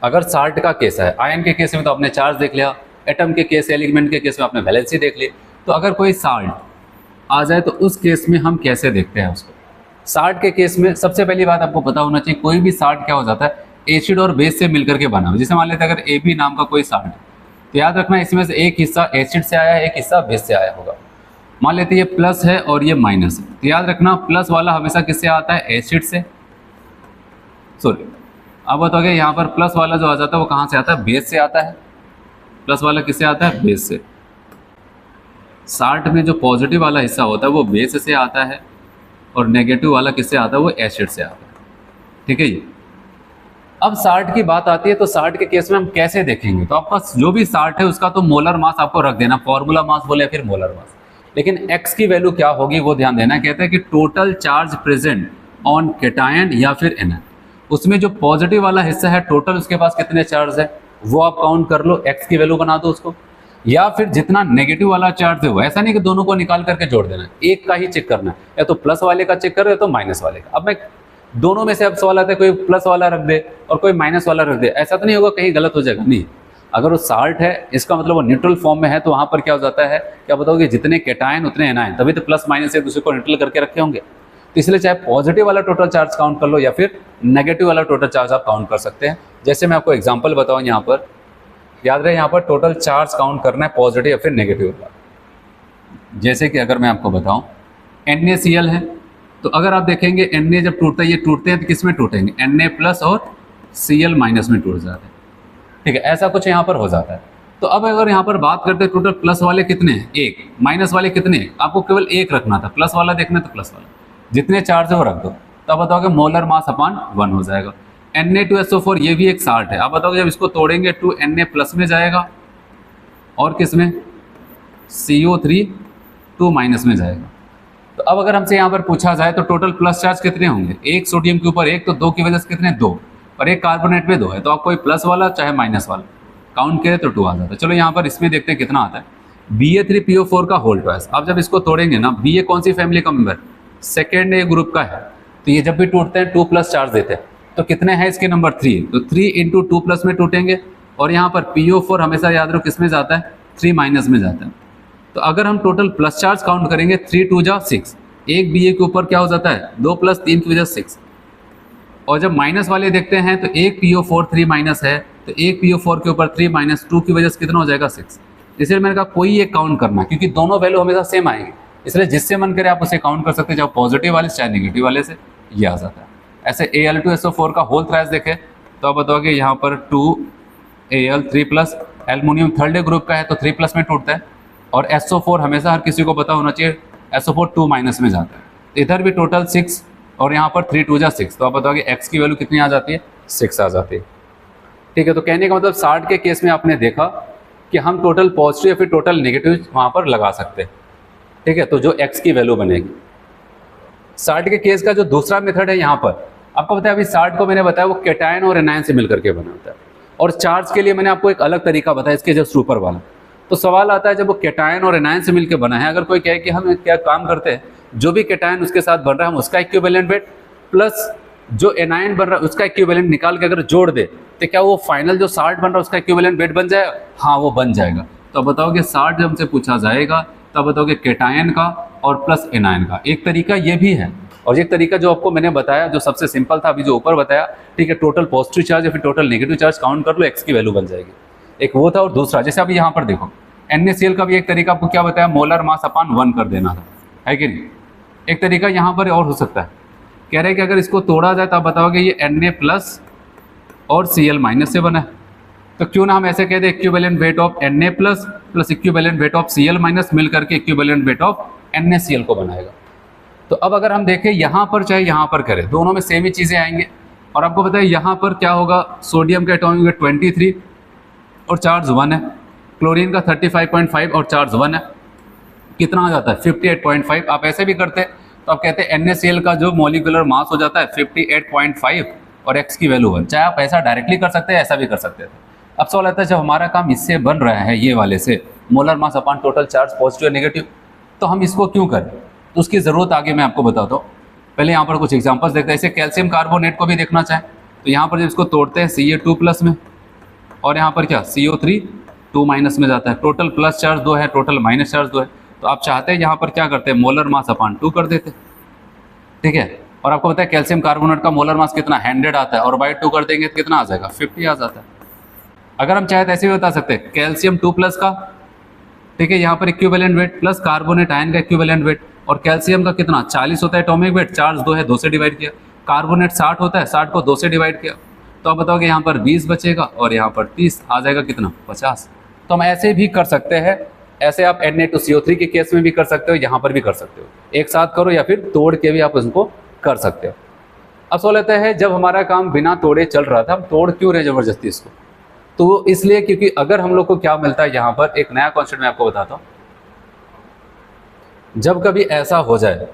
अगर साल्ट का केस है, आयन के केस में तो आपने चार्ज देख लिया, एटम के केस, एलिमेंट के केस में आपने वैलेंसी देख ली, तो अगर कोई साल्ट आ जाए तो उस केस में हम कैसे देखते हैं उसको। साल्ट के केस में सबसे पहली बात आपको पता होना चाहिए, कोई भी साल्ट क्या हो जाता है, एसिड और बेस से मिलकर के बना हुआ। जैसे मान लेते हैं अगर AB नाम का कोई साल्ट, तो याद रखना इसमें से एक हिस्सा एसिड से आया है, एक हिस्सा बेस से आया होगा। मान लेते हैं ये प्लस है और ये माइनस है, तो याद रखना प्लस वाला हमेशा किससे आता है, एसिड से, सॉरी अब बताओगे यहाँ पर प्लस वाला जो आ जाता है वो कहाँ से आता है, बेस से आता है। प्लस वाला किससे आता है, बेस से। साल्ट में जो पॉजिटिव वाला हिस्सा होता है वो बेस से आता है और नेगेटिव वाला किससे आता है, वो एसिड से आता है, ठीक है। ये अब साल्ट की बात आती है, तो साल्ट के केस में हम कैसे देखेंगे, तो आपका जो भी साल्ट है उसका तो मोलर मास आपको रख देना, फॉर्मूला मास बोले या फिर मोलर मास, लेकिन x की वैल्यू क्या होगी वो ध्यान देना। कहते हैं कि total charge present on cation या फिर एनायन, उसमें जो पॉजिटिव वाला हिस्सा है टोटल उसके पास कितने चार्ज है वो आप काउंट कर लो, x की वैल्यू बना दो उसको, या फिर जितना नेगेटिव वाला चार्ज है वो, ऐसा नहीं कि दोनों को निकाल करके जोड़ देना, एक का ही चेक करना है, या तो प्लस वाले का चेक करो या तो माइनस वाले का। अब मैं दोनों में से अब सवाल आता है कोई प्लस वाला रख दे और कोई माइनस वाला रख दे, ऐसा तो नहीं होगा कहीं गलत हो जाएगा, नहीं। अगर वो साल्ट है इसका मतलब वो न्यूट्रल फॉर्म में है, तो वहां पर क्या हो जाता है, क्या बताओगे, जितने कैटायन उतने एनायन, तभी तो प्लस माइनस एक दूसरे को न्यूट्रल करके रखे होंगे। तो इसलिए चाहे पॉजिटिव वाला टोटल चार्ज काउंट कर लो या फिर नेगेटिव वाला टोटल चार्ज आप काउंट कर सकते हैं। जैसे मैं आपको एग्जांपल बताऊं, यहाँ पर याद रहे, यहाँ पर टोटल चार्ज काउंट करना है पॉजिटिव या फिर नेगेटिव वाला। जैसे कि अगर मैं आपको बताऊं NaCl है, तो अगर आप देखेंगे Na जब टूटता है, ये टूटते हैं तो किस में टूटेंगे, Na प्लस और Cl माइनस में टूट जाते हैं, ठीक है। ऐसा कुछ यहाँ पर हो जाता है। तो अब अगर यहाँ पर बात करते हैं टोटल प्लस वाले कितने हैं, एक, माइनस वाले कितने हैं, आपको केवल एक रखना था, प्लस वाला देखना तो प्लस वाला, जितने चार्ज है वो रख दो, तो आप बताओगे मोलर मास अपान 1 हो जाएगा। Na2SO4 ये भी एक साल्ट है, आप बताओगे जब इसको तोड़ेंगे 2 Na प्लस में जाएगा और किस में, CO3 2 माइनस में जाएगा। तो अब अगर हमसे यहाँ पर पूछा जाए तो टोटल प्लस चार्ज कितने होंगे, एक सोडियम के ऊपर एक, तो 2 की वजह से कितने 2, और एक कार्बोनेट में 2 है, तो आप कोई प्लस वाला चाहे माइनस वाला काउंट करें तो 2 आ जाता है। चलो यहाँ पर इसमें देखते हैं कितना आता है, Ba3PO4 का होल ट्वाइस। आप जब इसको तोड़ेंगे ना, Ba कौन सी फैमिली का मेंबर, सेकेंड ए ग्रुप का है, तो ये जब भी टूटते हैं 2 प्लस चार्ज देते हैं, तो कितने हैं इसके नंबर 3, तो 3 इंटू 2 प्लस में टूटेंगे, और यहाँ पर PO4 हमेशा याद रखो किस में जाता है, 3 माइनस में जाता है। तो अगर हम टोटल प्लस चार्ज काउंट करेंगे 3 2 जा 6, एक Ba के ऊपर क्या हो जाता है 2 प्लस 3 की वजह 6, और जब माइनस वाले देखते हैं तो एक PO4 3 माइनस है, तो एक PO4 के ऊपर 3 माइनस 2 की वजह से कितना हो जाएगा 6। इसलिए मैंने कहा कोई एक काउंट करना, क्योंकि दोनों वैल्यू हमेशा सेम आएंगे, इसलिए जिससे मन करे आप उसे काउंट कर सकते हैं, चाहे पॉजिटिव वाले से चाहे नेगेटिव वाले से, ये आ जाता है। ऐसे Al2SO4 का होल थ्राइस देखें तो आप बताओगे यहाँ पर 2Al3 plus, aluminium third group का है तो 3 प्लस में टूटता है, और SO4 हमेशा हर किसी को पता होना चाहिए SO4 2 माइनस में जाता है। इधर भी टोटल 6 और यहाँ पर 3 2 जा 6, तो आप बताओगे x की वैल्यू कितनी आ जाती है, 6 आ जाती है, ठीक है। तो कहने का मतलब साल्ट के केस में आपने देखा कि हम टोटल पॉजिटिव या फिर टोटल नेगेटिव वहाँ पर लगा सकते हैं, ठीक है, तो जो x की वैल्यू बनेगी। साल्ट के केस का जो दूसरा मेथड है, यहाँ पर आपको बताया, अभी साल्ट को मैंने बताया वो कैटायन और एनायन से मिलकर के बना होता है, और चार्ज के लिए मैंने आपको एक अलग तरीका बताया इसके जस्ट ऊपर वाला। तो सवाल आता है जब वो कैटायन और एनायन से मिलकर बना है, अगर कोई कहे कि हम क्या काम करते हैं, जो भी कैटायन उसके साथ बन रहा है हम उसका इक्विवेलेंट वेट प्लस जो एनायन बन रहा है उसका इक्विवेलेंट निकाल के अगर जोड़ दे, तो क्या वो फाइनल जो साल्ट बन रहा है उसका इक्विवेलेंट वेट बन जाएगा, हाँ वो बन जाएगा। तो अब बताओगे साल्ट जब हमसे पूछा जाएगा तब बताओगे कैटायन का और प्लस एनायन का। एक तरीका ये भी है, और एक तरीका जो आपको मैंने बताया जो सबसे सिंपल था अभी जो ऊपर बताया, ठीक है, टोटल पॉजिटिव चार्ज या फिर टोटल नेगेटिव चार्ज काउंट कर लो, x की वैल्यू बन जाएगी। एक वो था, और दूसरा जैसे अभी यहाँ पर देखो NaCl का भी एक तरीका आपको क्या बताया, मोलर मास अपान 1 कर देना था, है कि नहीं। एक तरीका यहाँ पर और हो सकता है, कह रहे हैं कि अगर इसको तोड़ा जाए तो आप बताओगे ये Na प्लस और Cl- से बना है। तो क्यों ना हम ऐसे कहते हैं equivalent weight of Na plus equivalent weight of Cl- मिल करके इक्विवेलेंट वेट ऑफ NaCl को बनाएगा। तो अब अगर हम देखें यहाँ पर चाहे यहाँ पर करें, दोनों में सेम ही चीज़ें आएंगे। और आपको पता है यहाँ पर क्या होगा, सोडियम का एटॉमिक वेट 23 और चार्ज 1 है, क्लोरीन का 35.5 और चार्ज 1 है, कितना आ जाता है 58.5। आप ऐसे भी करते तो आप कहते हैं NaCl का जो मॉलिक्यूलर मास हो जाता है 58.5 और x की वैल्यू 1। चाहे आप ऐसा डायरेक्टली कर सकते हैं, ऐसा भी कर सकते थे। अब सवाल आता है जब हमारा काम इससे बन रहा है, ये वाले से molar mass upon total charge positive और नेगेटिव, तो हम इसको क्यों करें, तो उसकी ज़रूरत आगे मैं आपको बताता हूँ। पहले यहाँ पर कुछ एग्जांपल्स देखते हैं। इसे कैल्शियम कार्बोनेट को भी देखना चाहें तो यहाँ पर जब इसको तोड़ते हैं Ca2+ में, और यहाँ पर क्या CO3 2- में जाता है, टोटल प्लस चार्ज 2 है, टोटल माइनस चार्ज 2 है। तो आप चाहते हैं यहाँ पर क्या करते हैं, मोलर मास अपॉन 2 कर देते, ठीक है। और आपको पता है कैल्शियम कार्बोनेट का मोलर मास कितना 100 आता है, और बाई 2 कर देंगे तो कितना आ जाएगा 50 आ जाता है। अगर हम चाहे तो ऐसे भी बता सकते हैं कैल्शियम 2+ का, ठीक है, यहाँ पर equivalent weight plus carbonate ion का इक्विवेलेंट वेट, और कैल्शियम का कितना 40 होता है एटॉमिक वेट, चार्ज 2 है, 2 से डिवाइड किया। कार्बोनेट 60 होता है, 60 को 2 से डिवाइड किया, तो आप बताओगे यहाँ पर 20 बचेगा और यहाँ पर 30 आ जाएगा, कितना 50। तो हम ऐसे भी कर सकते हैं, ऐसे आप Na2CO3 के केस में भी कर सकते हो, यहाँ पर भी कर सकते हो, एक साथ करो या फिर तोड़ के भी आप उसको कर सकते हो। अब सवाल आता है जब हमारा काम बिना तोड़े चल रहा था, हम तोड़ क्यों रहे जबरदस्ती इसको, तो इसलिए क्योंकि अगर हम लोग को क्या मिलता है, यहाँ पर एक नया कॉन्सेप्ट मैं आपको बताता हूँ। जब कभी ऐसा हो जाए,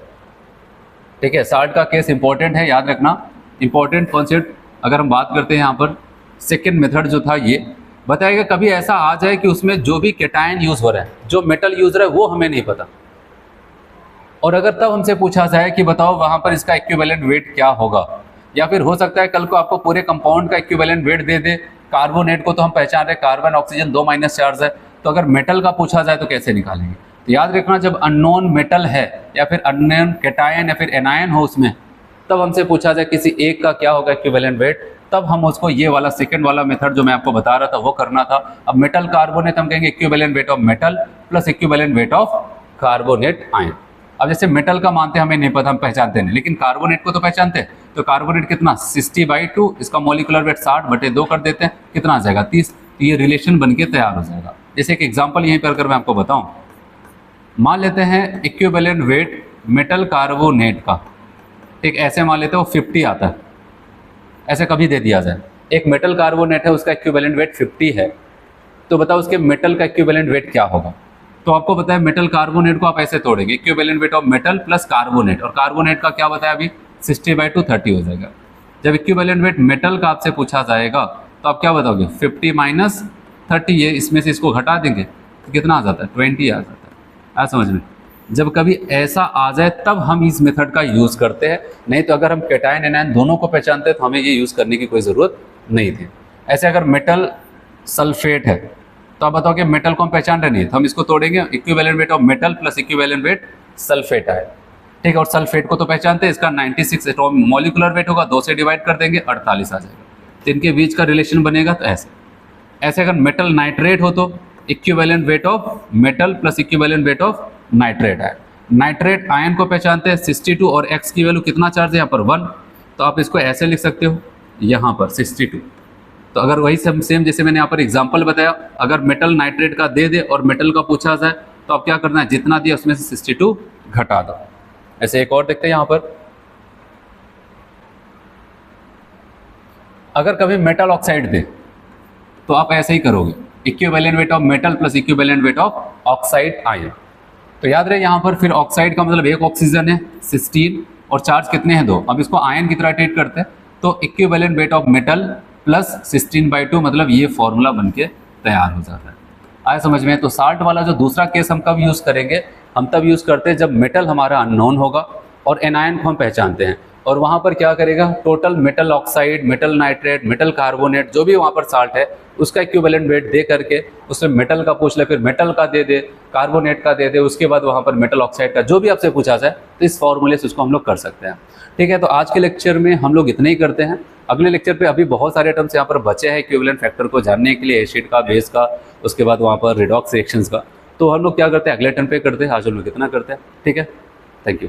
ठीक है, साल्ट का केस इंपॉर्टेंट है, याद रखना इंपॉर्टेंट कॉन्सेप्ट। अगर हम बात करते हैं यहाँ पर सेकेंड मेथड जो था, ये बताएगा कभी ऐसा आ जाए कि उसमें जो भी कैटायन यूज हो रहा है, जो मेटल यूज हो रहा है, वो हमें नहीं पता, और अगर तब हमसे पूछा जाए कि बताओ वहाँ पर इसका इक्विवेलेंट वेट क्या होगा, या फिर हो सकता है कल को आपको पूरे कंपाउंड का इक्विवेलेंट वेट दे दे। कार्बोनेट को तो हम पहचान रहे, कार्बन ऑक्सीजन 2- चार्ज है, तो अगर मेटल का पूछा जाए तो कैसे निकालेंगे। तो याद रखना जब अननोन मेटल है या फिर अननोन कैटायन या फिर एनायन हो उसमें, तब हमसे पूछा जाए किसी एक का क्या होगा इक्विवेलेंट वेट, तब हम उसको ये वाला सेकंड वाला मेथड जो मैं आपको बता रहा था वो करना था। अब मेटल कार्बोनेट हम कहेंगे equivalent weight of metal plus equivalent weight of carbonate ion. अब जैसे मेटल का मानते हमें नहीं पता, हम पहचानते नहीं, लेकिन कार्बोनेट को तो पहचानते हैं। तो कार्बोनेट कितना 60/2, इसका मॉलिक्यूलर वेट 60/2 कर देते हैं, कितना आ जाएगा 30। तो ये रिलेशन बनके तैयार हो जाएगा। जैसे एक एग्जांपल यहीं पर अगर मैं आपको बताऊं, मान लेते हैं इक्विवेलेंट वेट मेटल कार्बोनेट का, ठीक, ऐसे मान लेते हैं वो 50 आता है, ऐसे कभी दे दिया जाए। एक मेटल कार्बोनेट है, उसका इक्विवेलेंट वेट 50 है, तो बताओ उसके मेटल का इक्विवेलेंट वेट क्या होगा। तो आपको पता है मेटल कार्बोनेट को आप ऐसे तोड़ेंगे, equivalent weight of metal plus carbonate, और कार्बोनेट का क्या बताया अभी 60/2 30 हो जाएगा। जब इक्विवेलेंट वेट मेटल का आपसे पूछा जाएगा तो आप क्या बताओगे 50 - 30, ये इसमें से इसको घटा देंगे तो कितना आ जाता है 20 आ जाता है। समझ में, जब कभी ऐसा आ जाए तब हम इस मेथड का यूज़ करते हैं, नहीं तो अगर हम कैटायन एनायन दोनों को पहचानते हैं तो हमें ये यूज़ करने की कोई ज़रूरत नहीं थी। ऐसे अगर मेटल सल्फेट है तो आप बताओ कि मेटल को हम पहचान रहे नहीं, तो हम इसको तोड़ेंगे, equivalent weight of metal plus equivalent weight sulphate है, ठीक है। और सल्फेट को तो पहचानते हैं, इसका 96 एटॉमिक मॉलिक्यूलर वेट होगा, 2 से डिवाइड कर देंगे 48 आ जाएगा। तो इनके बीच का रिलेशन बनेगा तो ऐसे अगर मेटल नाइट्रेट हो तो equivalent weight of metal plus equivalent weight of nitrate है। नाइट्रेट आयन को पहचानते हैं 62, और x की वैल्यू कितना चार्ज है यहाँ पर 1, तो आप इसको ऐसे लिख सकते हो यहाँ पर 62। तो अगर वही सेम जैसे मैंने यहाँ पर एग्जांपल बताया, अगर मेटल नाइट्रेट का दे दे और मेटल का पूछा जाए तो आप क्या करना है, जितना दिया उसमें से 62 घटा दो। ऐसे एक और देखते हैं यहाँ पर, अगर कभी मेटल ऑक्साइड दे तो आप ऐसे ही करोगे, equivalent weight of metal plus equivalent weight of oxide ion. तो याद रहे यहाँ पर फिर ऑक्साइड का मतलब एक ऑक्सीजन है 16, और चार्ज कितने हैं 2। अब इसको आयन की तरह ट्रीट करते हैं, तो equivalent weight of metal plus 16/2, मतलब ये फॉर्मूला बनके तैयार हो जाता है। आया समझ में। तो साल्ट वाला जो दूसरा केस हम कब यूज़ करेंगे, हम तब यूज़ करते हैं जब मेटल हमारा अननोन होगा और एनायन को हम पहचानते हैं, और वहाँ पर क्या करेगा, total metal oxide, metal nitrate, metal carbonate, जो भी वहाँ पर साल्ट है उसका इक्विवेलेंट वेट दे करके उसमें मेटल का पूछ ले, फिर मेटल का दे दे, कार्बोनेट का दे दे, उसके बाद वहाँ पर मेटल ऑक्साइड का जो भी आपसे पूछा जाए, तो इस फॉर्मूले से उसको हम लोग कर सकते हैं। ठीक है, तो आज के लेक्चर में हम लोग इतने ही करते हैं। अगले लेक्चर पे अभी बहुत सारे टर्म्स यहाँ पर बचे हैं इक्विवेलेंट फैक्टर को जानने के लिए, एसिड का, बेस का, उसके बाद वहाँ पर रिडॉक्स रिएक्शंस का। तो हम लोग क्या करते हैं, अगले टर्म पे करते हैं। आज हम लोग इतना करते हैं। ठीक है, थैंक यू।